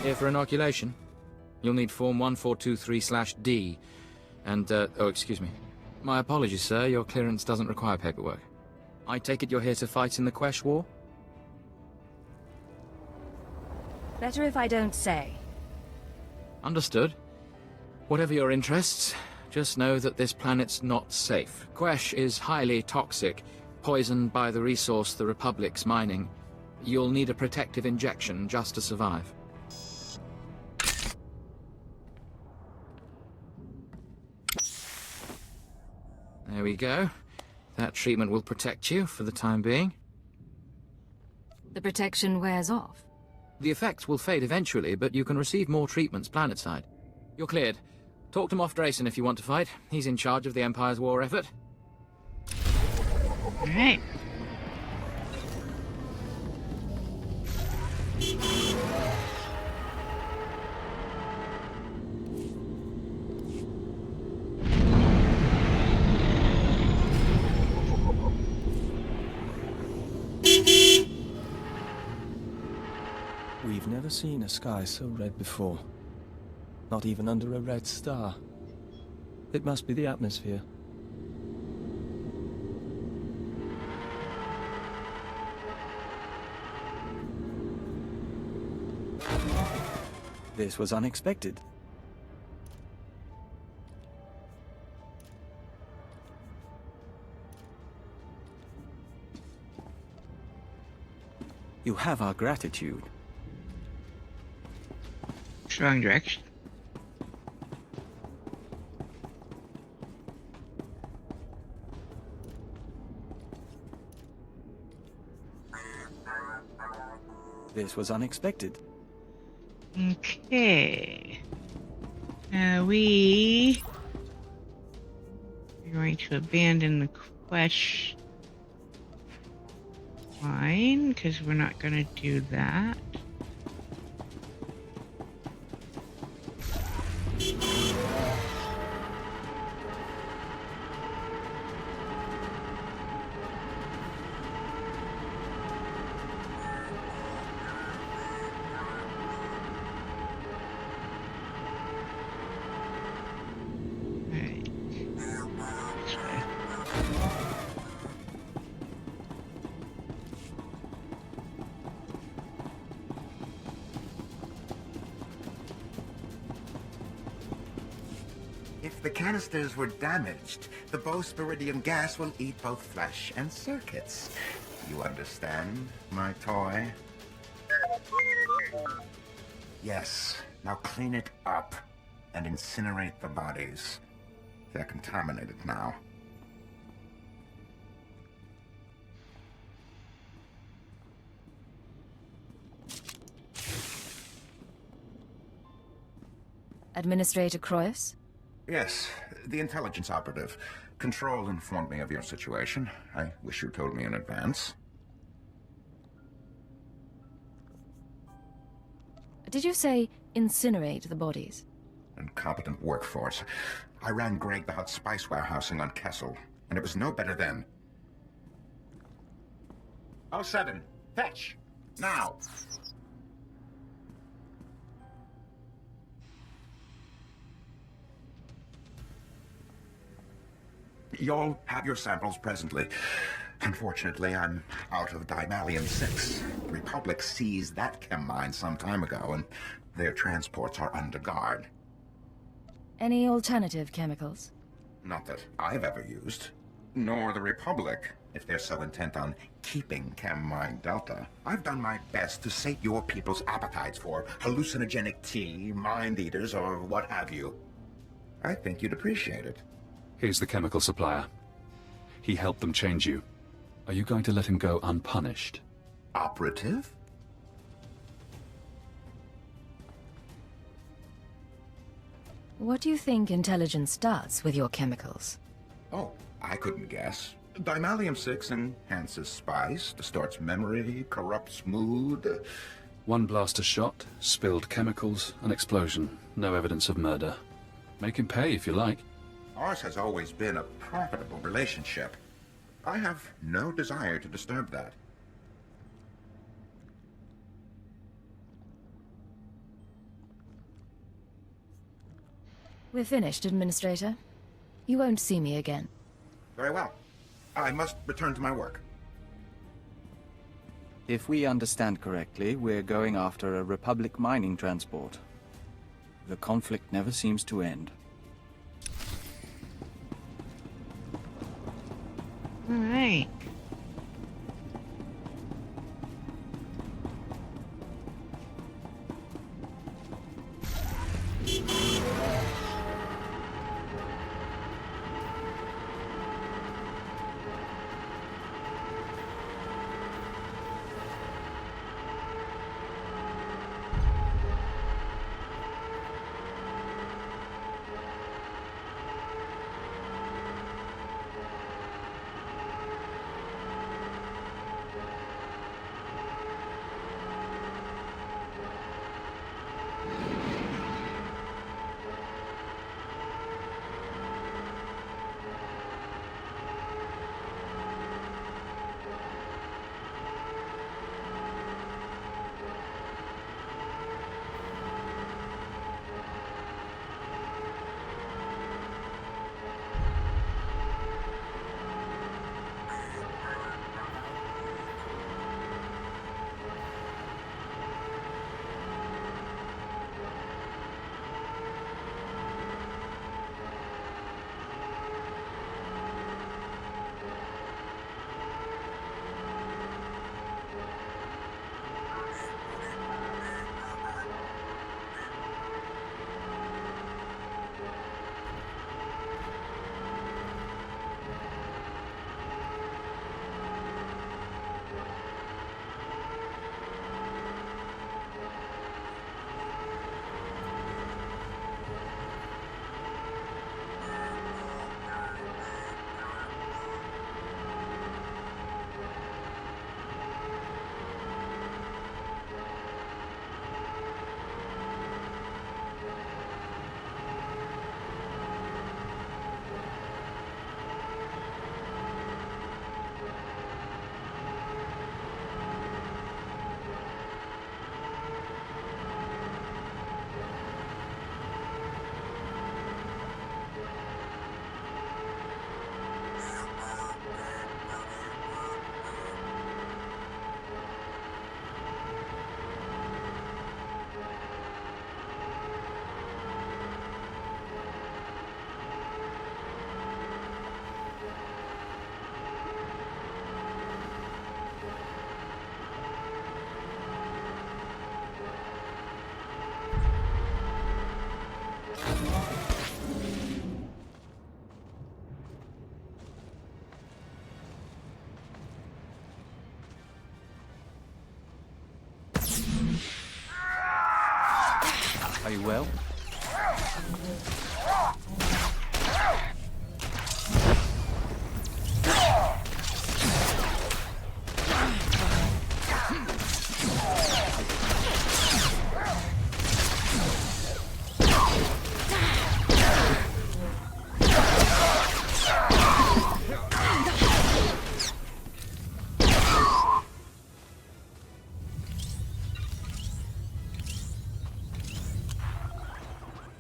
Speaker 10: Here for inoculation. You'll need Form 1423/D. And, oh, excuse me. My apologies, sir. Your clearance doesn't require paperwork. I take it you're here to fight in the Quesh War?
Speaker 3: Better if I don't say.
Speaker 10: Understood. Whatever your interests, just know that this planet's not safe. Quesh is highly toxic, poisoned by the resource the Republic's mining. You'll need a protective injection just to survive. There we go. That treatment will protect you for the time being.
Speaker 3: The protection wears off.
Speaker 10: The effects will fade eventually, but you can receive more treatments planetside. You're cleared. Talk to Moff Drayson if you want to fight. He's in charge of the Empire's war effort.
Speaker 1: All right.
Speaker 11: We've never seen a sky so red before. Not even under a red star. It must be the atmosphere. This was unexpected. You have our gratitude.
Speaker 1: Strong direction.
Speaker 11: This was unexpected.
Speaker 1: Okay. We're going to abandon the Quesh line because we're not going to do that.
Speaker 12: If the canisters were damaged, the Bosporidium gas will eat both flesh and circuits. You understand, my toy? Yes, now clean it up and incinerate the bodies. They're contaminated now.
Speaker 3: Administrator Croyce?
Speaker 12: Yes, the intelligence operative. Control informed me of your situation. I wish you told me in advance.
Speaker 3: Did you say incinerate the bodies?
Speaker 12: Incompetent workforce. I ran Greg the Hut spice warehousing on Kessel, and it was no better then. 07, fetch! Now! You'll have your samples presently. Unfortunately, I'm out of Dimalium 6. The Republic seized that chem mine some time ago, and their transports are under guard.
Speaker 3: Any alternative chemicals?
Speaker 12: Not that I've ever used. Nor the Republic, if they're so intent on keeping Chem Mine Delta. I've done my best to sate your people's appetites for hallucinogenic tea, mind eaters, or what have you. I think you'd appreciate it.
Speaker 13: Here's the chemical supplier. He helped them change you. Are you going to let him go unpunished?
Speaker 12: Operative?
Speaker 3: What do you think intelligence does with your chemicals?
Speaker 12: Oh, I couldn't guess. Dimalium 6 enhances spice, distorts memory, corrupts mood.
Speaker 13: One blaster shot, spilled chemicals, an explosion. No evidence of murder. Make him pay if you like.
Speaker 12: Ours has always been a profitable relationship. I have no desire to disturb that.
Speaker 3: We're finished, Administrator. You won't see me again.
Speaker 12: Very well. I must return to my work.
Speaker 6: If we understand correctly, we're going after a Republic mining transport. The conflict never seems to end.
Speaker 1: All right.
Speaker 6: Are you well?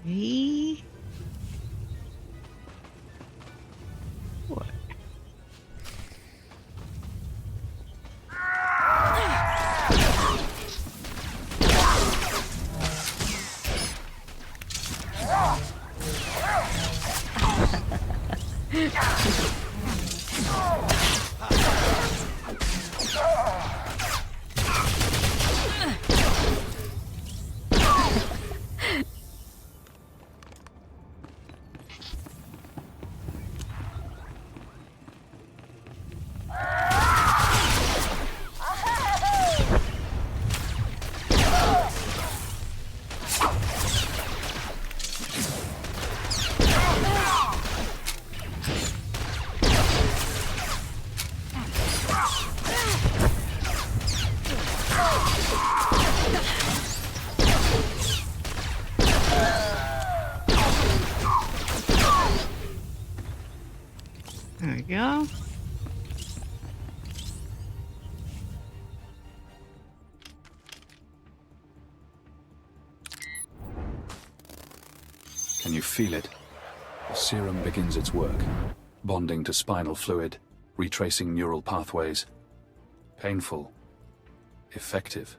Speaker 1: Three. Four. There we go.
Speaker 13: Can you feel it. The serum begins its work, bonding to spinal fluid, retracing neural pathways. Painful. Effective.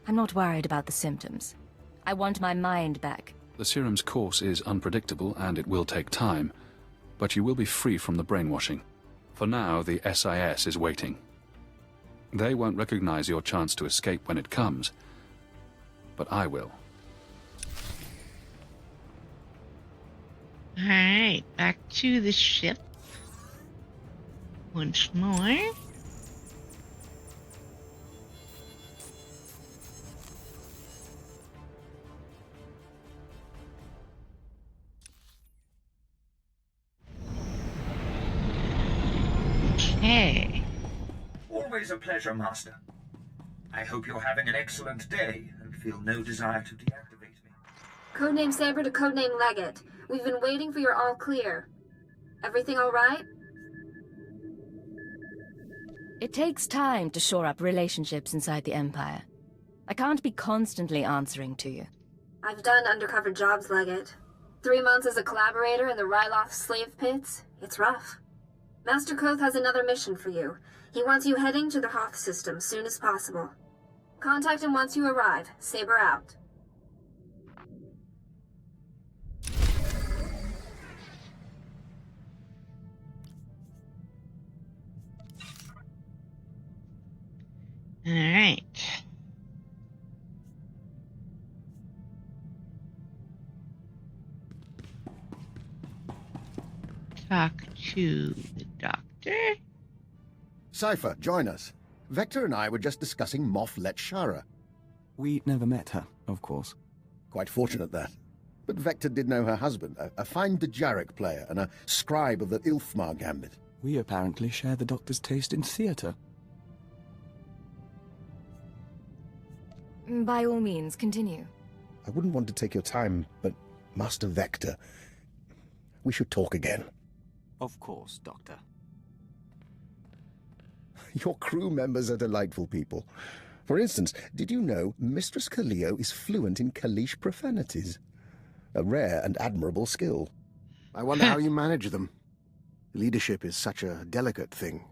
Speaker 3: I'm not worried about the symptoms. I want my mind back.
Speaker 13: The serum's course is unpredictable and it will take time, but you will be free from the brainwashing. For now, the SIS is waiting. They won't recognize your chance to escape when it comes, but I will.
Speaker 1: Alright, back to the ship. Once more. Okay.
Speaker 7: Always a pleasure, Master. I hope you're having an excellent day and feel no desire to deactivate me.
Speaker 4: Codename Saber to Codename Leggett. We've been waiting for your all clear. Everything all right?
Speaker 3: It takes time to shore up relationships inside the Empire. I can't be constantly answering to you.
Speaker 4: I've done undercover jobs, Leggett. 3 months as a collaborator in the Ryloth slave pits. It's rough. Master Koth has another mission for you. He wants you heading to the Hoth system soon as possible. Contact him once you arrive. Saber out.
Speaker 1: Alright. Talk to the doctor.
Speaker 9: Cypher, join us. Vector and I were just discussing Moff Letshara.
Speaker 6: We never met her, of course.
Speaker 9: Quite fortunate, that. But Vector did know her husband, a fine Dejarik player and a scribe of the Ilfmar Gambit.
Speaker 6: We apparently share the Doctor's taste in theatre.
Speaker 3: By all means, continue.
Speaker 9: I wouldn't want to take your time, but Master Vector, we should talk again.
Speaker 11: Of course, Doctor.
Speaker 9: Your crew members are delightful people. For instance, did you know Mistress Kaleo is fluent in Kalish profanities? A rare and admirable skill. I wonder how you manage them. Leadership is such a delicate thing.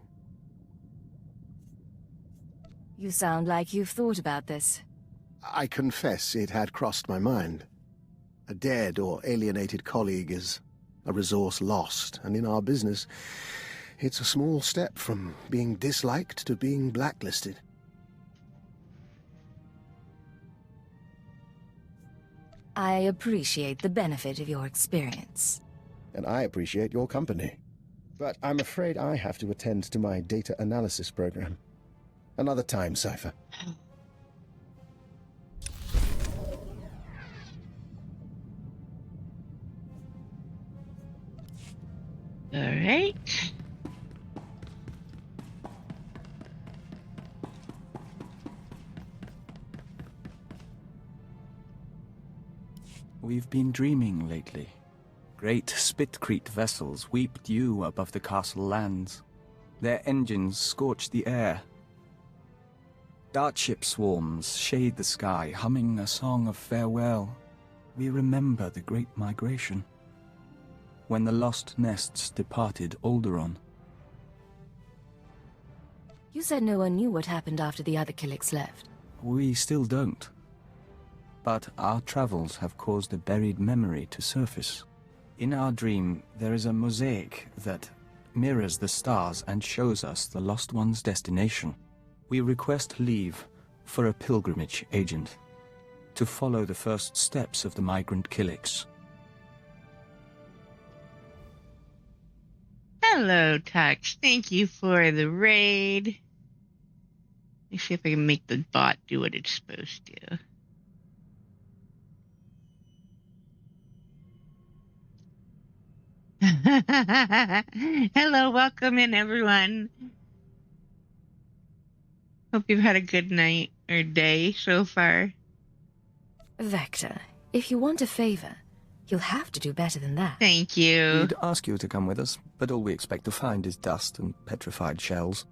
Speaker 3: You sound like you've thought about this.
Speaker 9: I confess it had crossed my mind. A dead or alienated colleague is a resource lost, and in our business, it's a small step from being disliked to being blacklisted.
Speaker 3: I appreciate the benefit of your experience.
Speaker 9: And I appreciate your company. But I'm afraid I have to attend to my data analysis program. Another time, Cypher.
Speaker 1: All right.
Speaker 6: We've been dreaming lately. Great Spitcrete vessels weep dew above the castle lands. Their engines scorch the air. Dartship swarms shade the sky, humming a song of farewell. We remember the Great Migration, when the lost nests departed Alderaan.
Speaker 3: You said no one knew what happened after the other Killiks left.
Speaker 6: We still don't. But our travels have caused a buried memory to surface. In our dream, there is a mosaic that mirrors the stars and shows us the Lost One's destination. We request leave for a pilgrimage agent to follow the first steps of the migrant Killiks.
Speaker 1: Hello, Tux. Thank you for the raid. Let me see if I can make the bot do what it's supposed to. Hello, welcome in, everyone. Hope you've had a good night or day so far.
Speaker 3: Vector, if you want a favor, you'll have to do better than that.
Speaker 1: Thank you.
Speaker 6: We'd ask you to come with us, but all we expect to find is dust and petrified shells.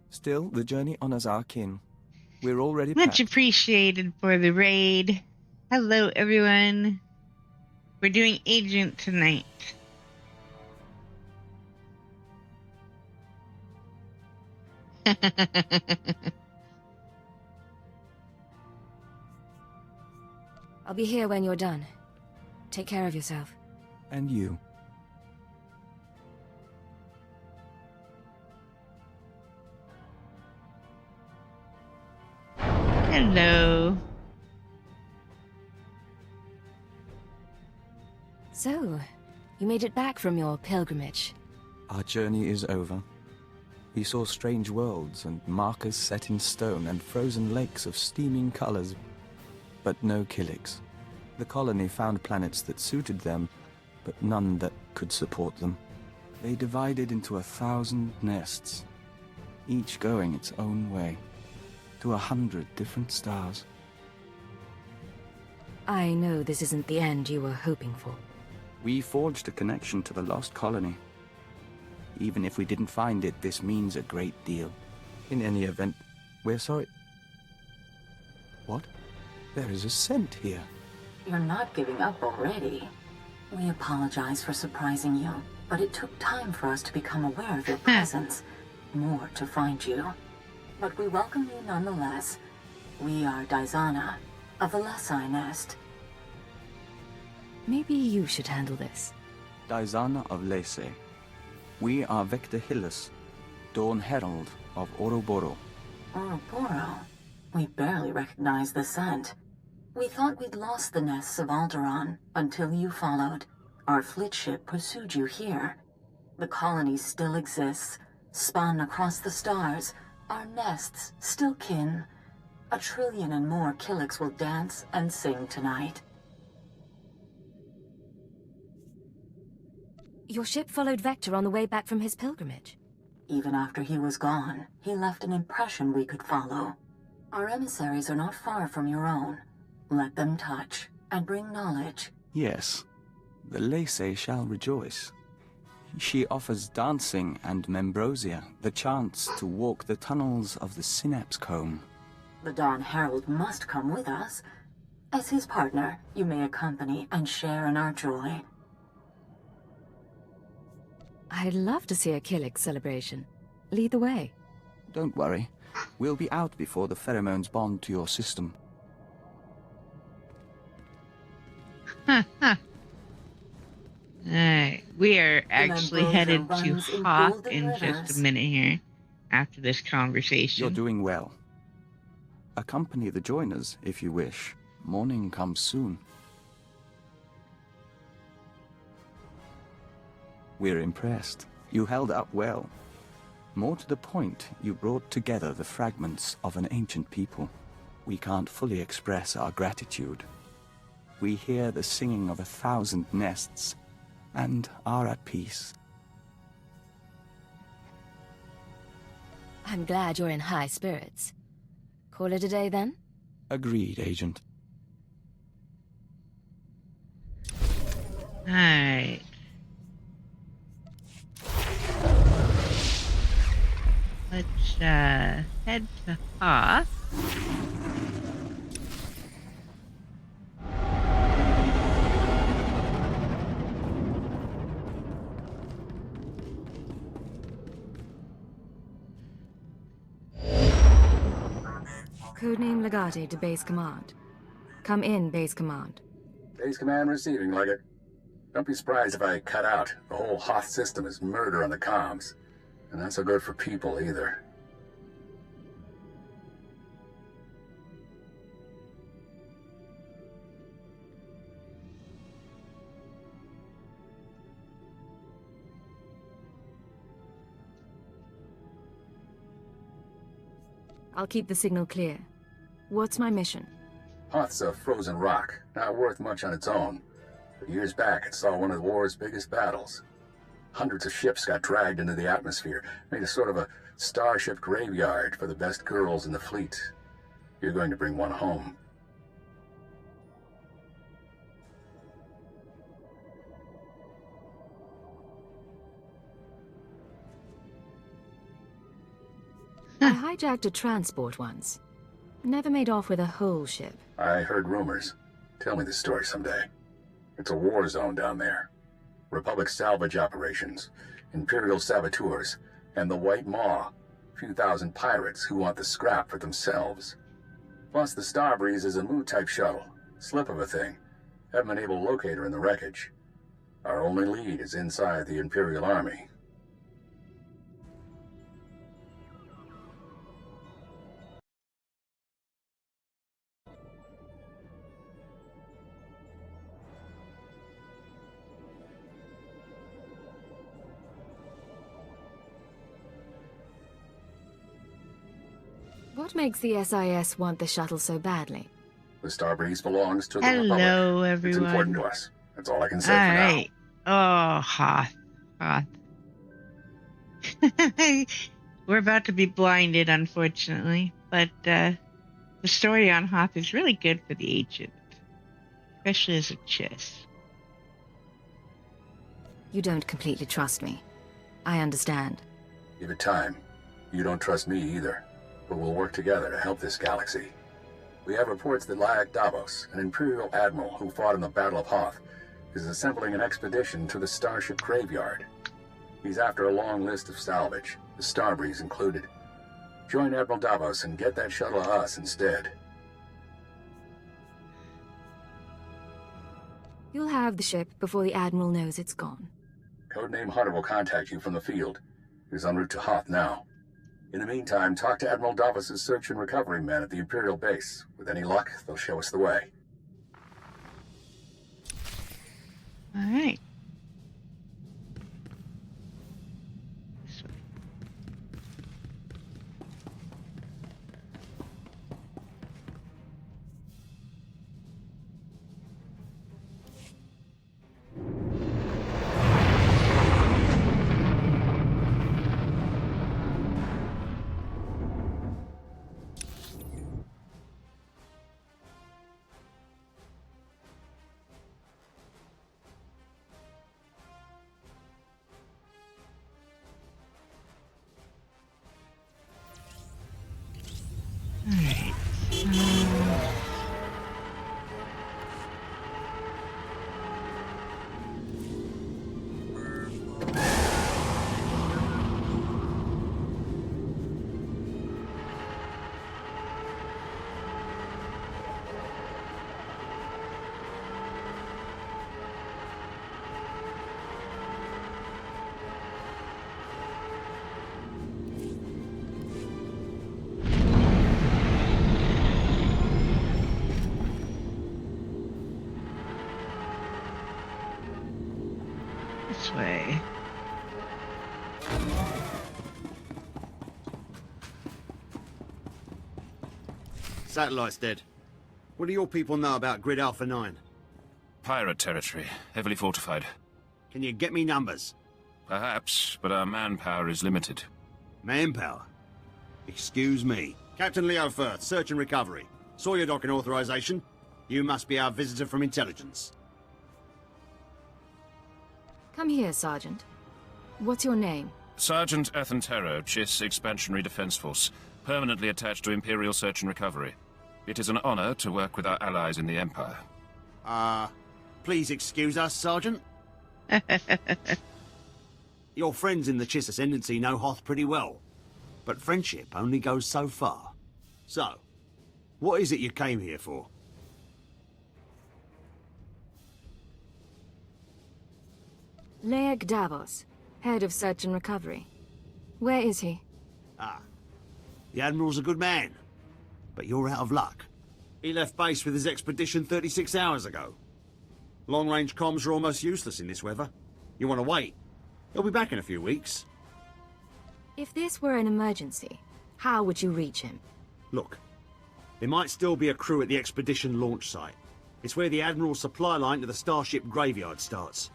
Speaker 6: Still, the journey honors our kin. We're already
Speaker 1: Much
Speaker 6: packed.
Speaker 1: appreciated for the raid. Hello, everyone. We're doing agent tonight.
Speaker 3: I'll be here when you're done. Take care of yourself.
Speaker 6: And you.
Speaker 1: Hello.
Speaker 3: So, you made it back from your pilgrimage.
Speaker 6: Our journey is over. We saw strange worlds and markers set in stone and frozen lakes of steaming colors, but no Killiks. The colony found planets that suited them, but none that could support them. They divided into 1,000 nests, each going its own way, to 100 different stars.
Speaker 3: I know this isn't the end you were hoping for.
Speaker 6: We forged a connection to the lost colony. Even if we didn't find it, this means a great deal. In any event, we're sorry. What? There is a scent here.
Speaker 5: You're not giving up already. We apologize for surprising you, but it took time for us to become aware of your presence. More to find you. But we welcome you nonetheless. We are Daizana, of the Lesai Nest.
Speaker 3: Maybe you should handle this.
Speaker 6: Daizana of Lese. We are Vector Hillis, Dawn Herald of Oroboro.
Speaker 5: Oroboro? We barely recognize the scent. We thought we'd lost the nests of Alderaan until you followed. Our fleet ship pursued you here. The colony still exists, spun across the stars. Our nests still kin. 1 trillion and more Killiks will dance and sing tonight.
Speaker 3: Your ship followed Vector on the way back from his pilgrimage.
Speaker 5: Even after he was gone, he left an impression we could follow. Our emissaries are not far from your own. Let them touch and bring knowledge.
Speaker 6: Yes, the Lese shall rejoice. She offers dancing and Membrosia the chance to walk the tunnels of the Synapse Comb.
Speaker 5: The Dawn Herald must come with us. As his partner, you may accompany and share in our joy.
Speaker 3: I'd love to see a Killik celebration. Lead the way.
Speaker 6: Don't worry. We'll be out before the pheromones bond to your system.
Speaker 1: Alright, we are actually headed to Hawk in just a minute here, after this conversation.
Speaker 6: You're doing well. Accompany the joiners, if you wish. Morning comes soon. We're impressed. You held up well. More to the point, you brought together the fragments of an ancient people. We can't fully express our gratitude. We hear the singing of 1,000 nests, and are at peace.
Speaker 3: I'm glad you're in high spirits. Call it a day then?
Speaker 6: Agreed, Agent.
Speaker 1: Alright. Let's head to Hoth.
Speaker 3: Codename Legate to Base Command. Come in, Base Command.
Speaker 24: Base Command receiving, Leggett. Don't be surprised if I cut out. The whole Hoth system is murder on the comms. And not so good for people, either.
Speaker 3: I'll keep the signal clear. What's my mission?
Speaker 24: Hoth's a frozen rock, not worth much on its own. But years back, it saw one of the war's biggest battles. Hundreds of ships got dragged into the atmosphere, made a sort of a starship graveyard for the best girls in the fleet. You're going to bring one home.
Speaker 3: I hijacked a transport once. Never made off with a whole ship.
Speaker 24: I heard rumors. Tell me the story someday. It's a war zone down there. Republic salvage operations, Imperial saboteurs, and the White Maw. A few thousand pirates who want the scrap for themselves. Plus, the Starbreeze is a Mu-type shuttle. Slip of a thing. Haven't been able to locate her in the wreckage. Our only lead is inside the Imperial Army.
Speaker 3: What makes the SIS want the shuttle so badly?
Speaker 24: The Starbreeze belongs to the
Speaker 1: Hello,
Speaker 24: Republic.
Speaker 1: everyone.
Speaker 24: It's important to us. That's all I can say
Speaker 1: All
Speaker 24: for
Speaker 1: right. Oh, Hoth. We're about to be blinded, unfortunately. But the story on Hoth is really good for the agent. Especially as a Chiss.
Speaker 3: You don't completely trust me. I understand.
Speaker 24: now. Give it time. You don't trust me either. But we'll work together to help this galaxy. We have reports that Lyak Davos, an Imperial admiral who fought in the Battle of Hoth, is assembling an expedition to the Starship Graveyard. He's after a long list of salvage, the Starbreeze included. Join Admiral Davos and get that shuttle to us instead.
Speaker 3: You'll have the ship before the Admiral knows it's gone.
Speaker 24: Codename Hunter will contact you from the field. He's en route to Hoth now. In the meantime, talk to Admiral Davos' search and recovery men at the Imperial base. With any luck, they'll show us the way.
Speaker 1: All right. This way.
Speaker 14: Satellite's dead. What do your people know about Grid Alpha 9?
Speaker 15: Pirate territory, heavily fortified.
Speaker 14: Can you get me numbers?
Speaker 15: Perhaps, but our manpower is limited.
Speaker 14: Manpower? Excuse me. Captain Leo Firth, search and recovery. Saw your docking authorization. You must be our visitor from intelligence.
Speaker 3: Come here, Sergeant. What's your name?
Speaker 15: Sergeant Athentero, Chiss Expansionary Defense Force, permanently attached to Imperial Search and Recovery. It is an honor to work with our allies in the Empire.
Speaker 14: Please excuse us, Sergeant. Your friends in the Chiss Ascendancy know Hoth pretty well, but friendship only goes so far. So, what is it you came here for?
Speaker 3: Lyak Davos, head of Search and Recovery. Where is he?
Speaker 14: The Admiral's a good man, but you're out of luck. He left base with his expedition 36 hours ago. Long-range comms are almost useless in this weather. You want to wait? He'll be back in a few weeks.
Speaker 3: If this were an emergency, how would you reach him?
Speaker 14: Look, there might still be a crew at the expedition launch site. It's where the Admiral's supply line to the Starship Graveyard starts.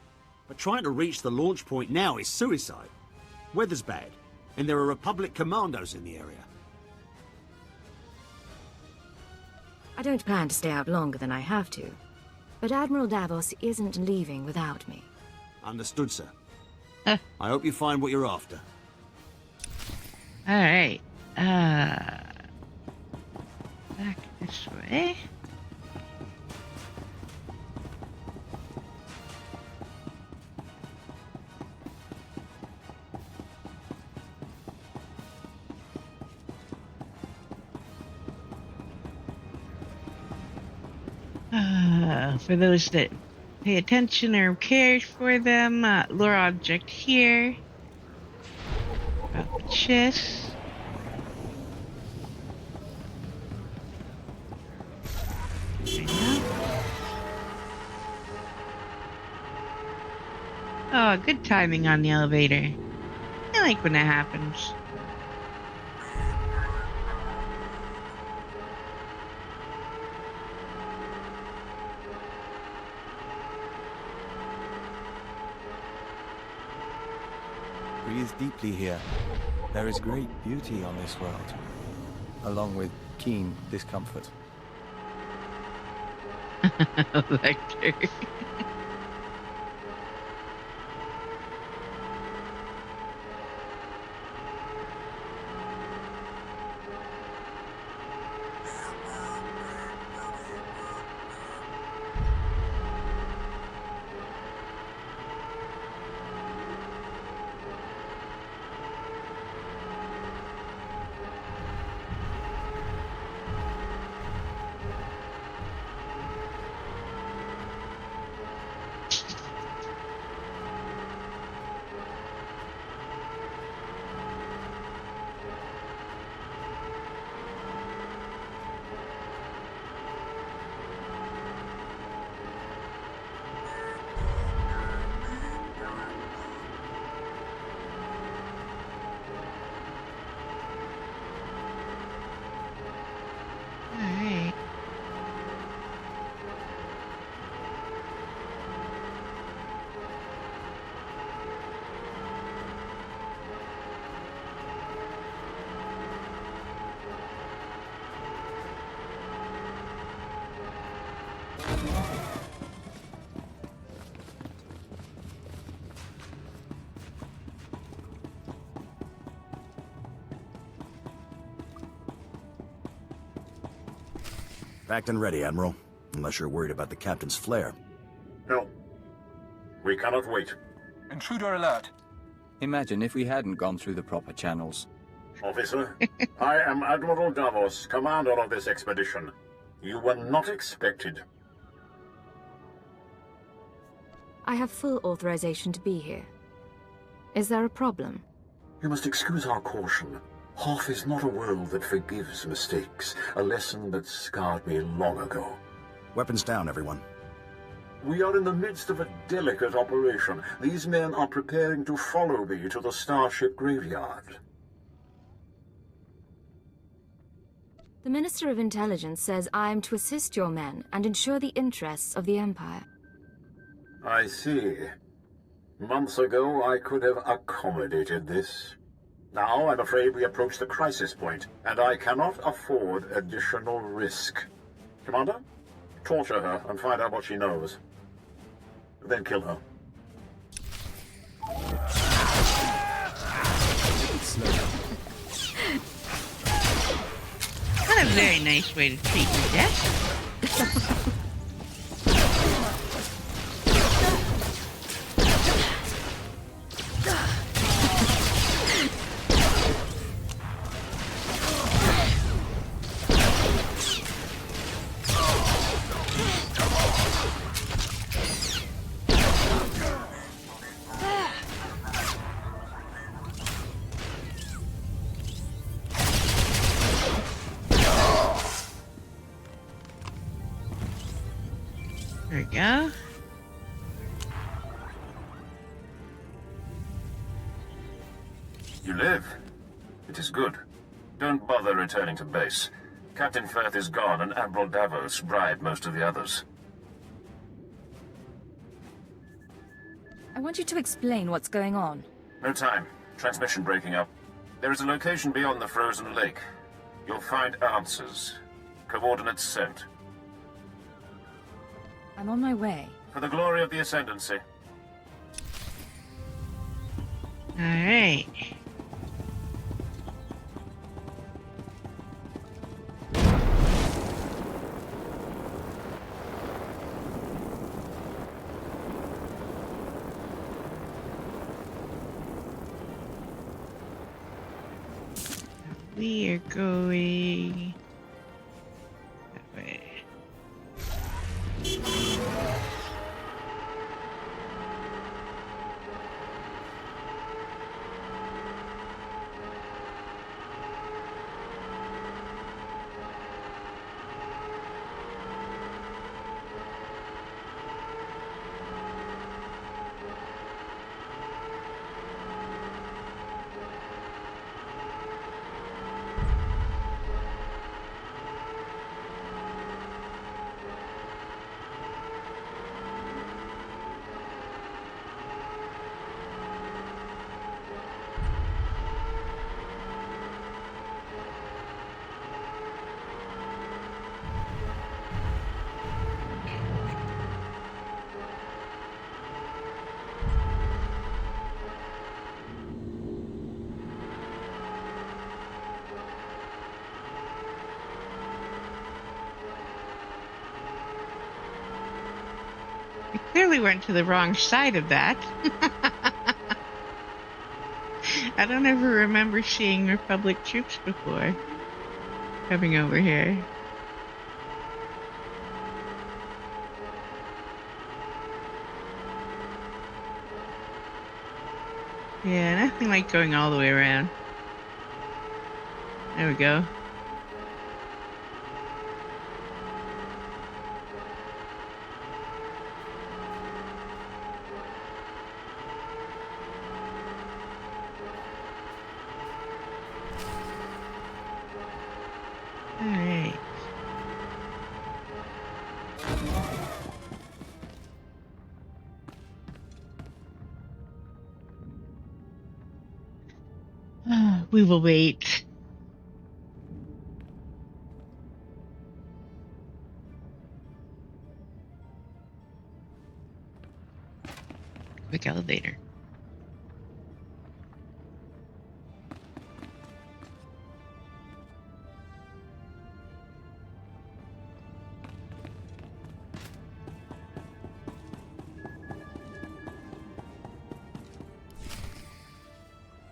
Speaker 14: But trying to reach the launch point now is suicide. Weather's bad, and there are Republic commandos in the area.
Speaker 3: I don't plan to stay out longer than I have to, but Admiral Davos isn't leaving without me.
Speaker 14: Understood, sir. I hope you find what you're after.
Speaker 1: All right. Back this way. For those that pay attention or care for them, lore object here. About the chest. Oh, good timing on the elevator. I like when that happens.
Speaker 11: Breathe deeply here. There is great beauty on this world, along with keen discomfort.
Speaker 1: Lecter. Alright.
Speaker 16: Packed and ready, Admiral. Unless you're worried about the captain's flare.
Speaker 24: No. We cannot wait.
Speaker 21: Intruder alert.
Speaker 6: Imagine if we hadn't gone through the proper channels.
Speaker 24: Officer, I am Admiral Davos, commander of this expedition. You were not expected.
Speaker 3: I have full authorization to be here. Is there a problem?
Speaker 24: You must excuse our caution. Hoth is not a world that forgives mistakes, a lesson that scarred me long ago.
Speaker 16: Weapons down, everyone.
Speaker 24: We are in the midst of a delicate operation. These men are preparing to follow me to the starship graveyard.
Speaker 3: The Minister of Intelligence says I am to assist your men and ensure the interests of the Empire.
Speaker 24: I see. Months ago, I could have accommodated this. Now, I'm afraid we approach the crisis point, and I cannot afford additional risk. Commander, torture her and find out what she knows. Then kill her.
Speaker 1: Not a very nice way to treat your death. There we go.
Speaker 15: You live. It is good. Don't bother returning to base. Captain Firth is gone and Admiral Davos bribed most of the others.
Speaker 3: I want you to explain what's going on.
Speaker 15: No time. Transmission breaking up. There is a location beyond the frozen lake. You'll find answers. Coordinates sent.
Speaker 3: I'm on my way.
Speaker 15: For the glory of the Ascendancy.
Speaker 1: Alright. We are going that way. clearly went to the wrong side of that. I don't ever remember seeing Republic troops before coming over here. Yeah, nothing like going all the way around. There we go. Alright. We will wait. Quick elevator.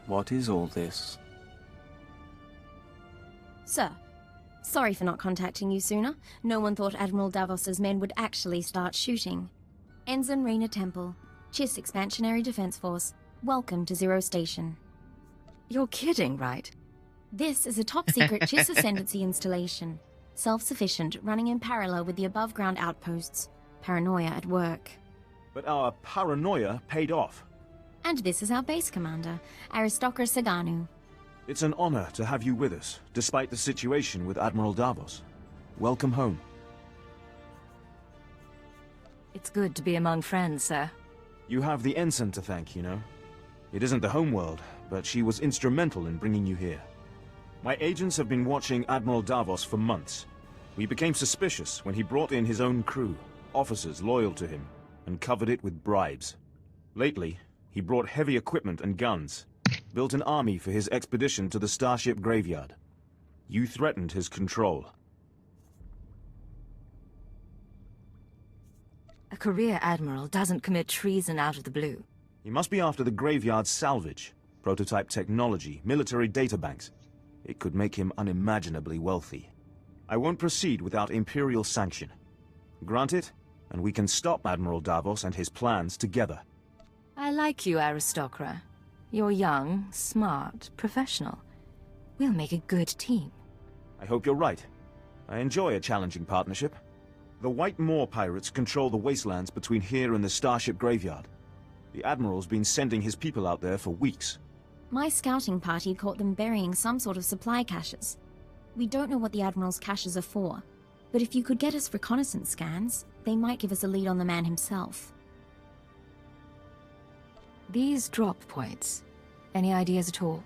Speaker 6: What is all this?
Speaker 17: Sir, sorry for not contacting you sooner. No one thought Admiral Davos's men would actually start shooting. Ensign Rena Temple, Chiss Expansionary Defense Force. Welcome to Zero Station.
Speaker 3: You're kidding, right?
Speaker 17: This is a top-secret Chiss Ascendancy installation. Self-sufficient, running in parallel with the above-ground outposts. Paranoia at work.
Speaker 14: But our paranoia paid off.
Speaker 17: And this is our base commander, Aristocra Saganu.
Speaker 14: It's an honor to have you with us, despite the situation with Admiral Davos. Welcome home.
Speaker 3: It's good to be among friends, sir.
Speaker 14: You have the ensign to thank, you know. It isn't the homeworld, but she was instrumental in bringing you here. My agents have been watching Admiral Davos for months. We became suspicious when he brought in his own crew, officers loyal to him, and covered it with bribes. Lately, he brought heavy equipment and guns, built an army for his expedition to the Starship Graveyard. You threatened his control.
Speaker 3: A career admiral doesn't commit treason out of the blue.
Speaker 14: He must be after the Graveyard's salvage, prototype technology, military databanks. It could make him unimaginably wealthy. I won't proceed without Imperial sanction. Grant it, and we can stop Admiral Davos and his plans together.
Speaker 3: I like you, Aristocra. You're young, smart, professional. We'll make a good team.
Speaker 14: I hope you're right. I enjoy a challenging partnership. The White Moor pirates control the wastelands between here and the Starship Graveyard. The Admiral's been sending his people out there for weeks.
Speaker 17: My scouting party caught them burying some sort of supply caches. We don't know what the Admiral's caches are for, but if you could get us reconnaissance scans, they might give us a lead on the man himself.
Speaker 3: These drop points, any ideas at all?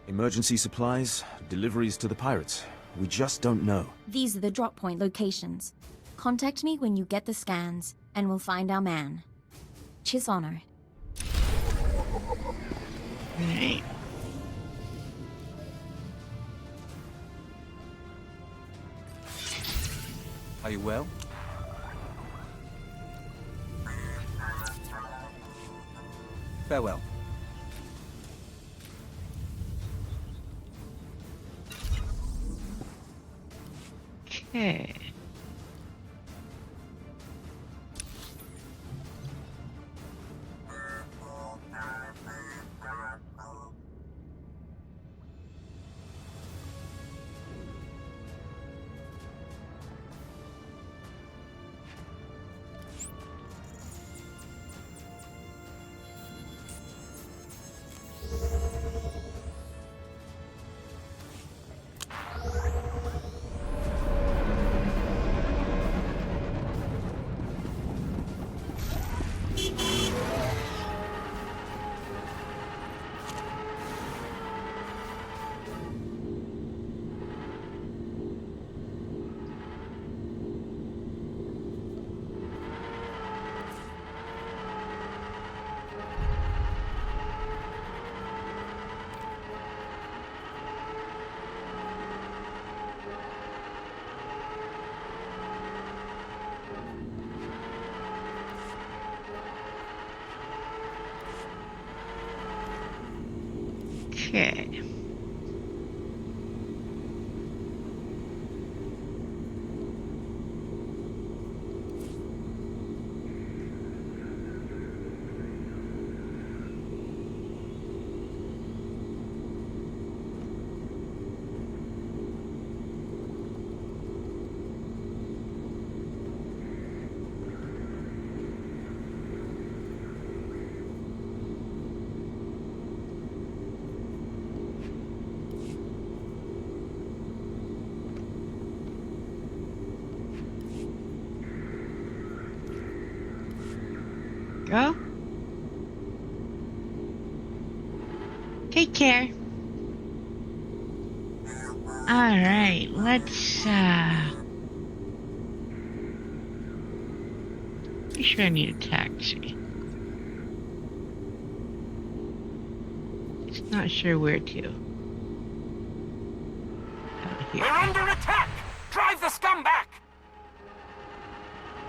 Speaker 14: Emergency supplies, deliveries to the pirates. We just don't know.
Speaker 17: These are the drop point locations. Contact me when you get the scans, and we'll find our man. Chiss honor.
Speaker 1: Right.
Speaker 6: Are you well? Farewell.
Speaker 1: Okay. Okay. Go. Take care. Alright, let's, Pretty sure I need a taxi. Just not sure where to. Oh, here.
Speaker 18: We're under attack! Drive the scum back!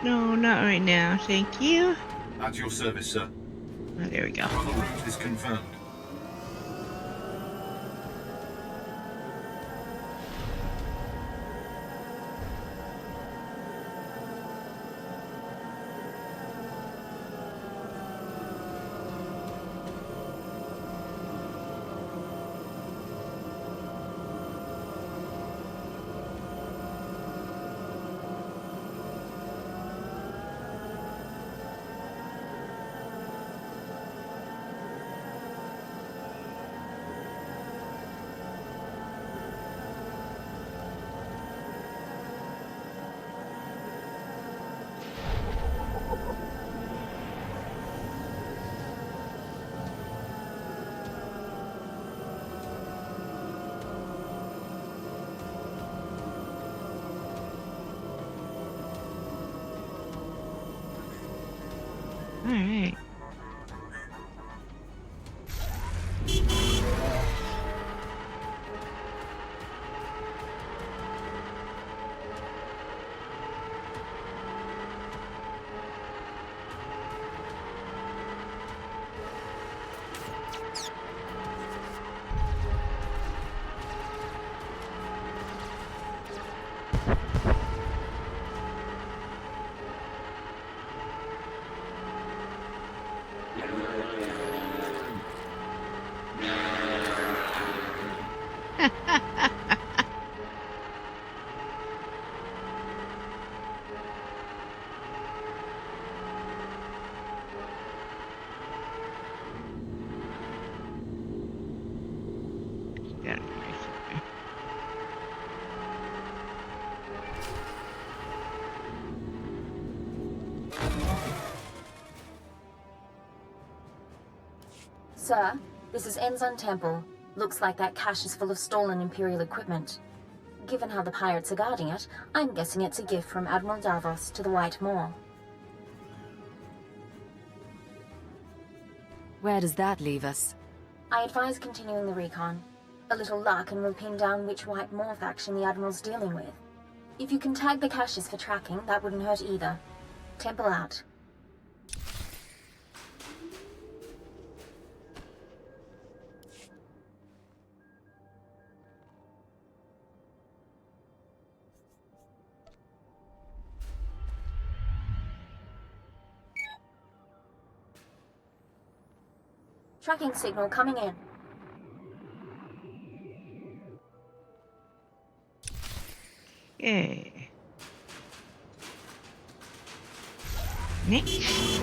Speaker 1: No, not right now. Thank you.
Speaker 15: At your service, sir.
Speaker 1: Oh, there we go.
Speaker 15: Travel route is confirmed.
Speaker 1: Alright.
Speaker 17: Sir, this is Enzon Temple. Looks like that cache is full of stolen Imperial equipment. Given how the pirates are guarding it, I'm guessing it's a gift from Admiral Davos to the White Maw.
Speaker 3: Where does that leave us?
Speaker 17: I advise continuing the recon. A little luck and we'll pin down which White Maw faction the Admiral's dealing with. If you can tag the caches for tracking, that wouldn't hurt either. Temple out. Tracking signal coming in.
Speaker 1: Okay. Next.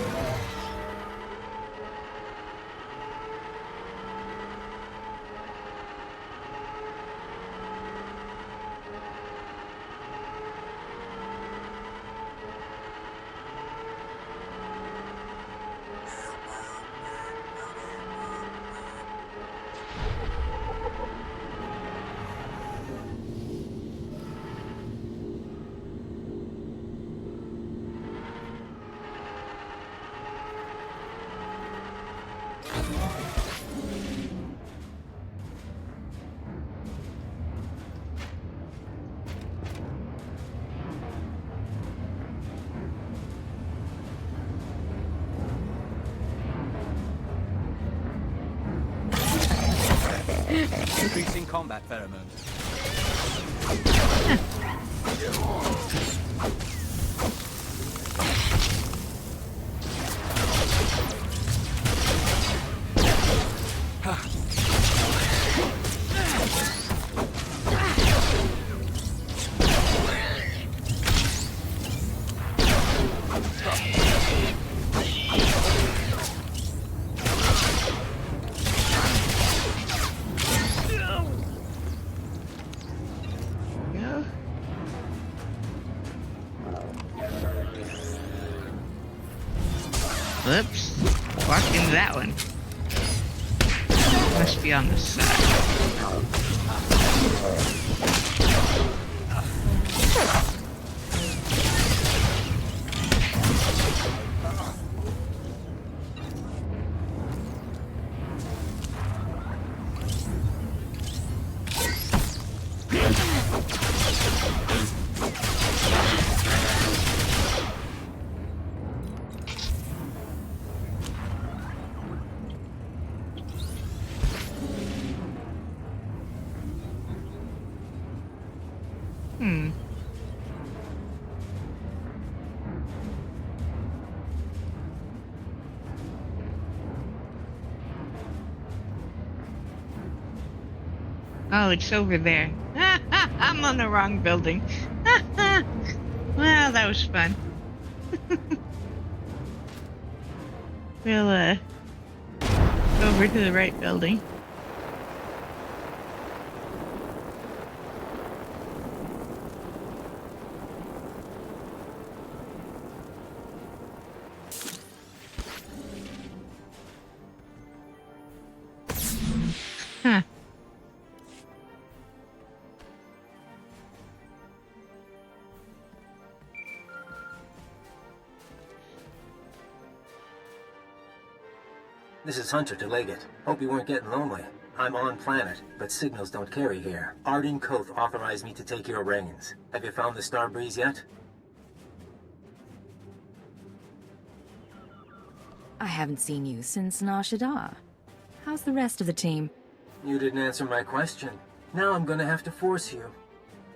Speaker 2: Increasing combat pheromones.
Speaker 1: Whoops. Walked into that one. Must be on the side. Oh, it's over there. I'm on the wrong building. Well, that was fun. We'll, go over to the right building. Huh.
Speaker 19: This is Hunter to Leggett. Hope you weren't getting lonely. I'm on planet, but signals don't carry here. Arden Koth authorized me to take your reins. Have you found the Star Breeze yet?
Speaker 3: I haven't seen you since Nar Shaddaa. How's the rest of the team?
Speaker 19: You didn't answer my question. Now I'm gonna have to force you.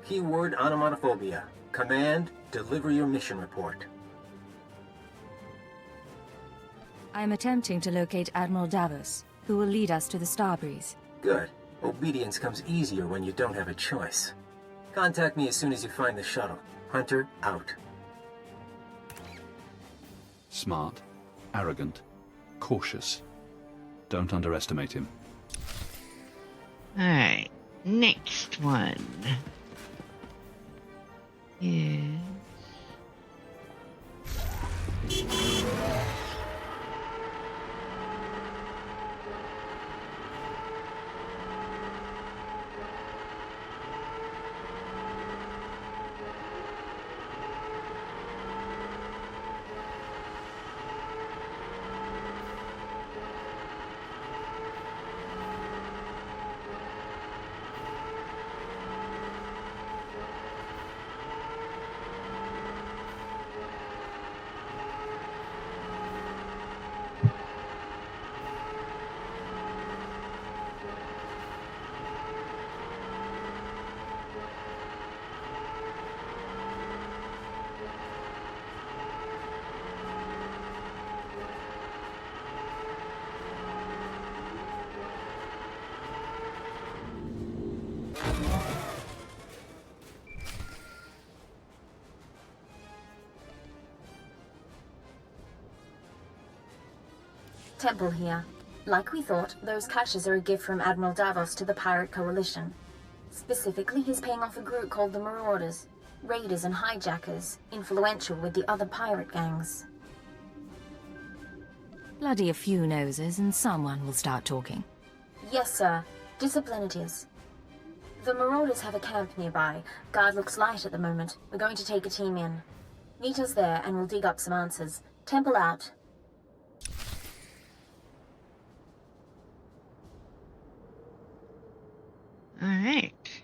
Speaker 19: Keyword onomatophobia. Command, deliver your mission report.
Speaker 3: I am attempting to locate Admiral Davos, who will lead us to the Starbreeze.
Speaker 19: Good. Obedience comes easier when you don't have a choice. Contact me as soon as you find the shuttle. Hunter, out.
Speaker 13: Smart, arrogant, cautious. Don't underestimate him.
Speaker 1: Alright, next one. Yeah.
Speaker 4: Temple here. Like we thought, those caches are a gift from Admiral Davos to the Pirate Coalition. Specifically, he's paying off a group called the Marauders. Raiders and hijackers, influential with the other pirate gangs.
Speaker 3: Bloody a few noses and someone will start talking.
Speaker 4: Yes, sir. Discipline it is. The Marauders have a camp nearby. Guard looks light at the moment. We're going to take a team in. Meet us there and we'll dig up some answers. Temple out.
Speaker 1: Alright.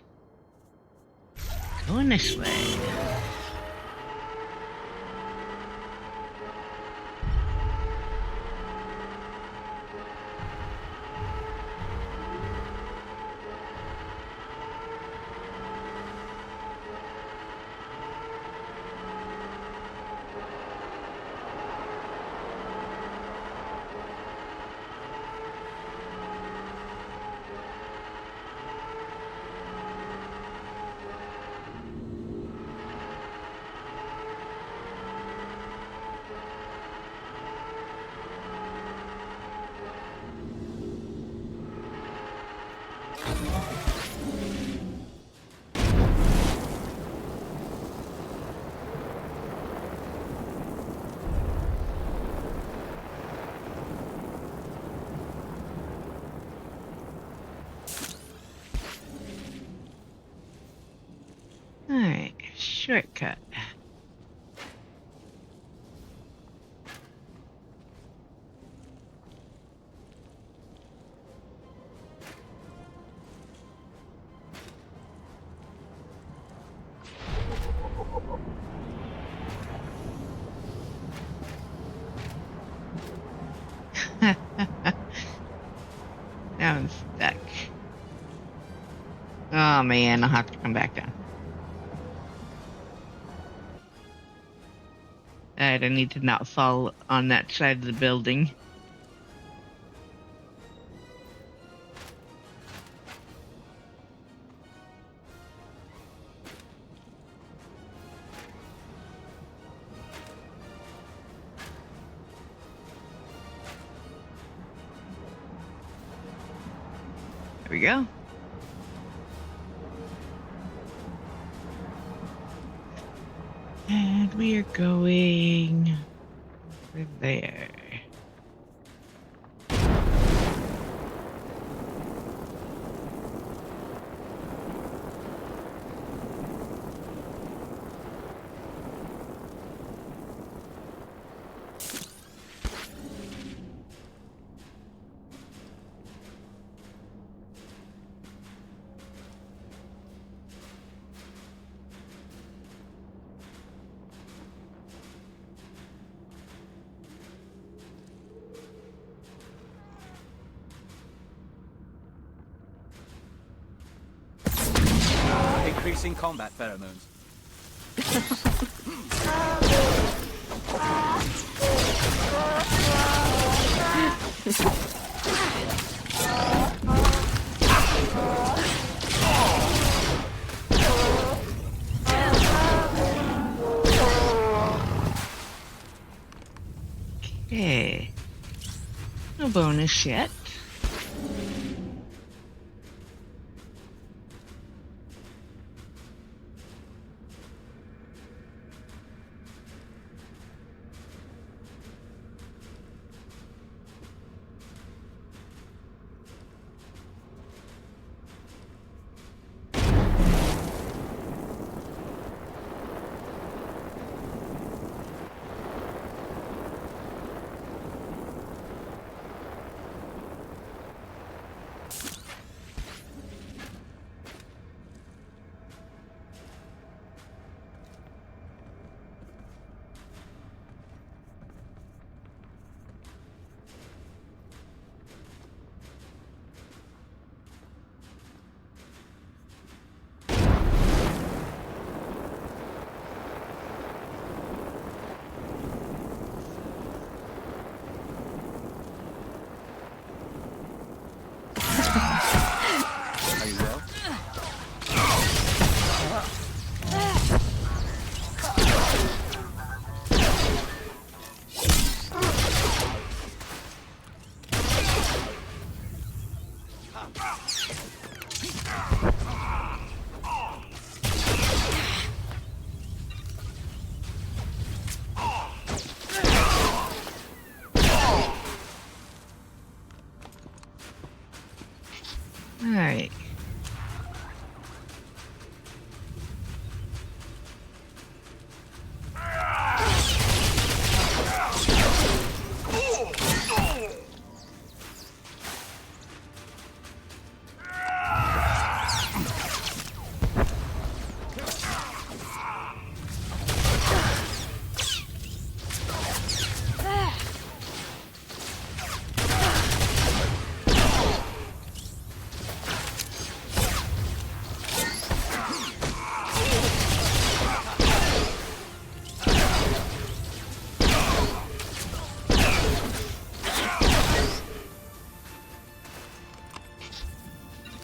Speaker 1: Going this way. shortcut. Now I'm stuck. Oh man, I'll have to come back down. Alright, I need to not fall on that side of the building. There we go. And we are going over there.
Speaker 2: Increasing combat pheromones.
Speaker 1: Okay. No bonus yet. Alright.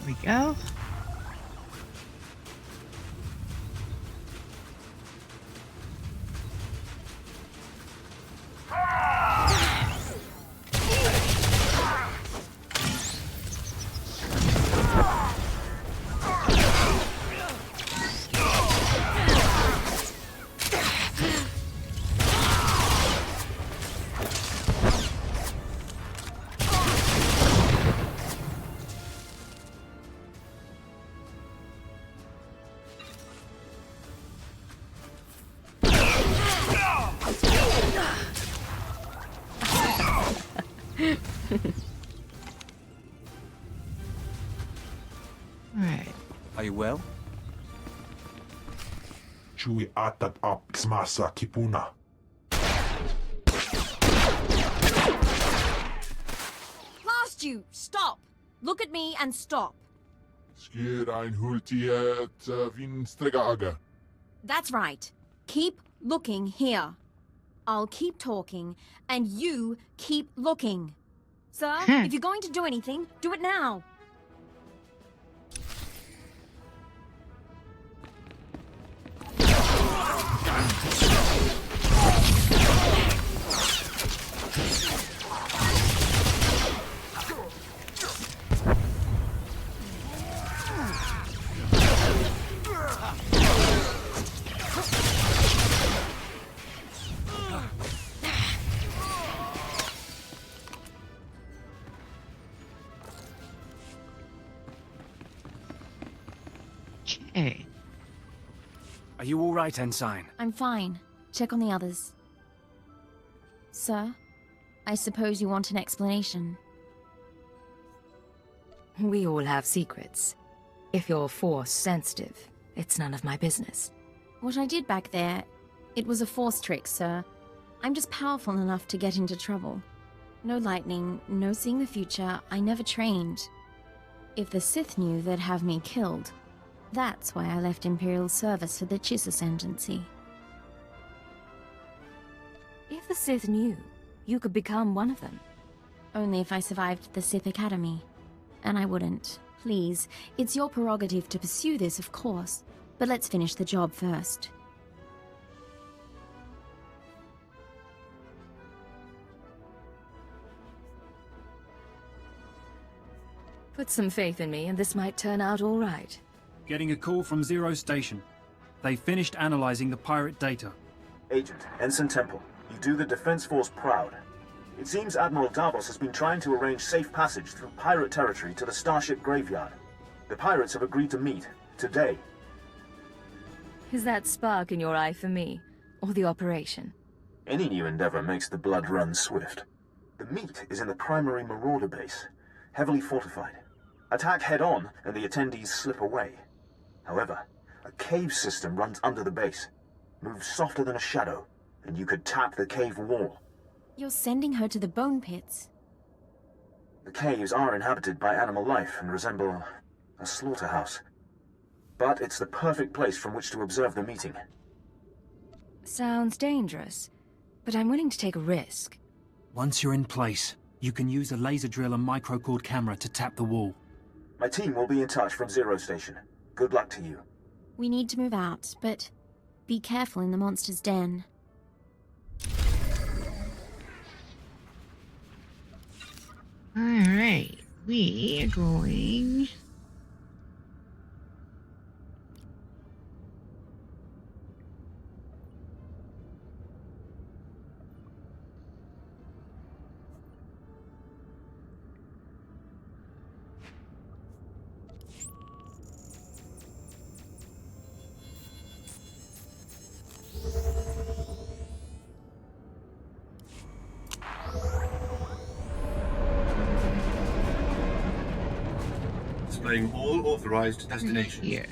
Speaker 1: There we go. Alright.
Speaker 6: Are you well?
Speaker 8: Chui atat ap smasa kipuna.
Speaker 17: Past you! Stop! Look at me and stop.
Speaker 8: Skier ein hultiet vinstregaga.
Speaker 17: That's right. Keep looking here. I'll keep talking, and you keep looking. Sir, if you're going to do anything, do it now.
Speaker 1: Okay.
Speaker 20: Are you all right, Ensign?
Speaker 17: I'm fine. Check on the others. Sir, I suppose you want an explanation.
Speaker 3: We all have secrets. If you're force sensitive, it's none of my business.
Speaker 17: What I did back there, it was a force trick, sir. I'm just powerful enough to get into trouble. No lightning, no seeing the future, I never trained. If the Sith knew, they'd have me killed. That's why I left Imperial service for the Chiss Ascendancy.
Speaker 3: If the Sith knew, you could become one of them.
Speaker 17: Only if I survived the Sith Academy. And I wouldn't. Please, it's your prerogative to pursue this, of course. But let's finish the job first.
Speaker 3: Put some faith in me and this might turn out all right.
Speaker 22: Getting a call from Zero Station. They finished analyzing the pirate data.
Speaker 23: Agent, Ensign Temple, you do the Defense Force proud. It seems Admiral Davos has been trying to arrange safe passage through pirate territory to the Starship Graveyard. The pirates have agreed to meet, today.
Speaker 3: Is that spark in your eye for me, or the operation?
Speaker 23: Any new endeavor makes the blood run swift. The meet is in the primary Marauder base, heavily fortified. Attack head-on, and the attendees slip away. However, a cave system runs under the base. Moves softer than a shadow, and you could tap the cave wall.
Speaker 17: You're sending her to the bone pits.
Speaker 23: The caves are inhabited by animal life and resemble a slaughterhouse. But it's the perfect place from which to observe the meeting.
Speaker 3: Sounds dangerous, but I'm willing to take a risk.
Speaker 22: Once you're in place, you can use a laser drill and microcord camera to tap the wall.
Speaker 23: My team will be in touch from Zero Station. Good luck to you.
Speaker 17: We need to move out, but be careful in the monster's den.
Speaker 1: Alright, we are going...
Speaker 25: Displaying all authorized destinations.
Speaker 1: Here.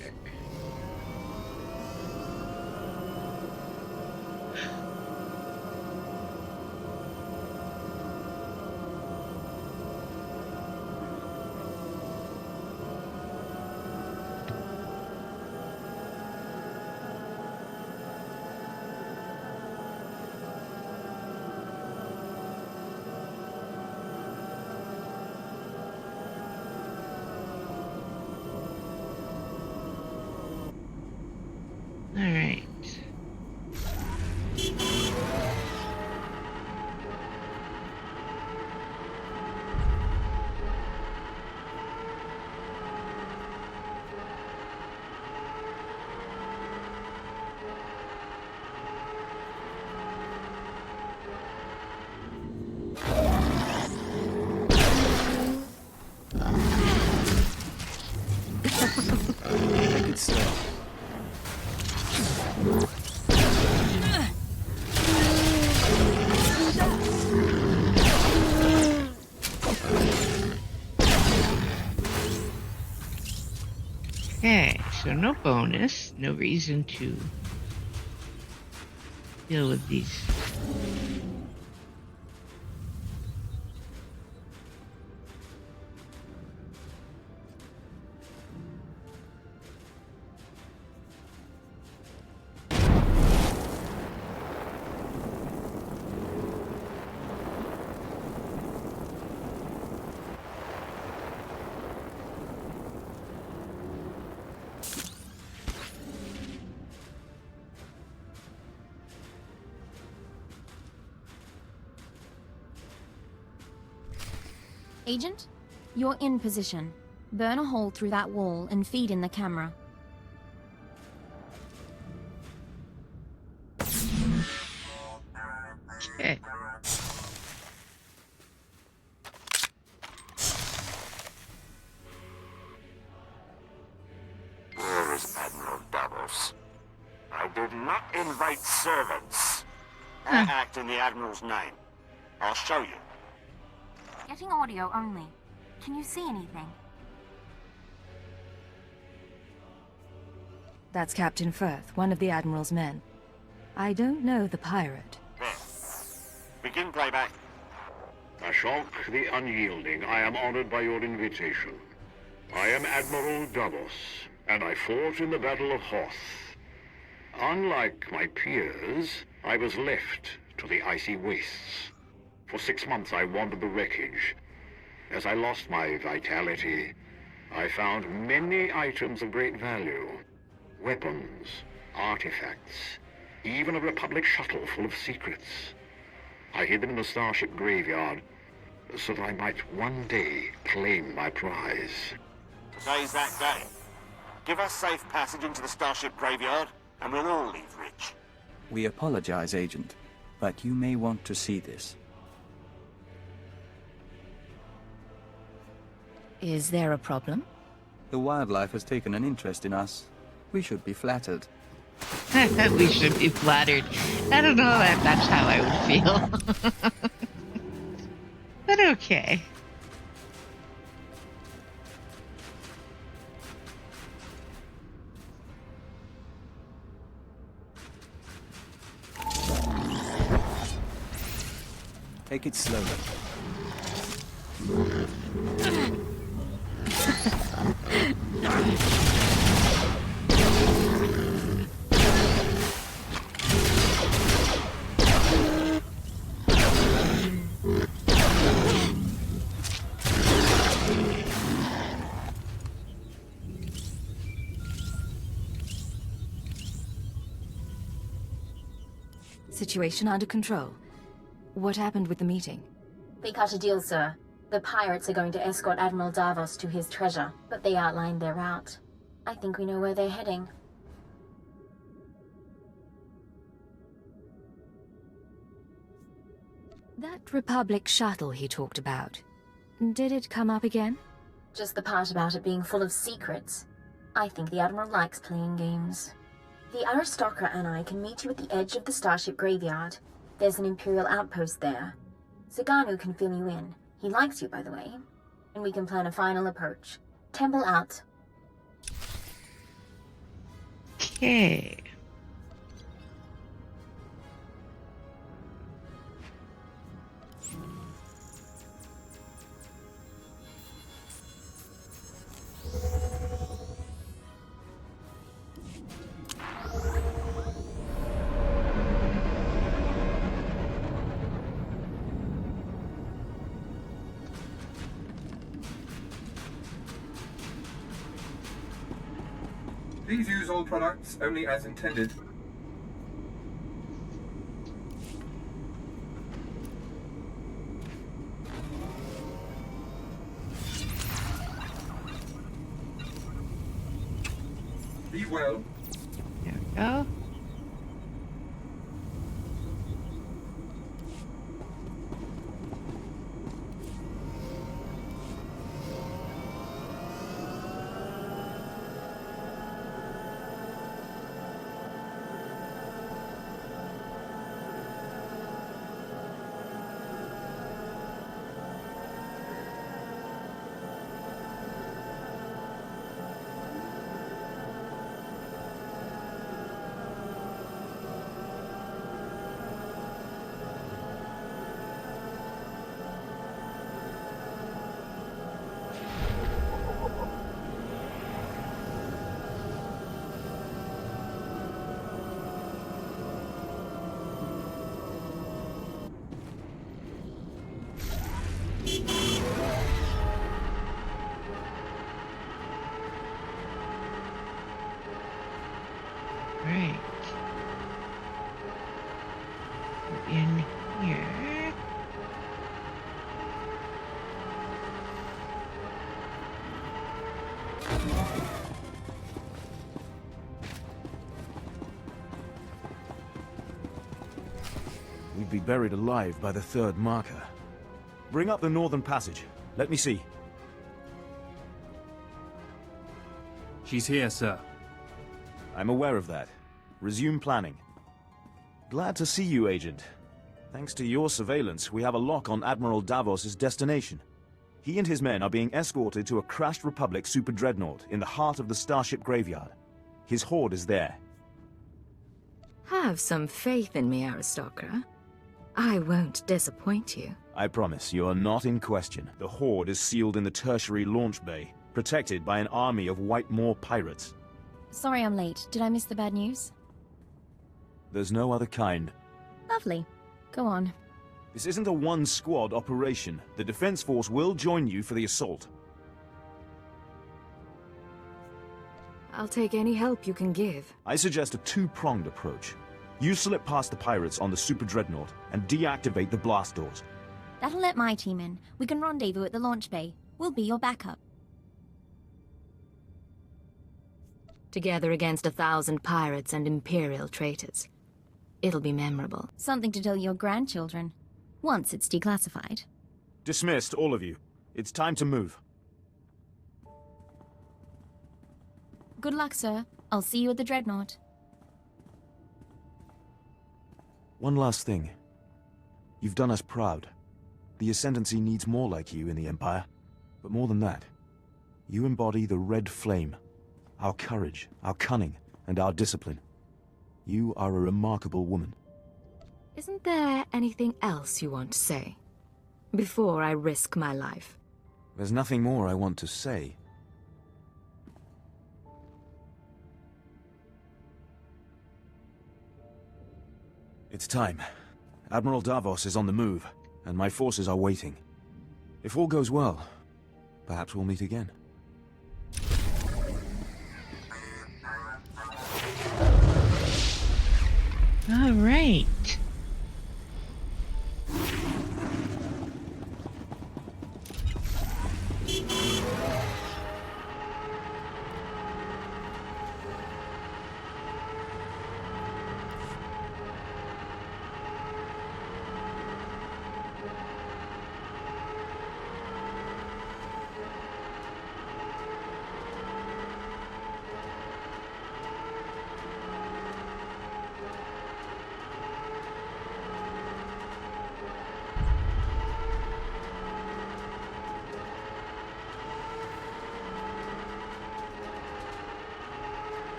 Speaker 1: Okay, so no bonus, no reason to deal with these.
Speaker 17: Agent, you're in position. Burn a hole through that wall and feed in the camera.
Speaker 1: Okay.
Speaker 18: Where is Admiral Davos? I did not invite servants.
Speaker 14: I act in the Admiral's name. I'll show you.
Speaker 17: Getting audio only. Can you see anything?
Speaker 3: That's Captain Firth, one of the Admiral's men. I don't know the pirate.
Speaker 14: There. Begin playback.
Speaker 5: Ashok the Unyielding, I am honored by your invitation. I am Admiral Davos, and I fought in the Battle of Hoth. Unlike my peers, I was left to the icy wastes. For 6 months I wandered the wreckage. As I lost my vitality, I found many items of great value. Weapons, artifacts, even a Republic shuttle full of secrets. I hid them in the starship graveyard, so that I might one day claim my prize.
Speaker 14: Today's that day. Give us safe passage into the starship graveyard, and we'll all leave rich.
Speaker 6: We apologize, Agent, but you may want to see this.
Speaker 3: Is there a problem?
Speaker 6: The wildlife has taken an interest in us. We should be flattered.
Speaker 1: We should be flattered. I don't know if that's how I would feel. But okay.
Speaker 6: Take it slowly.
Speaker 3: Situation under control. What happened with the meeting?
Speaker 4: We cut a deal, sir. The pirates are going to escort Admiral Davos to his treasure, but they outlined their route. I think we know where they're heading.
Speaker 3: That Republic shuttle he talked about. Did it come up again?
Speaker 4: Just the part about it being full of secrets. I think the Admiral likes playing games. The aristocrat and I can meet you at the edge of the starship graveyard. There's an Imperial outpost there. Zaganu can fill you in. He likes you, by the way. And we can plan a final approach. Temple out.
Speaker 1: Okay.
Speaker 21: Please use all products only as intended. Be well.
Speaker 1: There we go.
Speaker 14: We'd be buried alive by the third marker. Bring up the northern passage. Let me see.
Speaker 22: She's here, sir.
Speaker 14: I'm aware of that. Resume planning. Glad to see you, Agent. Thanks to your surveillance, we have a lock on Admiral Davos's destination. He and his men are being escorted to a crashed Republic super dreadnought in the heart of the Starship graveyard. His horde is there.
Speaker 3: Have some faith in me, Aristocrat. I won't disappoint you.
Speaker 14: I promise, you are not in question. The horde is sealed in the tertiary launch bay, protected by an army of Whitemoor pirates.
Speaker 17: Sorry I'm late. Did I miss the bad news?
Speaker 14: There's no other kind.
Speaker 17: Lovely. Go on.
Speaker 14: This isn't a one-squad operation. The Defense Force will join you for the assault.
Speaker 3: I'll take any help you can give.
Speaker 14: I suggest a two-pronged approach. You slip past the pirates on the super dreadnought and deactivate the blast doors.
Speaker 17: That'll let my team in. We can rendezvous at the launch bay. We'll be your backup.
Speaker 3: Together against 1,000 pirates and Imperial traitors. It'll be memorable.
Speaker 17: Something to tell your grandchildren. Once it's declassified.
Speaker 14: Dismissed, all of you. It's time to move.
Speaker 17: Good luck, sir. I'll see you at the Dreadnought.
Speaker 14: One last thing. You've done us proud. The Ascendancy needs more like you in the Empire. But more than that, you embody the Red Flame. Our courage, our cunning, and our discipline. You are a remarkable woman.
Speaker 3: Isn't there anything else you want to say? Before I risk my life.
Speaker 14: There's nothing more I want to say. It's time. Admiral Davos is on the move, and my forces are waiting. If all goes well, perhaps we'll meet again.
Speaker 1: All right.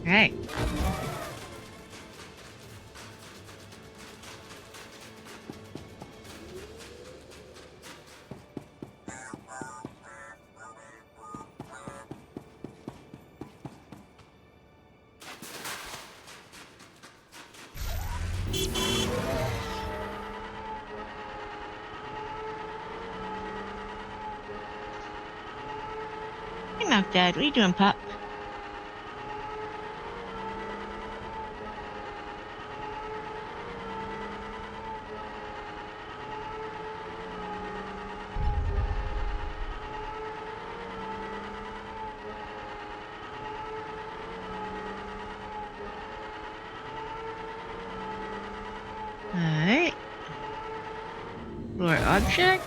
Speaker 1: Right. Hey, Milk Dad, what are you doing, pup? Alright. Explore object.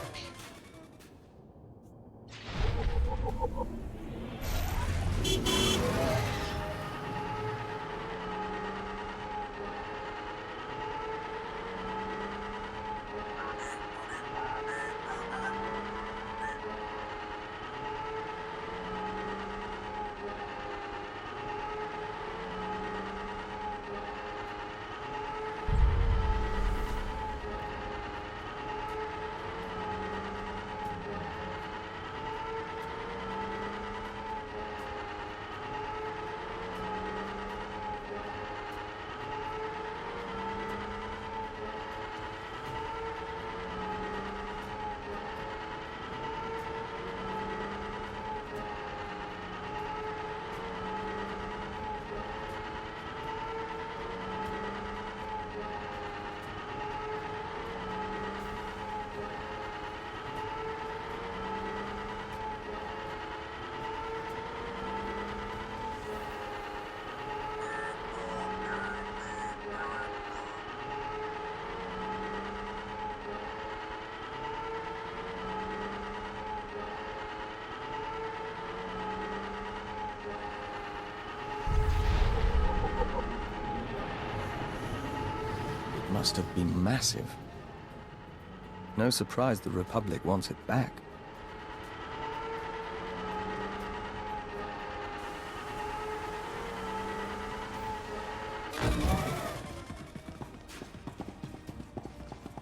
Speaker 6: must have been massive. No surprise the Republic wants it back.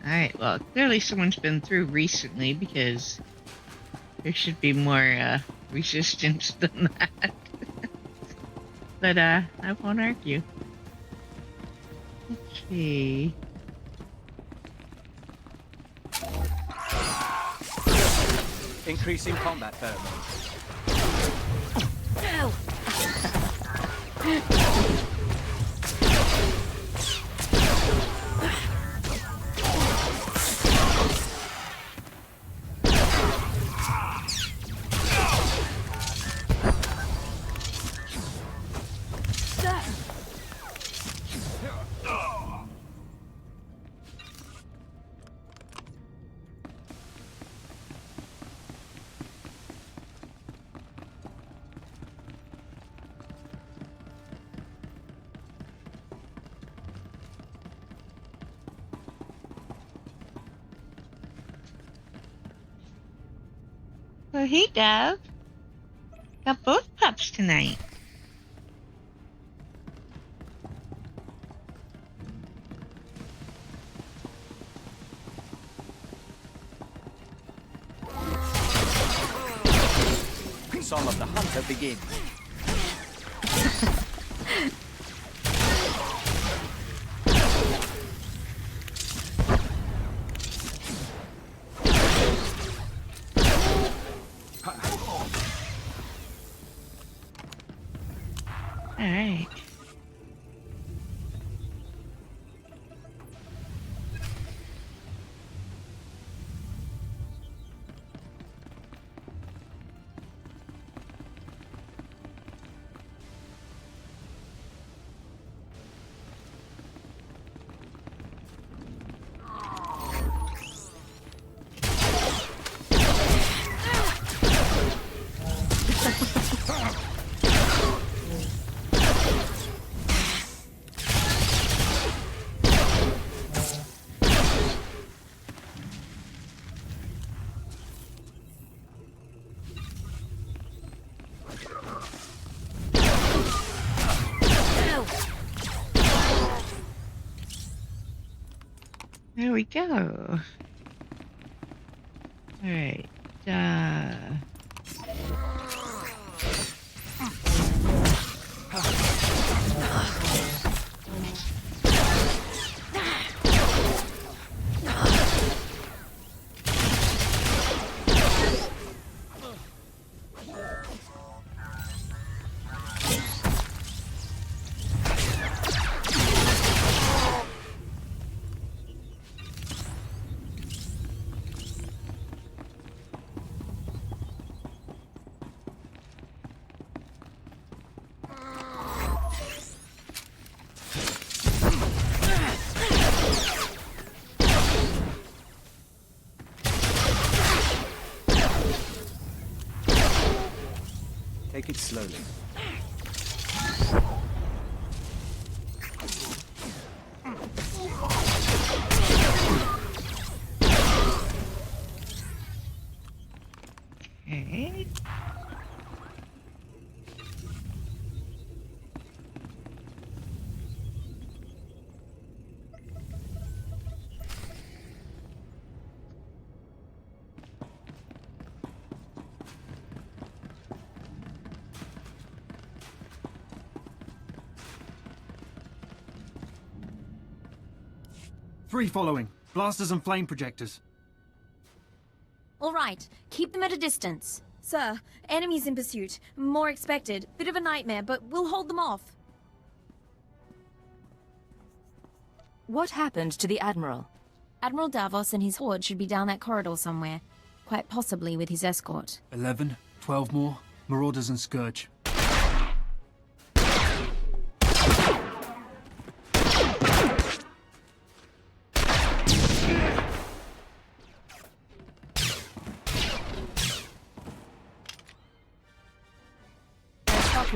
Speaker 1: Alright, well, clearly someone's been through recently because there should be more resistance than that. But I won't argue. Okay.
Speaker 2: Increasing combat pheromones.
Speaker 1: Well, hey, Dove. Got both pups tonight.
Speaker 2: Song of the Hunter begins.
Speaker 1: Alright. There we go. Alright.
Speaker 2: Take it slowly.
Speaker 1: Okay.
Speaker 22: Three following. Blasters and flame projectors.
Speaker 17: All right, keep them at a distance. Sir, enemies in pursuit. More expected. Bit of a nightmare, but we'll hold them off.
Speaker 3: What happened to the Admiral?
Speaker 17: Admiral Davos and his horde should be down that corridor somewhere. Quite possibly with his escort.
Speaker 22: 11, 12 more. Marauders and Scourge.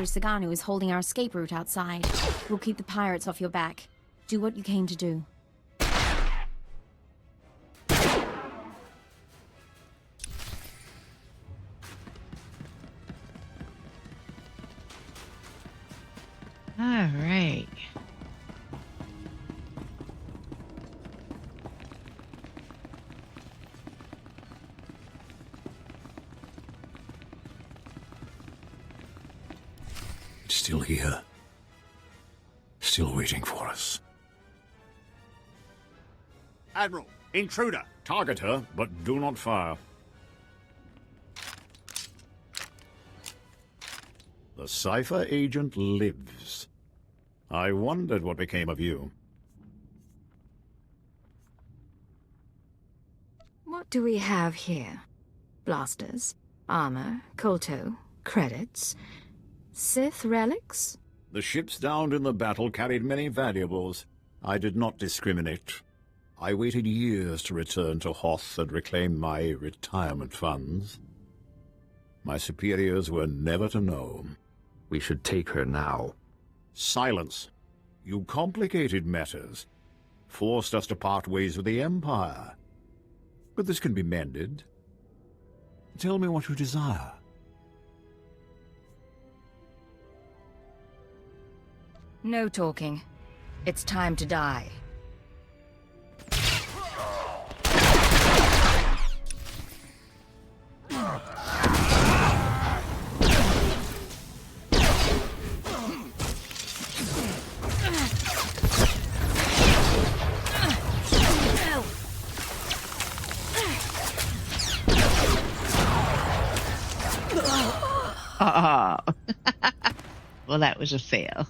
Speaker 17: Saganu is holding our escape route outside. We'll keep the pirates off your back. Do what you came to do.
Speaker 7: still here. Still waiting for us.
Speaker 14: Admiral, intruder!
Speaker 9: Target her, but do not fire. The Cypher agent lives. I wondered what became of you.
Speaker 3: What do we have here? Blasters, armor, kolto, credits, Sith relics?
Speaker 9: The ships downed in the battle carried many valuables. I did not discriminate. I waited years to return to Hoth and reclaim my retirement funds. My superiors were never to know.
Speaker 10: We should take her now.
Speaker 9: Silence. You complicated matters. Forced us to part ways with the Empire. But this can be mended. Tell me what you desire.
Speaker 3: No talking. It's time to die.
Speaker 1: Oh. Well, that was a fail.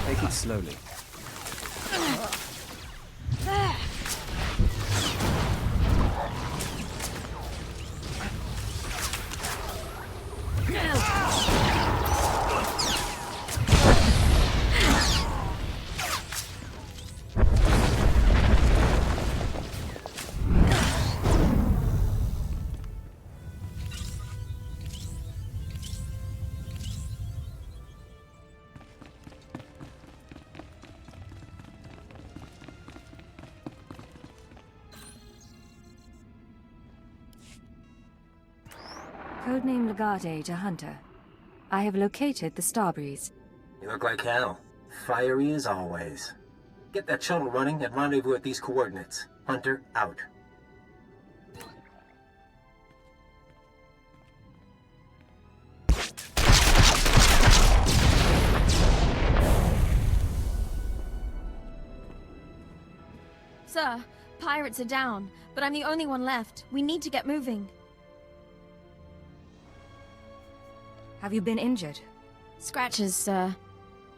Speaker 6: Take it slowly.
Speaker 3: Codename Legate to Hunter. I have located the Starbreeze.
Speaker 19: You look like hell. Fiery as always. Get that shuttle running and rendezvous at these coordinates. Hunter, out.
Speaker 17: Sir, pirates are down, but I'm the only one left. We need to get moving.
Speaker 3: Have you been injured?
Speaker 17: Scratches, sir.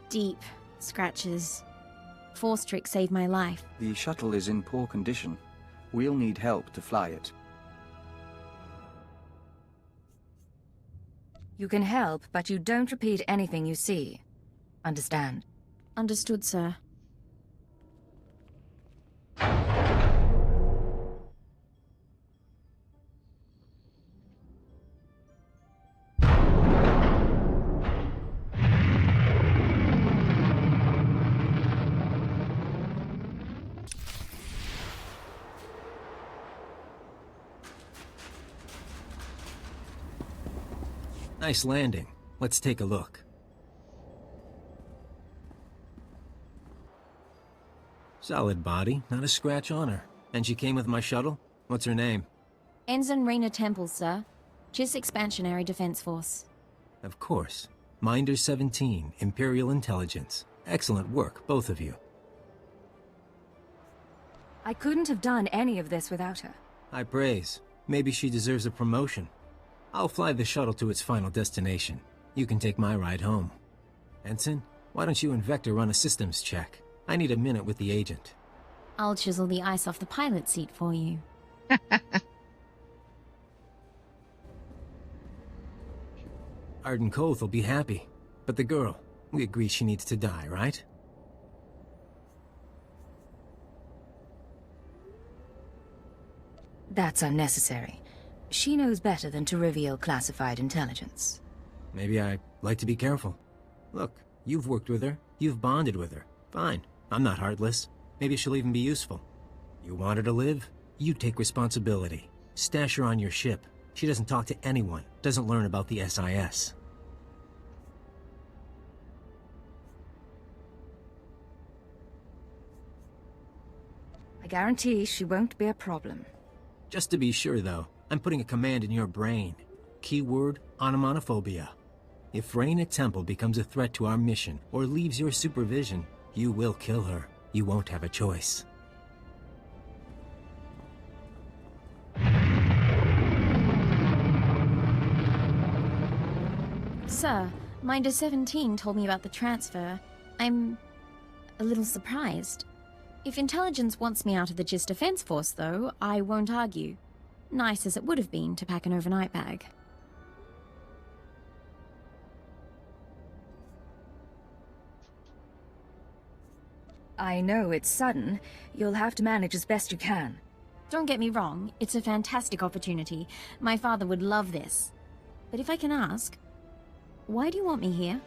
Speaker 17: Deep scratches. Force trick saved my life.
Speaker 6: The shuttle is in poor condition. We'll need help to fly it.
Speaker 3: You can help, but you don't repeat anything you see. Understand?
Speaker 17: Understood, sir.
Speaker 19: Nice landing. Let's take a look. Solid body, not a scratch on her. And she came with my shuttle? What's her name?
Speaker 17: Ensign Rena Temple, sir. Chiss Expansionary Defense Force.
Speaker 19: Of course. Minder 17, Imperial Intelligence. Excellent work, both of you.
Speaker 3: I couldn't have done any of this without her.
Speaker 19: High praise. Maybe she deserves a promotion. I'll fly the shuttle to its final destination. You can take my ride home. Ensign, why don't you and Vector run a systems check? I need a minute with the agent.
Speaker 17: I'll chisel the ice off the pilot seat for you.
Speaker 19: Arden Koth will be happy. But the girl, we agree she needs to die, right?
Speaker 3: That's unnecessary. She knows better than to reveal classified intelligence.
Speaker 19: Maybe I like to be careful. Look, you've worked with her, you've bonded with her. Fine. I'm not heartless. Maybe she'll even be useful. You want her to live? You take responsibility. Stash her on your ship. She doesn't talk to anyone, doesn't learn about the SIS.
Speaker 3: I guarantee she won't be a problem.
Speaker 19: Just to be sure, though, I'm putting a command in your brain. Keyword, onomatophobia. If Raina Temple becomes a threat to our mission or leaves your supervision, you will kill her. You won't have a choice.
Speaker 17: Sir, Minder 17 told me about the transfer. I'm a little surprised. If intelligence wants me out of the GIS Defense Force, though, I won't argue. Nice as it would have been to pack an overnight bag.
Speaker 3: I know it's sudden. You'll have to manage as best you can.
Speaker 17: Don't get me wrong, it's a fantastic opportunity. My father would love this. But if I can ask, why do you want me here?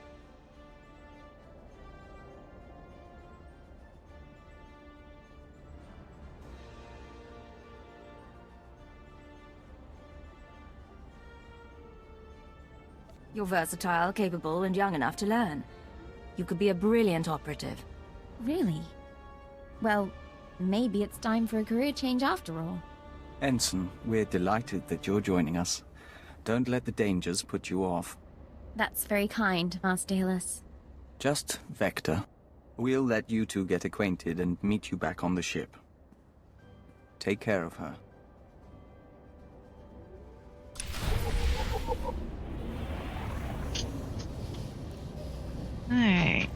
Speaker 3: You're versatile, capable, and young enough to learn. You could be a brilliant operative.
Speaker 17: Really? Well, maybe it's time for a career change after all.
Speaker 6: Ensign, we're delighted that you're joining us. Don't let the dangers put you off.
Speaker 17: That's very kind, Master Hillis.
Speaker 6: Just Vector. We'll let you two get acquainted and meet you back on the ship. Take care of her.
Speaker 1: Alright.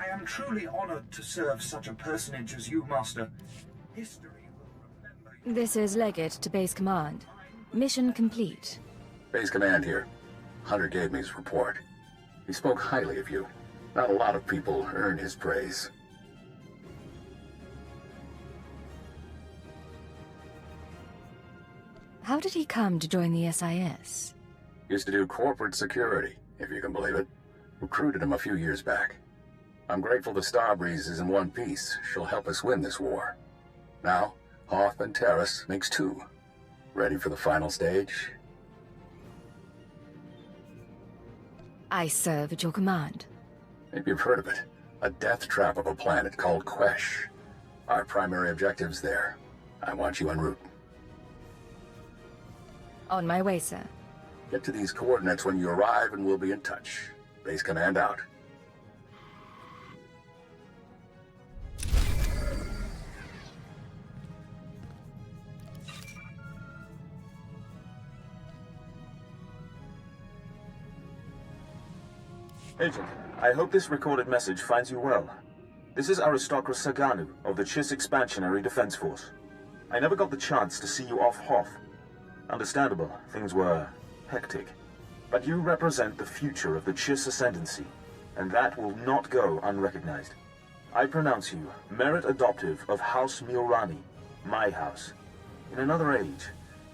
Speaker 23: I am truly honored to serve such a personage as you, Master. History will remember you.
Speaker 3: This is Legate to Base Command. Mission complete.
Speaker 25: Base Command here. Hunter gave me his report. He spoke highly of you. Not a lot of people earn his praise.
Speaker 3: How did he come to join the SIS?
Speaker 25: Used to do corporate security, if you can believe it. Recruited him a few years back. I'm grateful the Starbreeze is in one piece. She'll help us win this war. Now, Hoth and Terrace makes two. Ready for the final stage?
Speaker 3: I serve at your command.
Speaker 25: Maybe you've heard of it. A death trap of a planet called Quesh. Our primary objective's there. I want you en route.
Speaker 3: On my way, sir.
Speaker 25: Get to these coordinates when you arrive and we'll be in touch. Base Command out.
Speaker 23: Agent, I hope this recorded message finds you well. This is Aristocrat Saganu of the Chiss Expansionary Defense Force. I never got the chance to see you off Hoth. Understandable, things were hectic. But you represent the future of the Chiss Ascendancy, and that will not go unrecognized. I pronounce you merit adoptive of House Miorani, my house. In another age,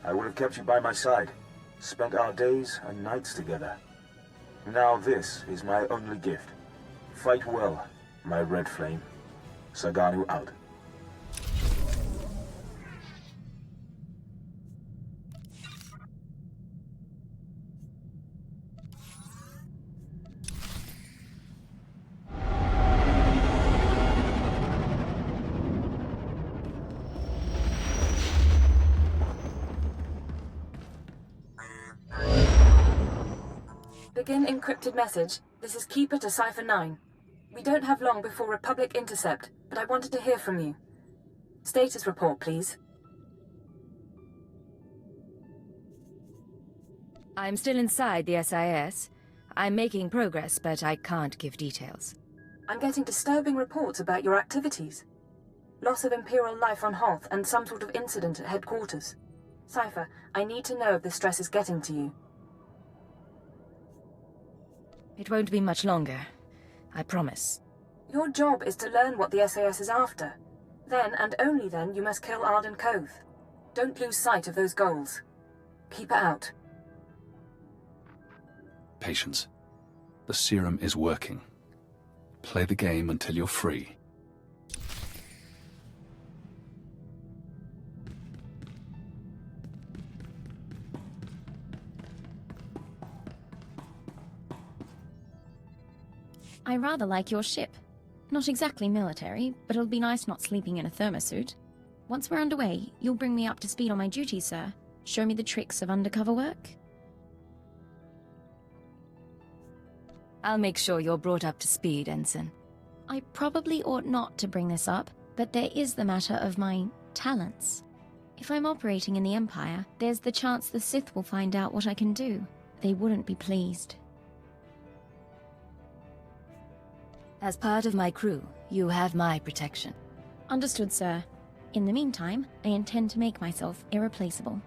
Speaker 23: I would have kept you by my side, spent our days and nights together. Now this is my only gift. Fight well, my red flame. Saganu out.
Speaker 11: Begin encrypted message. This is Keeper to Cipher 9. We don't have long before Republic intercept, but I wanted to hear from you. Status report, please.
Speaker 3: I'm still inside the SIS. I'm making progress, but I can't give details.
Speaker 11: I'm getting disturbing reports about your activities. Loss of Imperial life on Hoth and some sort of incident at headquarters. Cipher, I need to know if the stress is getting to you.
Speaker 3: It won't be much longer. I promise.
Speaker 11: Your job is to learn what the SAS is after. Then, and only then, you must kill Arden Koth. Don't lose sight of those goals. Keep it out.
Speaker 13: Patience. The serum is working. Play the game until you're free.
Speaker 17: I rather like your ship. Not exactly military, but it'll be nice not sleeping in a thermosuit. Once we're underway, you'll bring me up to speed on my duties, sir. Show me the tricks of undercover work.
Speaker 3: I'll make sure you're brought up to speed, Ensign.
Speaker 17: I probably ought not to bring this up, but there is the matter of my talents. If I'm operating in the Empire, there's the chance the Sith will find out what I can do. They wouldn't be pleased.
Speaker 3: As part of my crew, you have my protection.
Speaker 17: Understood, sir. In the meantime, I intend to make myself irreplaceable.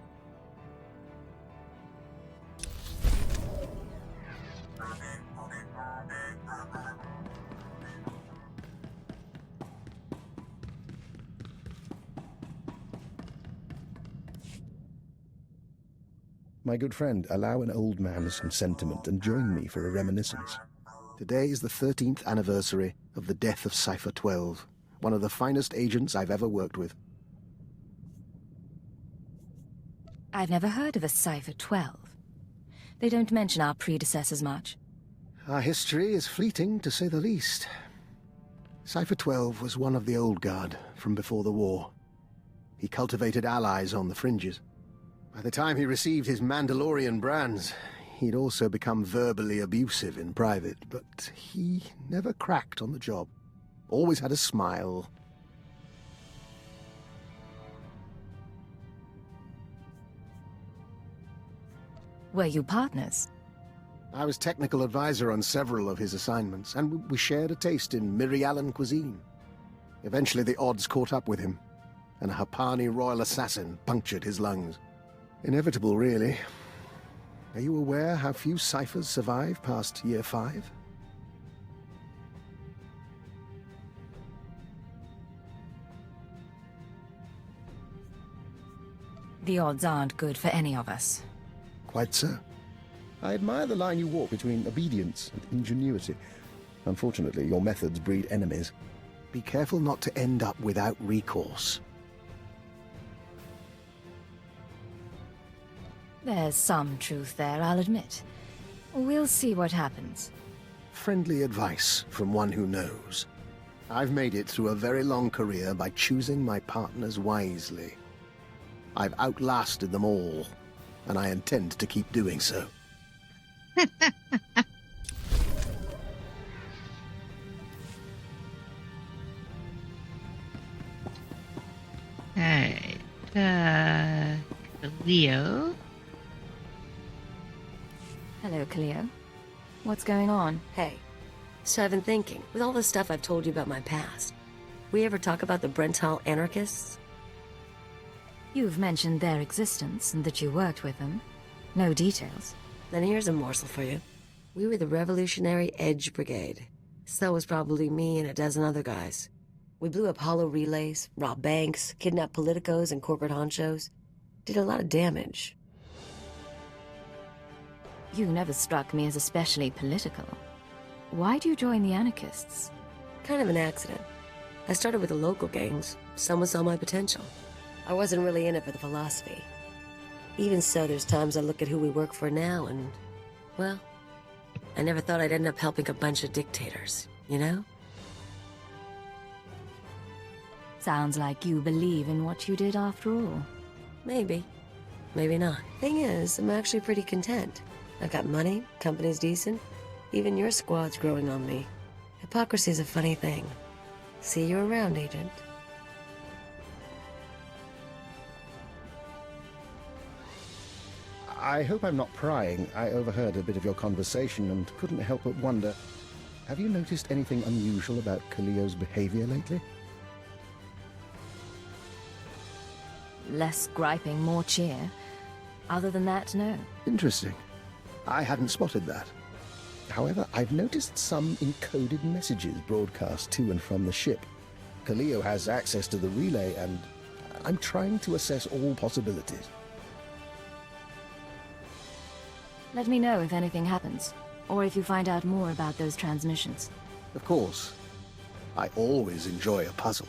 Speaker 12: My good friend, allow an old man some sentiment and join me for a reminiscence. Today is the 13th anniversary of the death of SWTOR, one of the finest agents I've ever worked with.
Speaker 3: I've never heard of a SWTOR. They don't mention our predecessors much.
Speaker 12: Our history is fleeting, to say the least. SWTOR was one of the old guard from before the war. He cultivated allies on the fringes. By the time he received his Mandalorian brands, he'd also become verbally abusive in private, but he never cracked on the job. Always had a smile.
Speaker 3: Were you partners?
Speaker 12: I was technical advisor on several of his assignments, and we shared a taste in Mirialan cuisine. Eventually the odds caught up with him, and a Hapani royal assassin punctured his lungs. Inevitable, really. Are you aware how few ciphers survive past year 5?
Speaker 3: The odds aren't good for any of us.
Speaker 12: Quite so. I admire the line you walk between obedience and ingenuity. Unfortunately, your methods breed enemies. Be careful not to end up without recourse.
Speaker 3: There's some truth there, I'll admit. We'll see what happens.
Speaker 12: Friendly advice from one who knows. I've made it through a very long career by choosing my partners wisely. I've outlasted them all, and I intend to keep doing so.
Speaker 1: Alright, Leo.
Speaker 3: Hello, Cleo. What's going on?
Speaker 15: Hey, so I've been thinking, with all the stuff I've told you about my past, we ever talk about the Brental anarchists?
Speaker 3: You've mentioned their existence and that you worked with them. No details.
Speaker 15: Then here's a morsel for you. We were the Revolutionary Edge Brigade. So was probably me and a dozen other guys. We blew up hollow relays, robbed banks, kidnapped politicos and corporate honchos. Did a lot of damage.
Speaker 3: You never struck me as especially political. Why do you join the anarchists?
Speaker 15: Kind of an accident. I started with the local gangs. Someone saw my potential. I wasn't really in it for the philosophy. Even so, there's times I look at who we work for now and, well, I never thought I'd end up helping a bunch of dictators, you know?
Speaker 3: Sounds like you believe in what you did after all.
Speaker 15: Maybe. Maybe not. Thing is, I'm actually pretty content. I got money, company's decent. Even your squad's growing on me. Hypocrisy's a funny thing. See you around, Agent.
Speaker 12: I hope I'm not prying. I overheard a bit of your conversation and couldn't help but wonder, have you noticed anything unusual about Kaliyo's behavior lately?
Speaker 3: Less griping, more cheer. Other than that, no.
Speaker 12: Interesting. I hadn't spotted that. However, I've noticed some encoded messages broadcast to and from the ship. Kaliyo has access to the relay, and I'm trying to assess all possibilities.
Speaker 3: Let me know if anything happens, or if you find out more about those transmissions.
Speaker 12: Of course. I always enjoy a puzzle.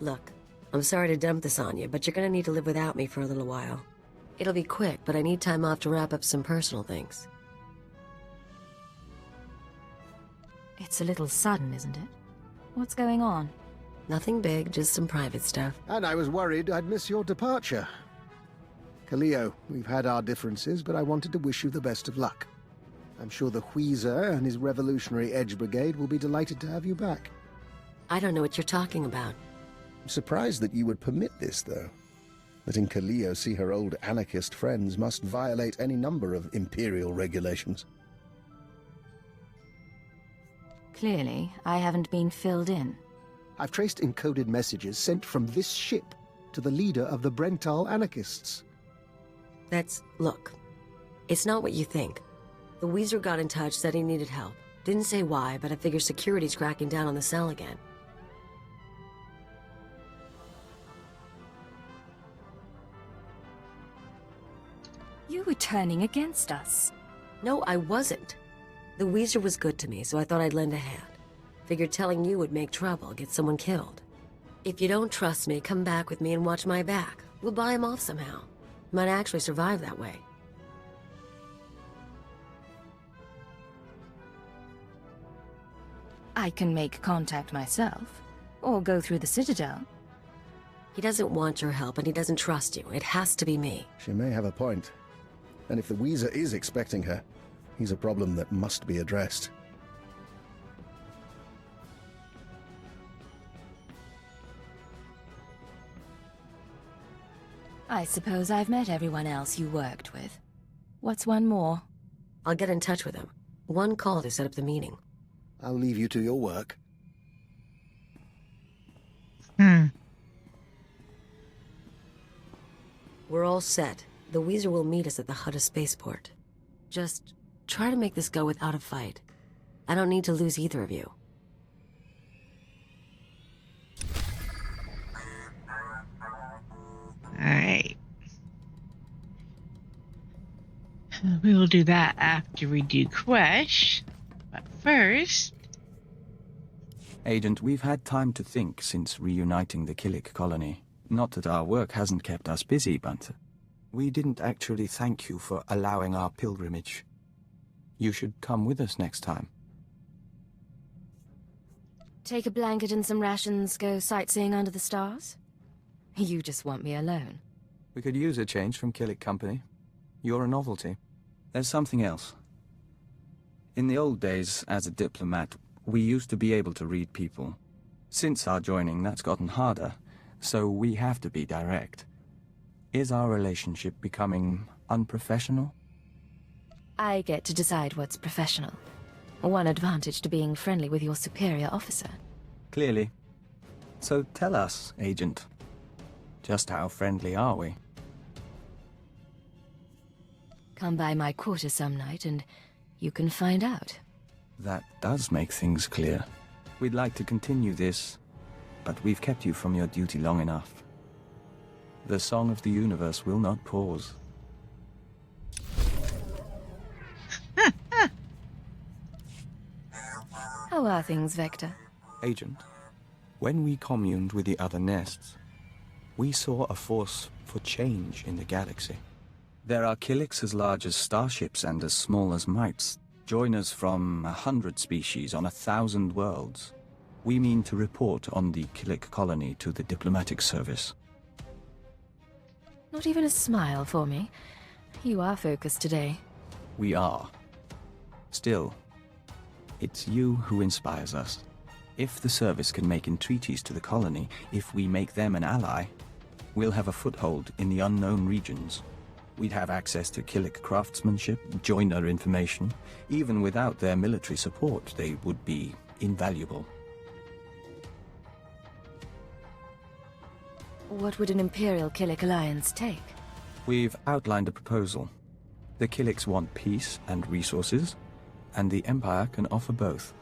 Speaker 15: Look, I'm sorry to dump this on you, but you're gonna need to live without me for a little while. It'll be quick, but I need time off to wrap up some personal things.
Speaker 3: It's a little sudden, isn't it? What's going on?
Speaker 15: Nothing big, just some private stuff.
Speaker 12: And I was worried I'd miss your departure. Kaliyo, we've had our differences, but I wanted to wish you the best of luck. I'm sure the Wheezer and his Revolutionary Edge Brigade will be delighted to have you back.
Speaker 15: I don't know what you're talking about.
Speaker 12: I'm surprised that you would permit this, though. Letting Kaliyo see her old anarchist friends must violate any number of Imperial regulations.
Speaker 3: Clearly, I haven't been filled in.
Speaker 12: I've traced encoded messages sent from this ship to the leader of the Brental anarchists.
Speaker 15: Look, it's not what you think. The Weezer got in touch, said he needed help. Didn't say why, but I figure security's cracking down on the cell again.
Speaker 3: You were turning against us.
Speaker 15: No, I wasn't. The Weezer was good to me, so I thought I'd lend a hand. Figured telling you would make trouble, get someone killed. If you don't trust me, come back with me and watch my back. We'll buy him off somehow. Might actually survive that way.
Speaker 3: I can make contact myself, or go through the Citadel.
Speaker 15: He doesn't want your help, and he doesn't trust you. It has to be me.
Speaker 12: She may have a point. And if the Weezer is expecting her, he's a problem that must be addressed.
Speaker 3: I suppose I've met everyone else you worked with. What's one more?
Speaker 15: I'll get in touch with him. One call to set up the meeting.
Speaker 12: I'll leave you to your work.
Speaker 15: We're all set. The Weezer will meet us at the Hutta spaceport. Just try to make this go without a fight. I don't need to lose either of you.
Speaker 1: Alright. We will do that after we do Quesh. But first...
Speaker 6: Agent, we've had time to think since reuniting the Killik colony. Not that our work hasn't kept us busy, but we didn't actually thank you for allowing our pilgrimage. You should come with us next time.
Speaker 3: Take a blanket and some rations, go sightseeing under the stars? You just want me alone.
Speaker 6: We could use a change from Killik Company. You're a novelty. There's something else. In the old days, as a diplomat, we used to be able to read people. Since our joining, that's gotten harder, so we have to be direct. Is our relationship becoming unprofessional?
Speaker 3: I get to decide what's professional. One advantage to being friendly with your superior officer.
Speaker 6: Clearly. So tell us, Agent. Just how friendly are we?
Speaker 3: Come by my quarters some night and you can find out.
Speaker 6: That does make things clear. We'd like to continue this, but we've kept you from your duty long enough. The song of the universe will not pause.
Speaker 3: How are things, Vector?
Speaker 6: Agent, when we communed with the other nests, we saw a force for change in the galaxy. There are Killiks as large as starships and as small as mites, joiners from 100 species on 1,000 worlds. We mean to report on the Killik colony to the diplomatic service.
Speaker 8: Not even a smile for me. You are focused today.
Speaker 6: We are. Still, it's you who inspires us. If the service can make entreaties to the colony, if we make them an ally, we'll have a foothold in the unknown regions. We'd have access to Killik craftsmanship, joiner information. Even without their military support, they would be invaluable.
Speaker 8: What would an Imperial Killik alliance take?
Speaker 6: We've outlined a proposal. The Killiks want peace and resources, and the Empire can offer both.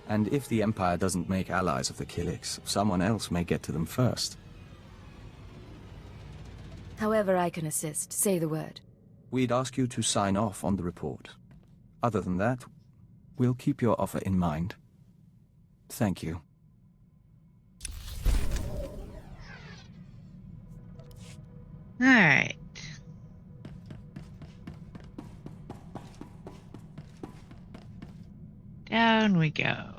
Speaker 6: And if the Empire doesn't make allies of the Killiks, someone else may get to them first.
Speaker 8: However I can assist, say the word.
Speaker 6: We'd ask you to sign off on the report. Other than that, we'll keep your offer in mind. Thank you.
Speaker 1: All right. Down we go.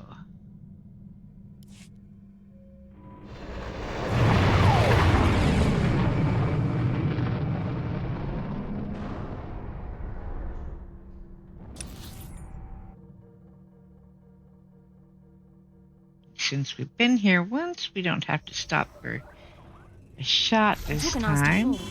Speaker 1: Since we've been here once, we don't have to stop for a shot this time. Okay.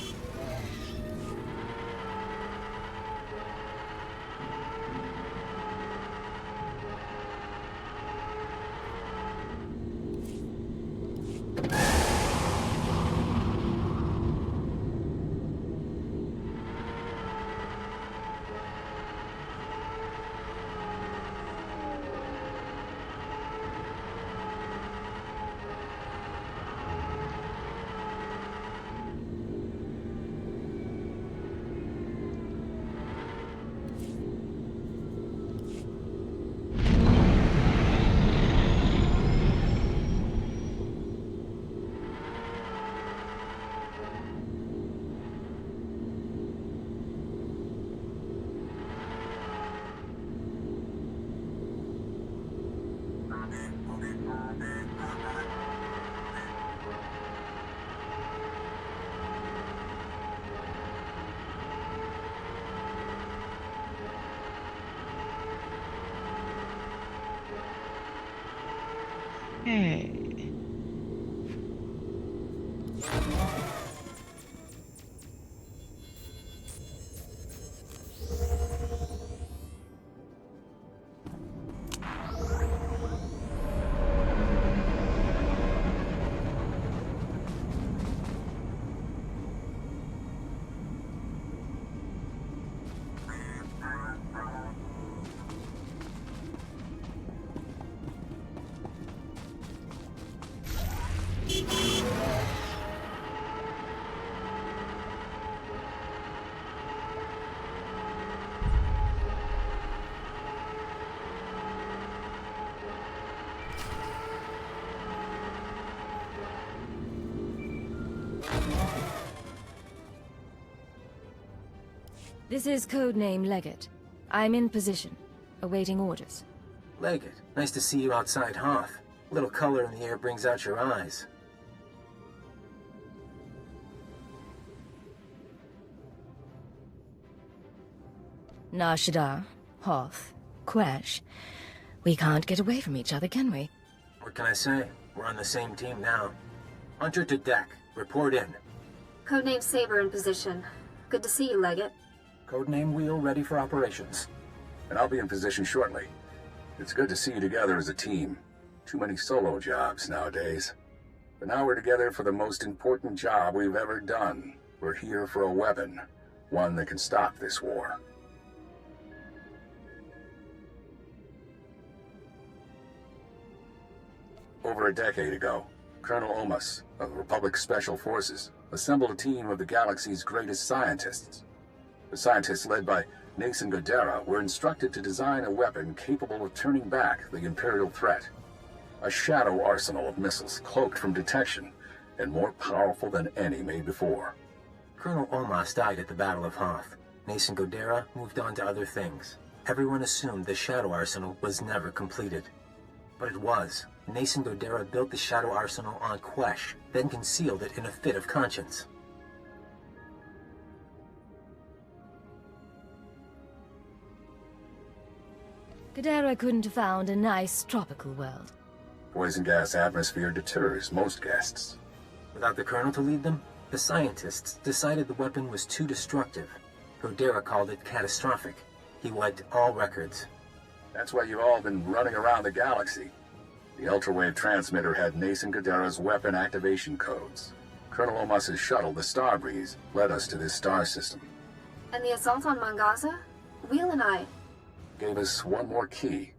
Speaker 8: This is codename Leggett. I'm in position, awaiting orders.
Speaker 19: Leggett, nice to see you outside Hoth. A little color in the air brings out your eyes.
Speaker 8: Nar Shaddaa, Hoth, Quesh. We can't get away from each other, can we?
Speaker 19: What can I say? We're on the same team now. Hunter to deck. Report in.
Speaker 4: Codename Saber in position. Good to see you, Leggett.
Speaker 19: Codename Wheel ready for operations.
Speaker 25: And I'll be in position shortly. It's good to see you together as a team. Too many solo jobs nowadays. But now we're together for the most important job we've ever done. We're here for a weapon. One that can stop this war. Over a decade ago, Colonel Omas of the Republic Special Forces assembled a team of the galaxy's greatest scientists. The scientists, led by Nason Godera, were instructed to design a weapon capable of turning back the Imperial threat. A shadow arsenal of missiles cloaked from detection and more powerful than any made before.
Speaker 19: Colonel Omas died at the Battle of Hoth. Nason Godera moved on to other things. Everyone assumed the shadow arsenal was never completed. But it was. Nason Godera built the Shadow Arsenal on Quesh, then concealed it in a fit of conscience.
Speaker 8: Godera couldn't have found a nice tropical world.
Speaker 25: Poison gas atmosphere deters most guests.
Speaker 19: Without the Colonel to lead them, the scientists decided the weapon was too destructive. Godera called it catastrophic. He wiped all records.
Speaker 25: That's why you've all been running around the galaxy. The ultrawave transmitter had Nason Godera's weapon activation codes. Colonel Omas's shuttle, the Starbreeze, led us to this star system.
Speaker 4: And the assault on Mangasa? Wheel and I.
Speaker 25: Gave us one more key.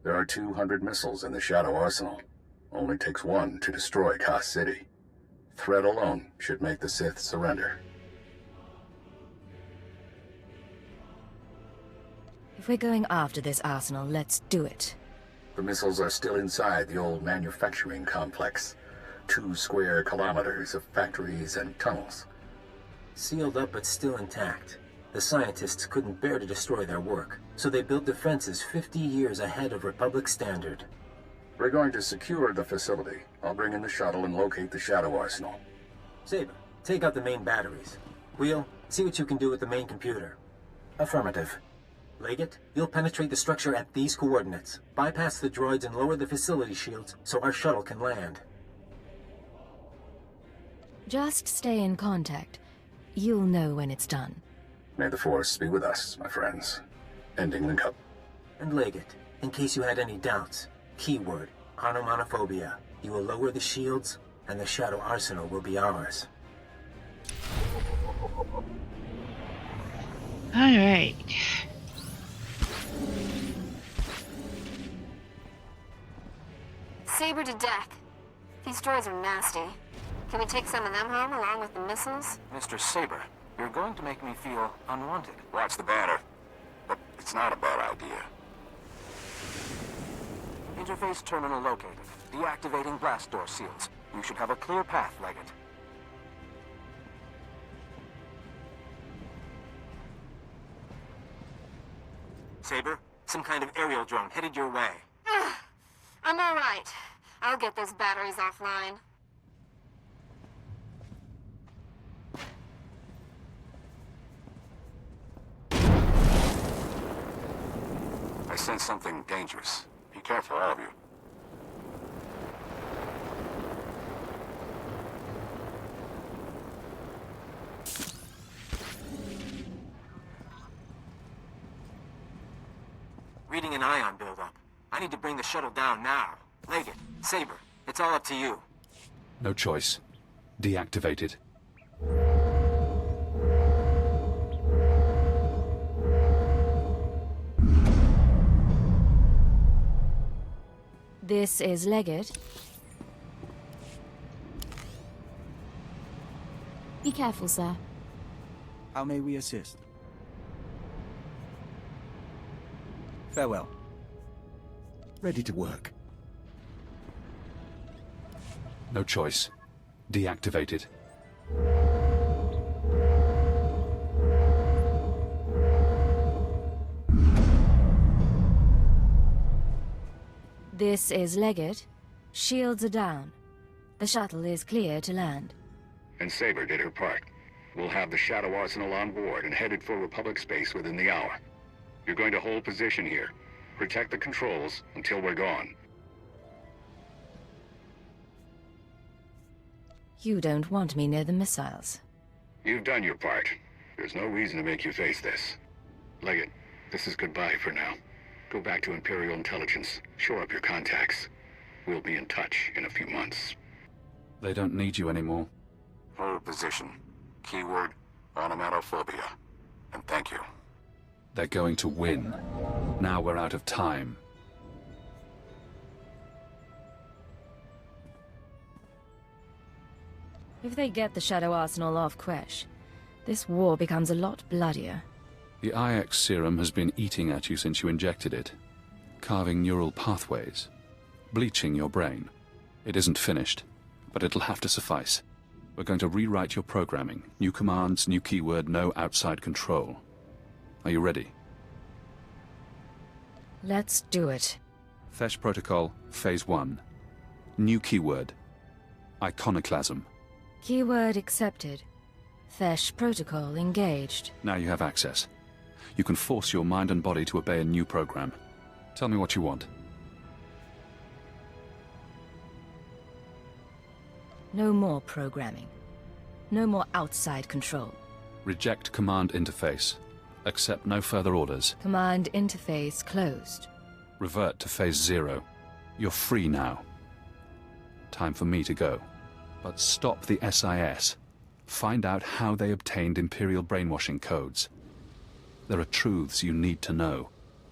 Speaker 25: There are 200 missiles in the Shadow Arsenal. Only takes one to destroy Ka City. Threat alone should make the Sith surrender.
Speaker 8: If we're going after this arsenal, let's do it.
Speaker 25: The missiles are still inside the old manufacturing complex. 2 square kilometers of factories and tunnels.
Speaker 19: Sealed up but still intact. The scientists couldn't bear to destroy their work, so they built defenses 50 years ahead of Republic standard.
Speaker 25: We're going to secure the facility. I'll bring in the shuttle and locate the Shadow Arsenal.
Speaker 19: Saber, take out the main batteries. Wheel, see what you can do with the main computer. Affirmative. Leggett, you'll penetrate the structure at these coordinates. Bypass the droids and lower the facility shields so our shuttle can land.
Speaker 8: Just stay in contact. You'll know when it's done.
Speaker 25: May the Force be with us, my friends. Ending link up.
Speaker 19: And Leggett, in case you had any doubts, keyword, onomatophobia. You will lower the shields, and the Shadow Arsenal will be ours.
Speaker 1: All right.
Speaker 4: Saber to death. These droids are nasty. Can we take some of them home along with the missiles?
Speaker 5: Mr. Saber, you're going to make me feel unwanted.
Speaker 25: Watch the banner. But it's not a bad idea.
Speaker 5: Interface terminal located. Deactivating blast door seals. You should have a clear path, Leggett. Saber, some kind of aerial drone headed your way.
Speaker 4: I'm all right. I'll get those batteries offline.
Speaker 25: I sense something dangerous. Be careful, all of you.
Speaker 5: Reading an ion buildup. I need to bring the shuttle down now. Leggett, Saber, it's all up to you.
Speaker 13: No choice. Deactivated.
Speaker 8: This is Leggett. Be careful, sir.
Speaker 6: How may we assist? Farewell.
Speaker 12: Ready to work.
Speaker 13: No choice. Deactivated.
Speaker 8: This is Leggett. Shields are down. The shuttle is clear to land.
Speaker 25: And Saber did her part. We'll have the Shadow Arsenal on board and headed for Republic space within the hour. You're going to hold position here. Protect the controls until we're gone.
Speaker 8: You don't want me near the missiles.
Speaker 25: You've done your part. There's no reason to make you face this. Leggett, this is goodbye for now. Go back to Imperial Intelligence. Shore up your contacts. We'll be in touch in a few months.
Speaker 13: They don't need you anymore.
Speaker 25: Hold position. Keyword, onomatophobia. And thank you.
Speaker 13: They're going to win. Now we're out of time.
Speaker 8: If they get the Shadow Arsenal off Quesh, this war becomes a lot bloodier.
Speaker 13: The IX serum has been eating at you since you injected it, carving neural pathways, bleaching your brain. It isn't finished, but it'll have to suffice. We're going to rewrite your programming. New commands, new keyword, no outside control. Are you ready?
Speaker 8: Let's do it.
Speaker 13: Fesh Protocol, Phase 1. New keyword. Iconoclasm.
Speaker 3: Keyword accepted. Fesh protocol engaged.
Speaker 13: Now you have access. You can force your mind and body to obey a new program. Tell me what you want.
Speaker 3: No more programming. No more outside control.
Speaker 13: Reject command interface. Accept no further orders.
Speaker 3: Command interface closed.
Speaker 13: Revert to Phase 0. You're free now. Time for me to go. But stop the SIS. Find out how they obtained Imperial brainwashing codes. There are truths you need to know.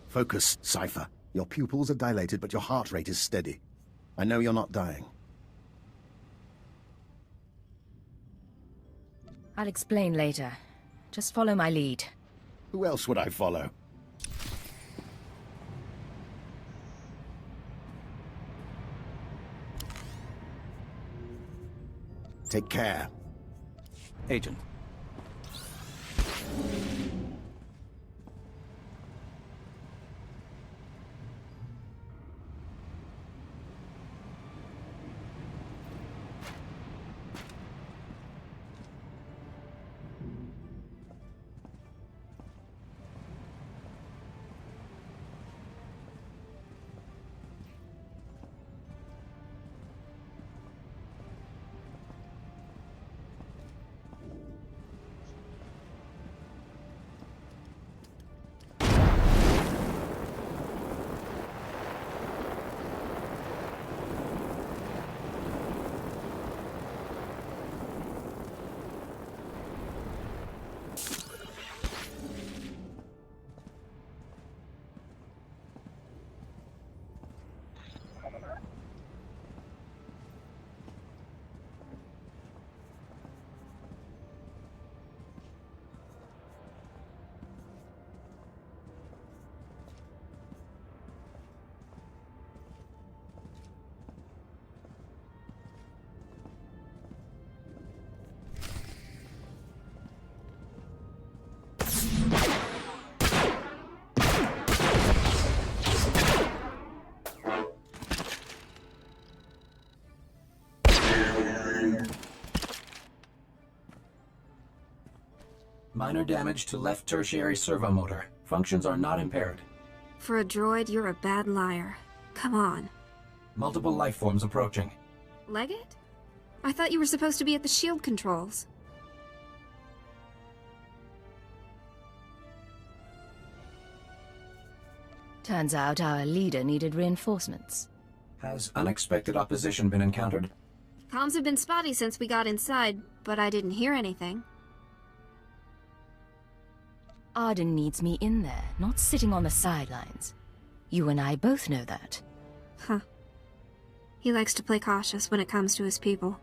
Speaker 12: Focus, Cypher. Your pupils are dilated, but your heart rate is steady. I know you're not dying.
Speaker 3: I'll explain later. Just follow my lead.
Speaker 12: Who else would I follow? Take care.
Speaker 6: Agent.
Speaker 16: Minor damage to left tertiary servomotor. Functions are not impaired.
Speaker 4: For a droid, you're a bad liar. Come on.
Speaker 16: Multiple life forms approaching.
Speaker 4: Leggett? I thought you were supposed to be at the shield controls.
Speaker 3: Turns out our leader needed reinforcements.
Speaker 16: Has unexpected opposition been encountered?
Speaker 4: Comms have been spotty since we got inside, but I didn't hear anything.
Speaker 3: Arden needs me in there, not sitting on the sidelines. You and I both know that.
Speaker 4: Huh. He likes to play cautious when it comes to his people.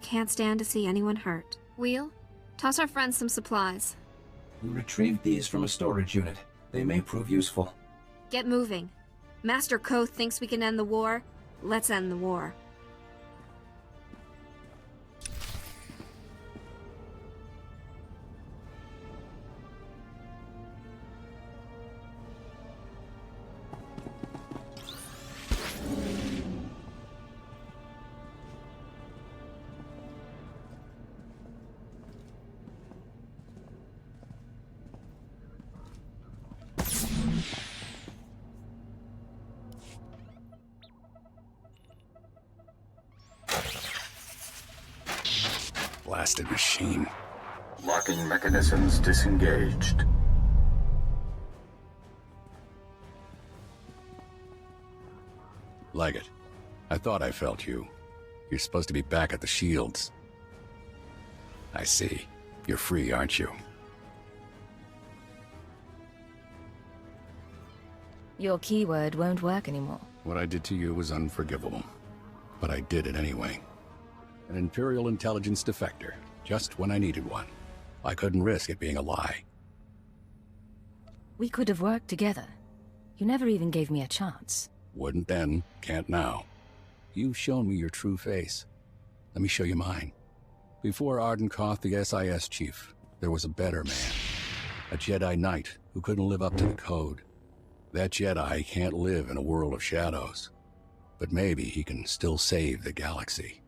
Speaker 4: Can't stand to see anyone hurt. Wheel, toss our friends some supplies.
Speaker 16: We retrieved these from a storage unit. They may prove useful.
Speaker 4: Get moving. Master Koth thinks we can end the war. Let's end the war.
Speaker 7: Blasted machine.
Speaker 25: Locking mechanisms disengaged.
Speaker 7: Leggett, I thought I felt you. You're supposed to be back at the Shields. I see. You're free, aren't you?
Speaker 3: Your keyword won't work anymore.
Speaker 7: What I did to you was unforgivable. But I did it anyway. An Imperial intelligence defector, just when I needed one. I couldn't risk it being a lie.
Speaker 3: We could have worked together. You never even gave me a chance.
Speaker 7: Wouldn't then, can't now. You've shown me your true face. Let me show you mine. Before Arden Koth, the SIS chief, there was a better man. A Jedi Knight who couldn't live up to the code. That Jedi can't live in a world of shadows. But maybe he can still save the galaxy.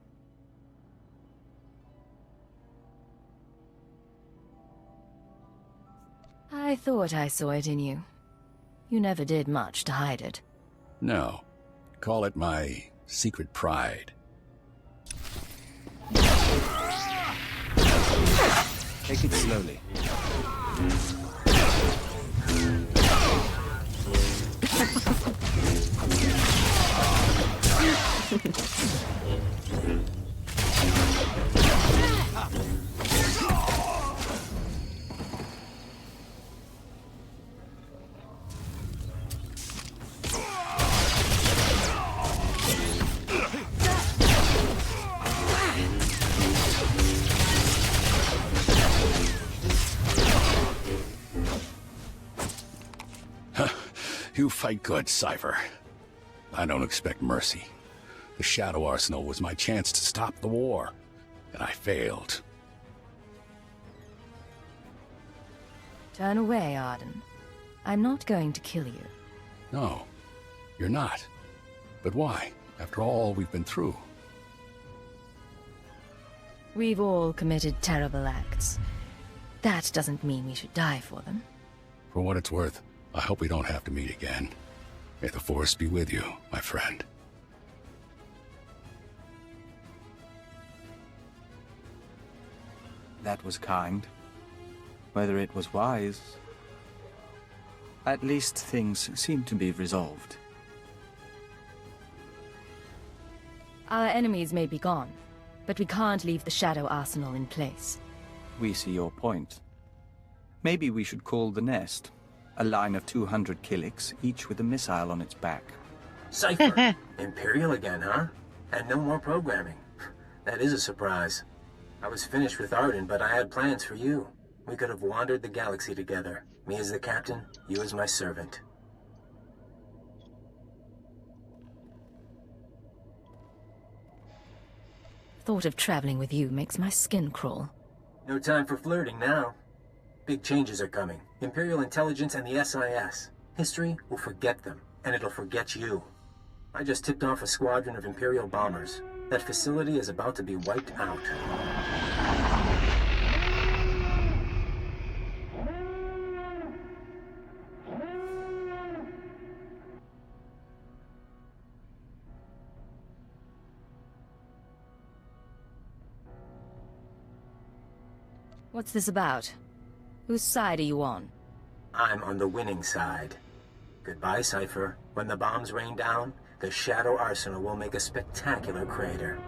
Speaker 8: I thought I saw it in you. You never did much to hide it.
Speaker 7: No. Call it my secret pride.
Speaker 6: Take it slowly.
Speaker 7: You fight good, Cypher. I don't expect mercy. The Shadow Arsenal was my chance to stop the war, and I failed.
Speaker 8: Turn away, Arden. I'm not going to kill you.
Speaker 7: No, you're not. But why, after all we've been through?
Speaker 8: We've all committed terrible acts. That doesn't mean we should die for them.
Speaker 7: For what it's worth, I hope we don't have to meet again. May the Force be with you, my friend.
Speaker 6: That was kind. Whether it was wise... At least things seem to be resolved.
Speaker 8: Our enemies may be gone, but we can't leave the Shadow Arsenal in place.
Speaker 6: We see your point. Maybe we should call the nest. A line of 200 Killiks, each with a missile on its back.
Speaker 5: Cypher! Imperial again, huh? And no more programming. That is a surprise. I was finished with Arden, but I had plans for you. We could have wandered the galaxy together. Me as the captain, you as my servant.
Speaker 8: Thought of traveling with you makes my skin crawl.
Speaker 5: No time for flirting now. Big changes are coming. Imperial intelligence and the SIS. History will forget them, and it'll forget you. I just tipped off a squadron of Imperial bombers. That facility is about to be wiped out.
Speaker 8: What's this about? Whose side are you on?
Speaker 5: I'm on the winning side. Goodbye, Cypher. When the bombs rain down, the Shadow Arsenal will make a spectacular crater.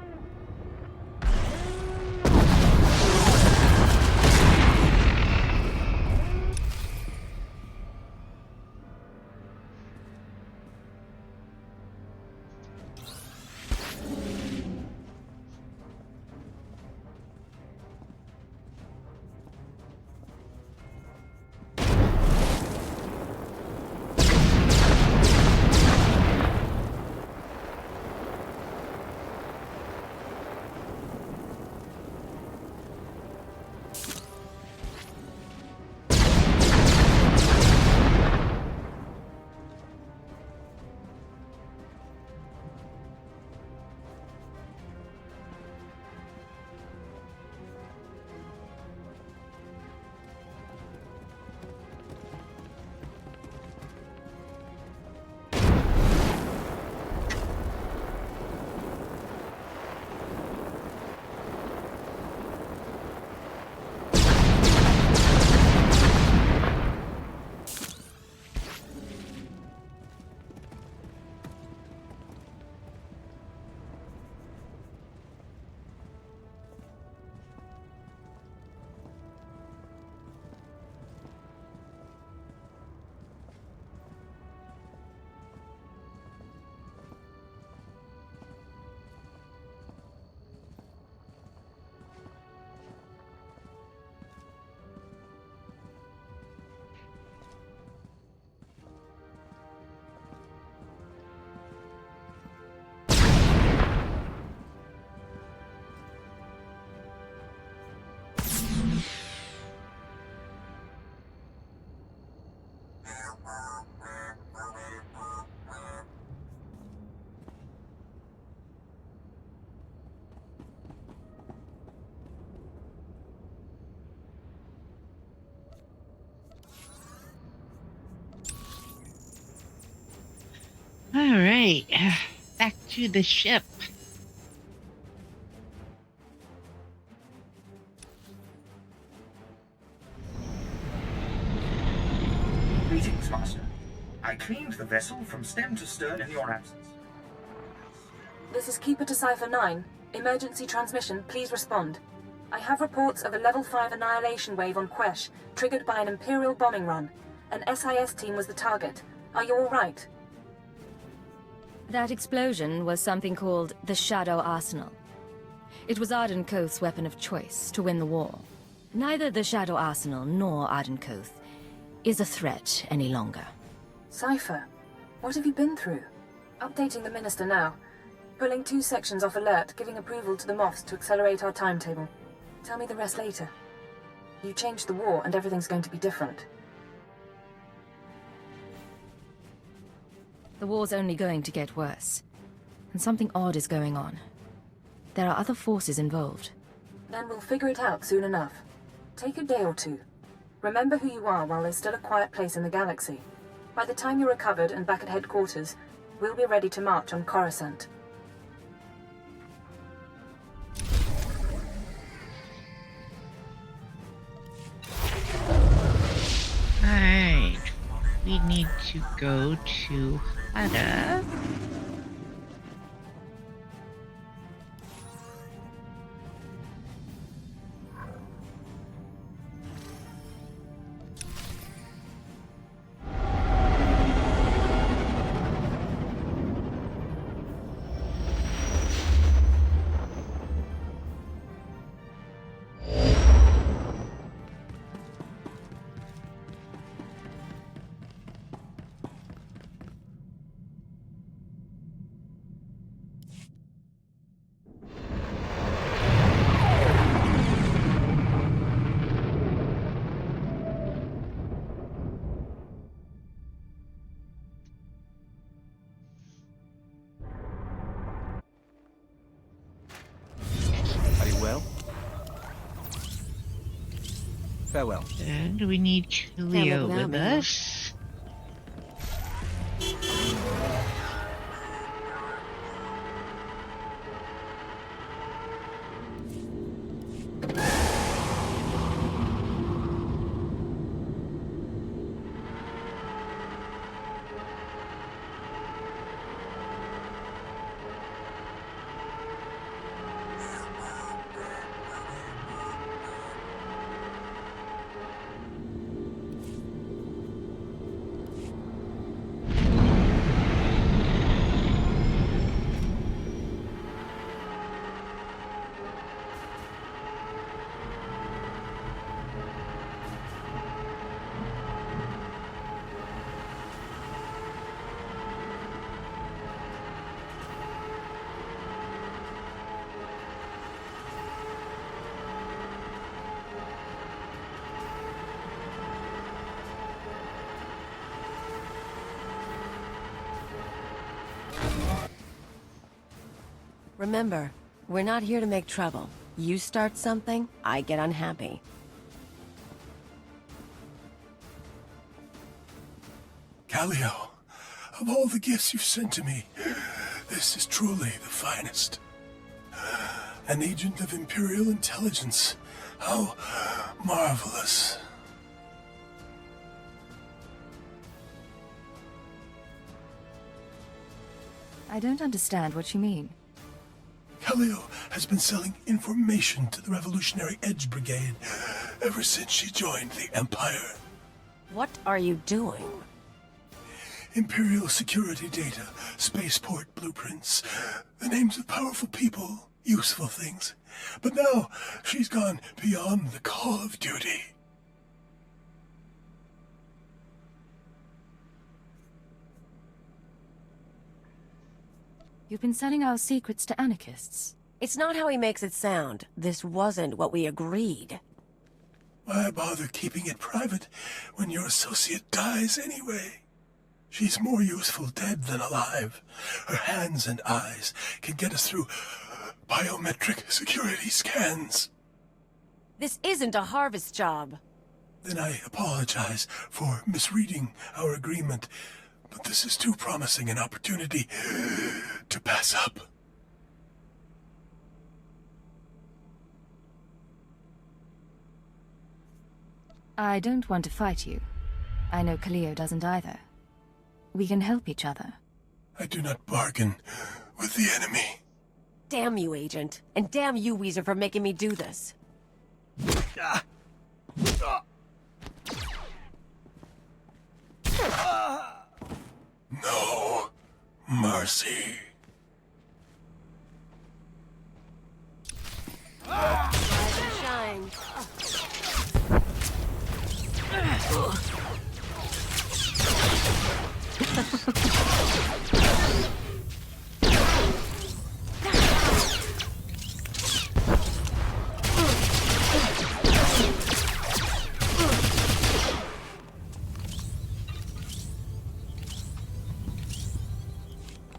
Speaker 1: All right, back to the ship.
Speaker 2: Greetings, Master. I cleaned the vessel from stem to stern in your absence.
Speaker 11: This is Keeper to Cipher 9. Emergency transmission, please respond. I have reports of a Level 5 annihilation wave on Quesh, triggered by an Imperial bombing run. An SIS team was the target. Are you all right?
Speaker 8: That explosion was something called the Shadow Arsenal. It was Arden Koth's weapon of choice to win the war. Neither the Shadow Arsenal nor Arden Koth is a threat any longer.
Speaker 11: Cipher, what have you been through? Updating the Minister now. Pulling 2 sections off alert, giving approval to the Moffs to accelerate our timetable. Tell me the rest later. You changed the war and everything's going to be different.
Speaker 8: The war's only going to get worse. And something odd is going on. There are other forces involved.
Speaker 11: Then we'll figure it out soon enough. Take a day or two. Remember who you are while there's still a quiet place in the galaxy. By the time you're recovered and back at headquarters, we'll be ready to march on Coruscant.
Speaker 1: Alright, we need to go to Hada.
Speaker 6: Farewell.
Speaker 1: And we need Leo with us.
Speaker 15: Remember, we're not here to make trouble. You start something, I get unhappy.
Speaker 18: Callio, of all the gifts you've sent to me, this is truly the finest. An agent of Imperial intelligence. How marvelous.
Speaker 3: I don't understand what you mean.
Speaker 18: Callio has been selling information to the Revolutionary Edge Brigade ever since she joined the Empire.
Speaker 15: What are you doing?
Speaker 18: Imperial security data, spaceport blueprints, the names of powerful people, useful things. But now, she's gone beyond the call of duty.
Speaker 3: You've been selling our secrets to anarchists.
Speaker 15: It's not how he makes it sound. This wasn't what we agreed.
Speaker 18: Why bother keeping it private when your associate dies anyway? She's more useful dead than alive. Her hands and eyes can get us through biometric security scans.
Speaker 15: This isn't a harvest job.
Speaker 18: Then I apologize for misreading our agreement. but this is too promising an opportunity to pass up.
Speaker 3: I don't want to fight you. I know Cleo doesn't either. We can help each other.
Speaker 18: I do not bargain with the enemy.
Speaker 15: Damn you, Agent. And damn you, Weezer, for making me do this.
Speaker 18: No mercy.
Speaker 15: Rise and shine.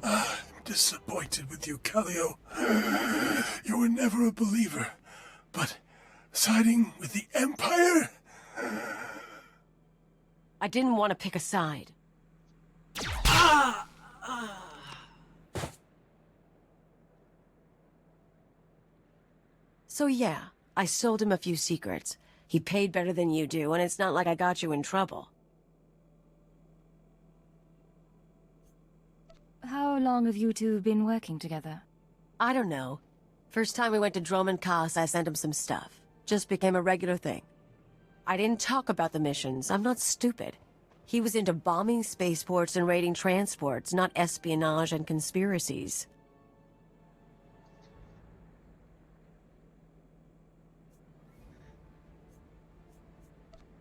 Speaker 18: I'm disappointed with you, Callio. You were never a believer, but siding with the Empire?
Speaker 15: I didn't want to pick a side. So yeah, I sold him a few secrets. He paid better than you do, and it's not like I got you in trouble.
Speaker 3: How long have you two been working together?
Speaker 15: I don't know. First time we went to Droman Kaas, I sent him some stuff. Just became a regular thing. I didn't talk about the missions. I'm not stupid. He was into bombing spaceports and raiding transports, not espionage and conspiracies.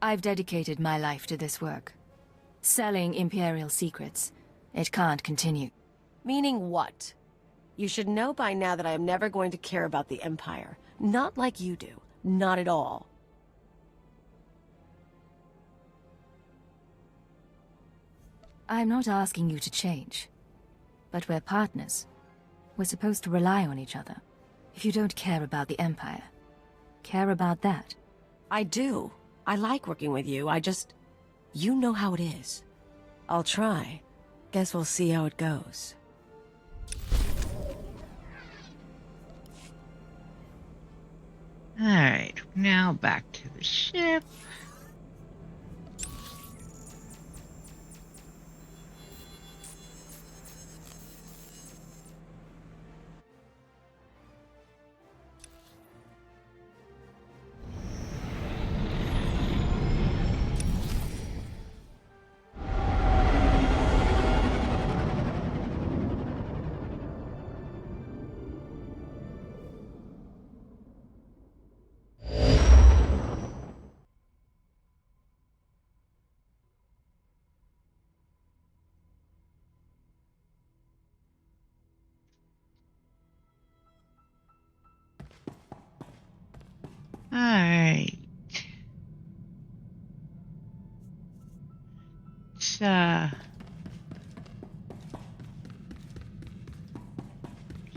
Speaker 3: I've dedicated my life to this work. Selling Imperial secrets. It can't continue.
Speaker 15: Meaning what? You should know by now that I am never going to care about the Empire. Not like you do. Not at all.
Speaker 3: I'm not asking you to change. But we're partners. We're supposed to rely on each other. If you don't care about the Empire, care about that.
Speaker 15: I do. I like working with you. You know how it is. I'll try. Guess we'll see how it goes.
Speaker 1: Alright, now back to the ship. Alright. Let's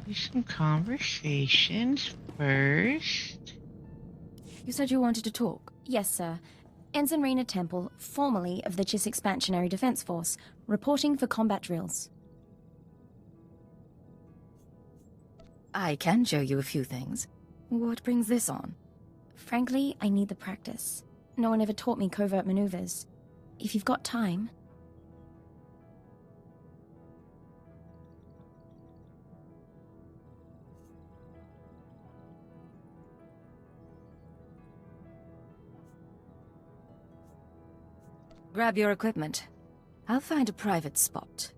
Speaker 1: do some conversations first.
Speaker 17: You said you wanted to talk? Yes, sir. Ensign Rena Temple, formerly of the Chiss Expansionary Defense Force, reporting for combat drills.
Speaker 3: I can show you a few things. What brings this on?
Speaker 17: Frankly, I need the practice. No one ever taught me covert maneuvers. If you've got time...
Speaker 3: Grab your equipment. I'll find a private spot.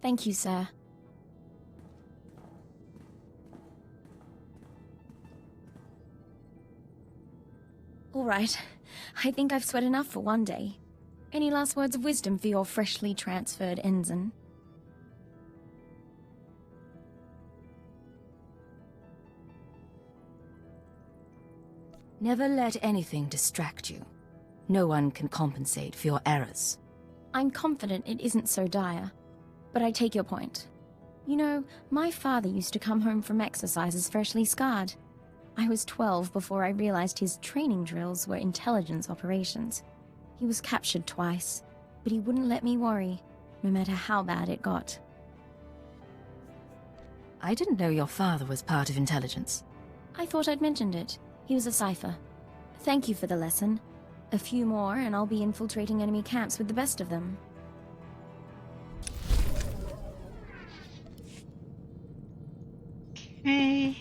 Speaker 17: Thank you, sir. All right. I think I've sweat enough for one day. Any last words of wisdom for your freshly transferred ensign?
Speaker 3: Never let anything distract you. No one can compensate for your errors.
Speaker 17: I'm confident it isn't so dire, but I take your point. You know, my father used to come home from exercises freshly scarred. I was 12 before I realized his training drills were intelligence operations. He was captured twice, but he wouldn't let me worry. no matter how bad it got.
Speaker 3: I didn't know your father was part of intelligence.
Speaker 17: I thought I'd mentioned it. He was a cipher. Thank you for the lesson. A few more, and I'll be infiltrating enemy camps with the best of them.
Speaker 1: Okay.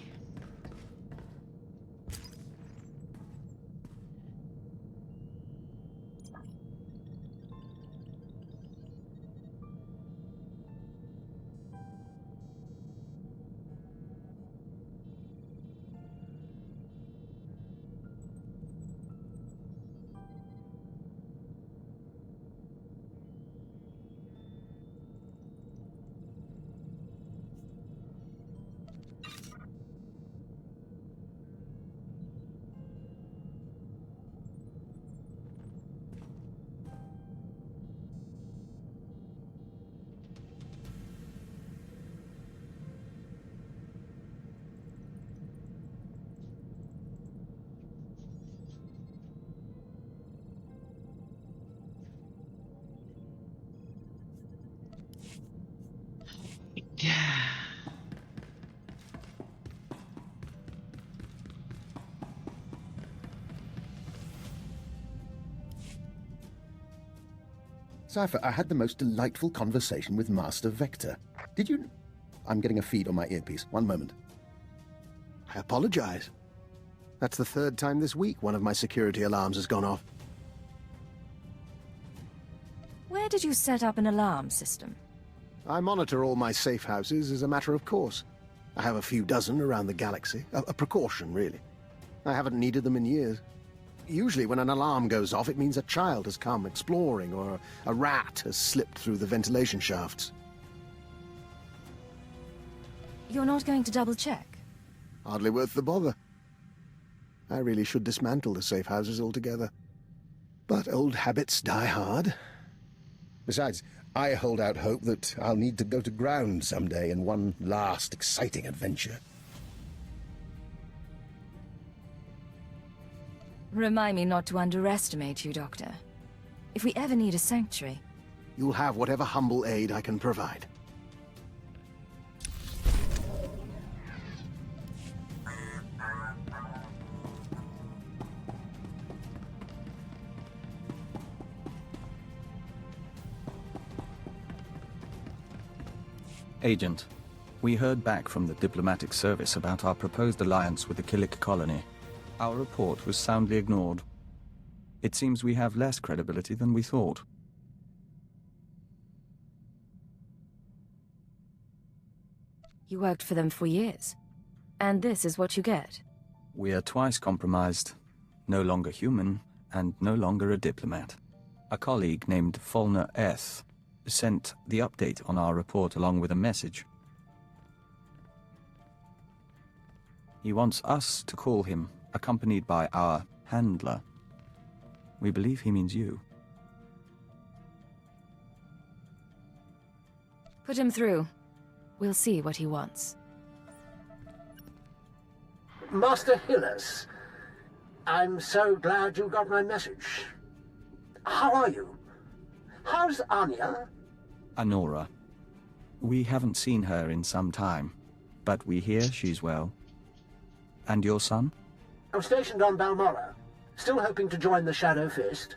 Speaker 12: Cypher, I had the most delightful conversation with Master Vector. Did you... I'm getting a feed on my earpiece. One moment. I apologize. That's the third time this week one of my security alarms has gone off.
Speaker 3: Where did you set up an alarm system?
Speaker 12: I monitor all my safe houses as a matter of course. I have a few dozen around the galaxy. A precaution, really. I haven't needed them in years. Usually when an alarm goes off, it means a child has come exploring, or a rat has slipped through the ventilation shafts.
Speaker 3: You're not going to double-check?
Speaker 12: Hardly worth the bother. I really should dismantle the safe houses altogether. But old habits die hard. Besides, I hold out hope that I'll need to go to ground someday in one last exciting adventure.
Speaker 3: Remind me not to underestimate you, Doctor. If we ever need a sanctuary...
Speaker 12: You'll have whatever humble aid I can provide.
Speaker 6: Agent, we heard back from the diplomatic service about our proposed alliance with the Killik colony. Our report was soundly ignored. It seems we have less credibility than we thought.
Speaker 3: You worked for them for years. And this is what you get.
Speaker 6: We are twice compromised. No longer human, and no longer a diplomat. A colleague named Fulner Eth sent the update on our report along with a message. He wants us to call him, accompanied by our handler. We believe he means you.
Speaker 3: Put him through. We'll see what he wants.
Speaker 14: Master Hillis, I'm so glad you got my message. How are you? How's Anya?
Speaker 6: Anora. We haven't seen her in some time, but we hear she's well. And your son?
Speaker 14: I'm stationed on Balmora, still hoping to join the Shadow Fist.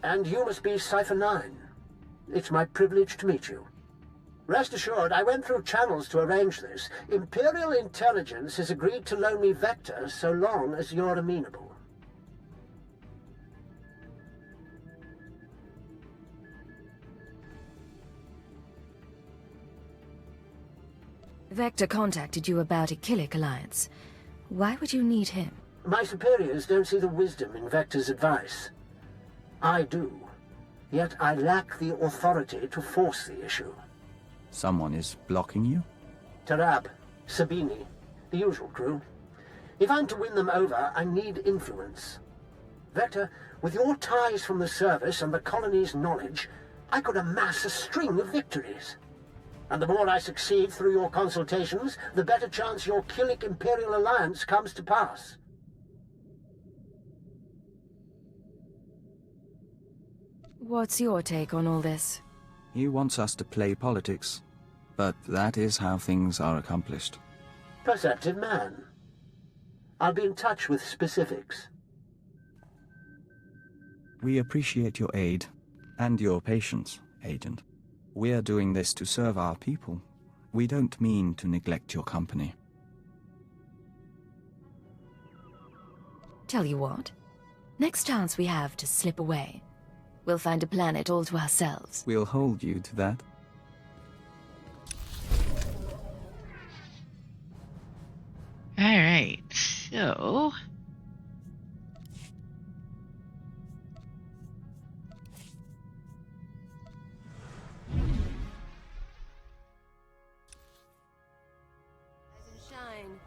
Speaker 14: And you must be Cipher 9. It's my privilege to meet you. Rest assured, I went through channels to arrange this. Imperial intelligence has agreed to loan me Vector so long as you're amenable.
Speaker 3: Vector contacted you about a Killik alliance. Why would you need him?
Speaker 14: My superiors don't see the wisdom in Vector's advice. I do. Yet I lack the authority to force the issue.
Speaker 6: Someone is blocking you?
Speaker 14: Tarab, Sabini, the usual crew. If I'm to win them over, I need influence. Vector, with your ties from the service and the colony's knowledge, I could amass a string of victories. And the more I succeed through your consultations, the better chance your Killik Imperial alliance comes to pass.
Speaker 3: What's your take on all this?
Speaker 6: He wants us to play politics, but that is how things are accomplished.
Speaker 14: Perceptive man. I'll be in touch with specifics.
Speaker 6: We appreciate your aid and your patience, Agent. We're doing this to serve our people. We don't mean to neglect your company.
Speaker 8: Tell you what, next chance we have to slip away, we'll find a planet all to ourselves.
Speaker 6: We'll hold you to that.
Speaker 1: Alright, so...
Speaker 15: Shine.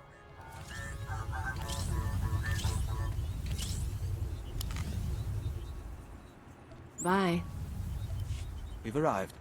Speaker 15: Bye.
Speaker 6: We've arrived.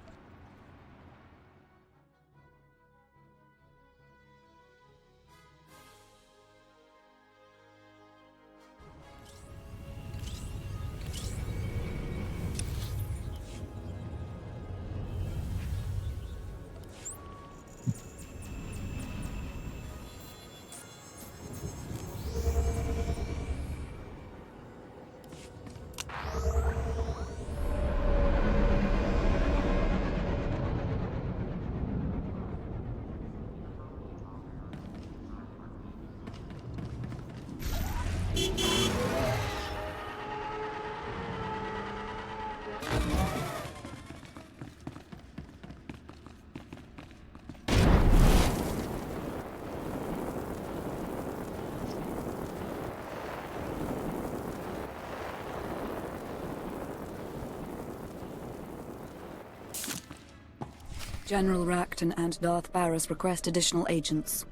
Speaker 10: General Racton and Darth Barris request additional agents.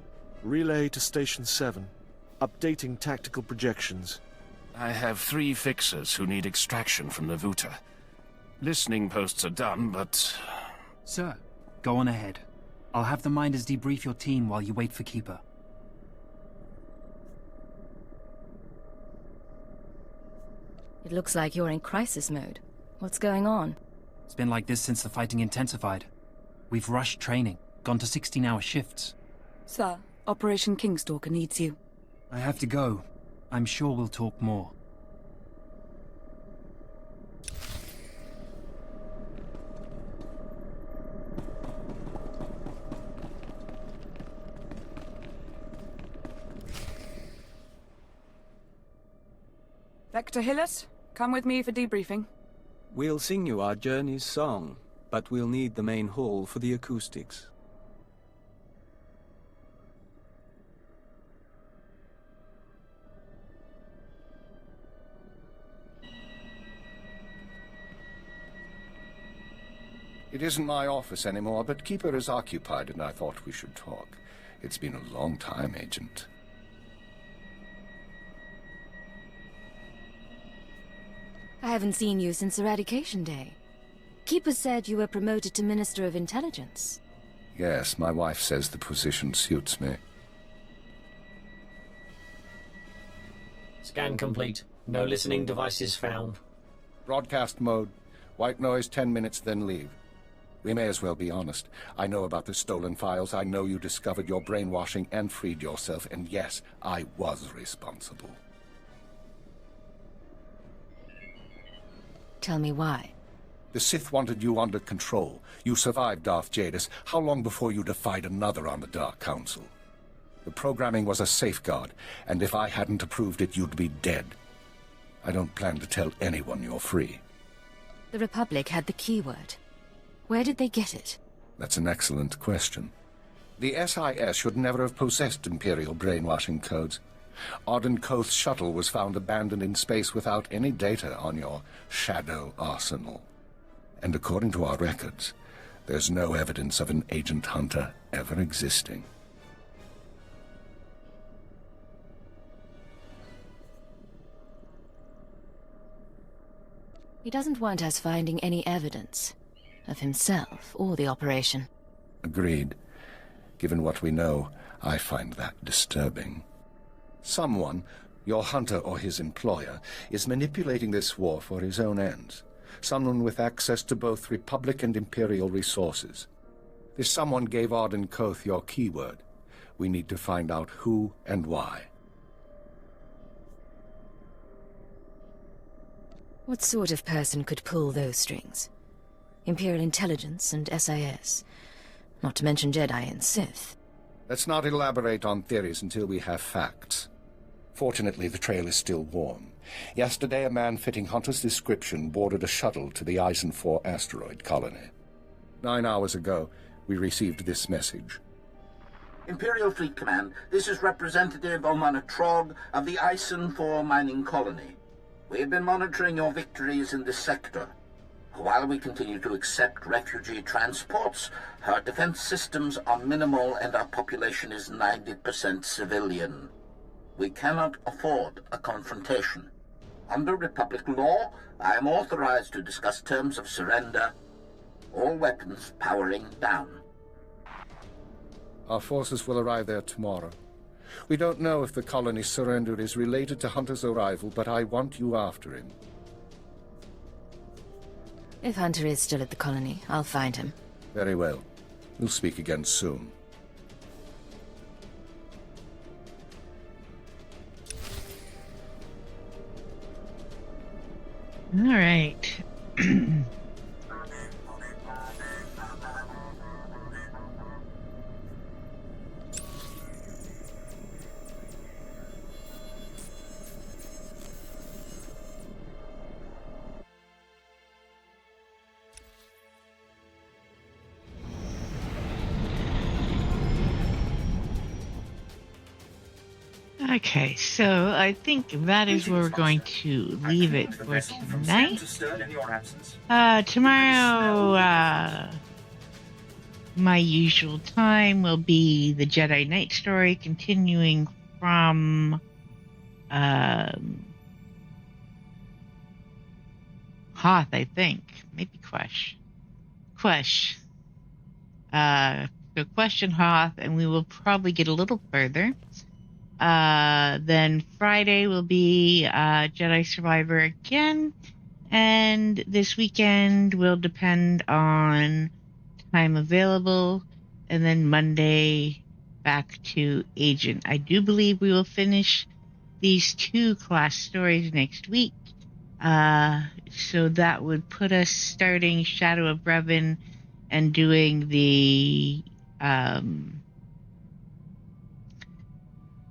Speaker 20: Relay to Station 7. Updating tactical projections.
Speaker 21: I have 3 fixers who need extraction from the Vuta. Listening posts are done, but...
Speaker 22: Sir, go on ahead. I'll have the Minders debrief your team while you wait for Keeper.
Speaker 8: It looks like you're in crisis mode. What's going on?
Speaker 22: It's been like this since the fighting intensified. We've rushed training, gone to 16-hour shifts.
Speaker 10: Sir, Operation Kingstalker needs you.
Speaker 22: I have to go. I'm sure we'll talk more.
Speaker 10: Vector Hillis, come with me for debriefing.
Speaker 6: We'll sing you our journey's song, but we'll need the main hall for the acoustics.
Speaker 25: It isn't my office anymore, but Keeper is occupied and I thought we should talk. It's been a long time, Agent.
Speaker 8: I haven't seen you since Eradication Day. Keeper said you were promoted to Minister of Intelligence.
Speaker 25: Yes, my wife says the position suits me.
Speaker 16: Scan complete. No listening devices found.
Speaker 25: Broadcast mode. White noise 10 minutes, then leave. We may as well be honest. I know about the stolen files. I know you discovered your brainwashing and freed yourself. And yes, I was responsible.
Speaker 8: Tell me why.
Speaker 25: The Sith wanted you under control. You survived Darth Jadis. How long before you defied another on the Dark Council? The programming was a safeguard, and if I hadn't approved it, you'd be dead. I don't plan to tell anyone you're free.
Speaker 8: The Republic had the keyword. Where did they get it?
Speaker 25: That's an excellent question. The SIS should never have possessed Imperial brainwashing codes. Arden Koth's shuttle was found abandoned in space without any data on your shadow arsenal. And according to our records, there's no evidence of an agent hunter ever existing.
Speaker 8: He doesn't want us finding any evidence of himself or the operation.
Speaker 25: Agreed. Given what we know, I find that disturbing. Someone, your hunter or his employer, is manipulating this war for his own ends.
Speaker 9: Someone with access to both Republic and Imperial resources. This someone gave Arden Koth your keyword. We need to find out who and why.
Speaker 3: What sort of person could pull those strings? Imperial intelligence and SIS. Not to mention Jedi and Sith.
Speaker 9: Let's not elaborate on theories until we have facts. Fortunately, the trail is still warm. Yesterday, a man fitting Hunter's description boarded a shuttle to the Eisen 4 asteroid colony. 9 hours ago, we received this message.
Speaker 14: Imperial Fleet Command, this is Representative Omana Trog of the Eisen 4 mining colony. We have been monitoring your victories in this sector. While we continue to accept refugee transports, our defense systems are minimal and our population is 90% civilian. We cannot afford a confrontation. Under Republic law, I am authorized to discuss terms of surrender. All weapons powering down.
Speaker 9: Our forces will arrive there tomorrow. We don't know if the colony's surrender is related to Hunter's arrival, but I want you after him.
Speaker 3: If Hunter is still at the colony, I'll find him.
Speaker 9: Very well. We'll speak again soon.
Speaker 1: All right. Okay, so I think that is where we're going to leave it for tonight. Tomorrow, my usual time will be the Jedi Knight story, continuing from Hoth, I think. Maybe Quesh. So question Hoth, and we will probably get a little further. Then Friday will be Jedi Survivor again, and this weekend will depend on time available, and then Monday back to Agent. I do believe we will finish these 2 class stories next week, so that would put us starting Shadow of Revan and doing the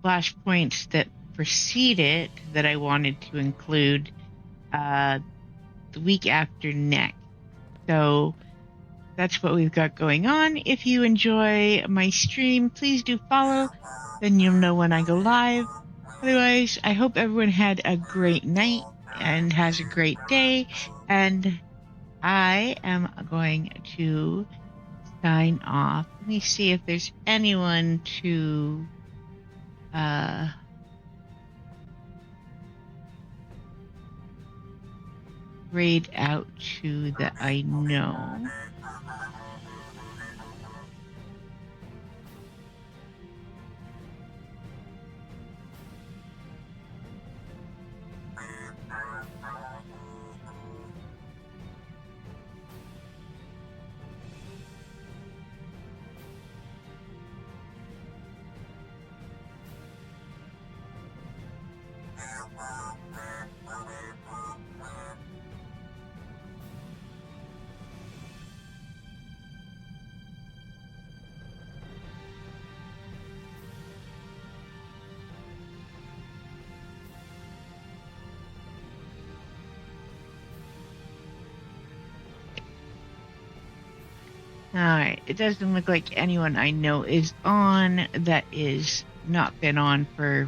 Speaker 1: flashpoints that precede it that I wanted to include the week after next. So that's what we've got going on. If you enjoy my stream, please do follow. Then you'll know when I go live. Otherwise, I hope everyone had a great night and has a great day. And I am going to sign off. Let me see if there's anyone to raid out to that I know. Alright, it doesn't look like anyone I know is on that is not been on for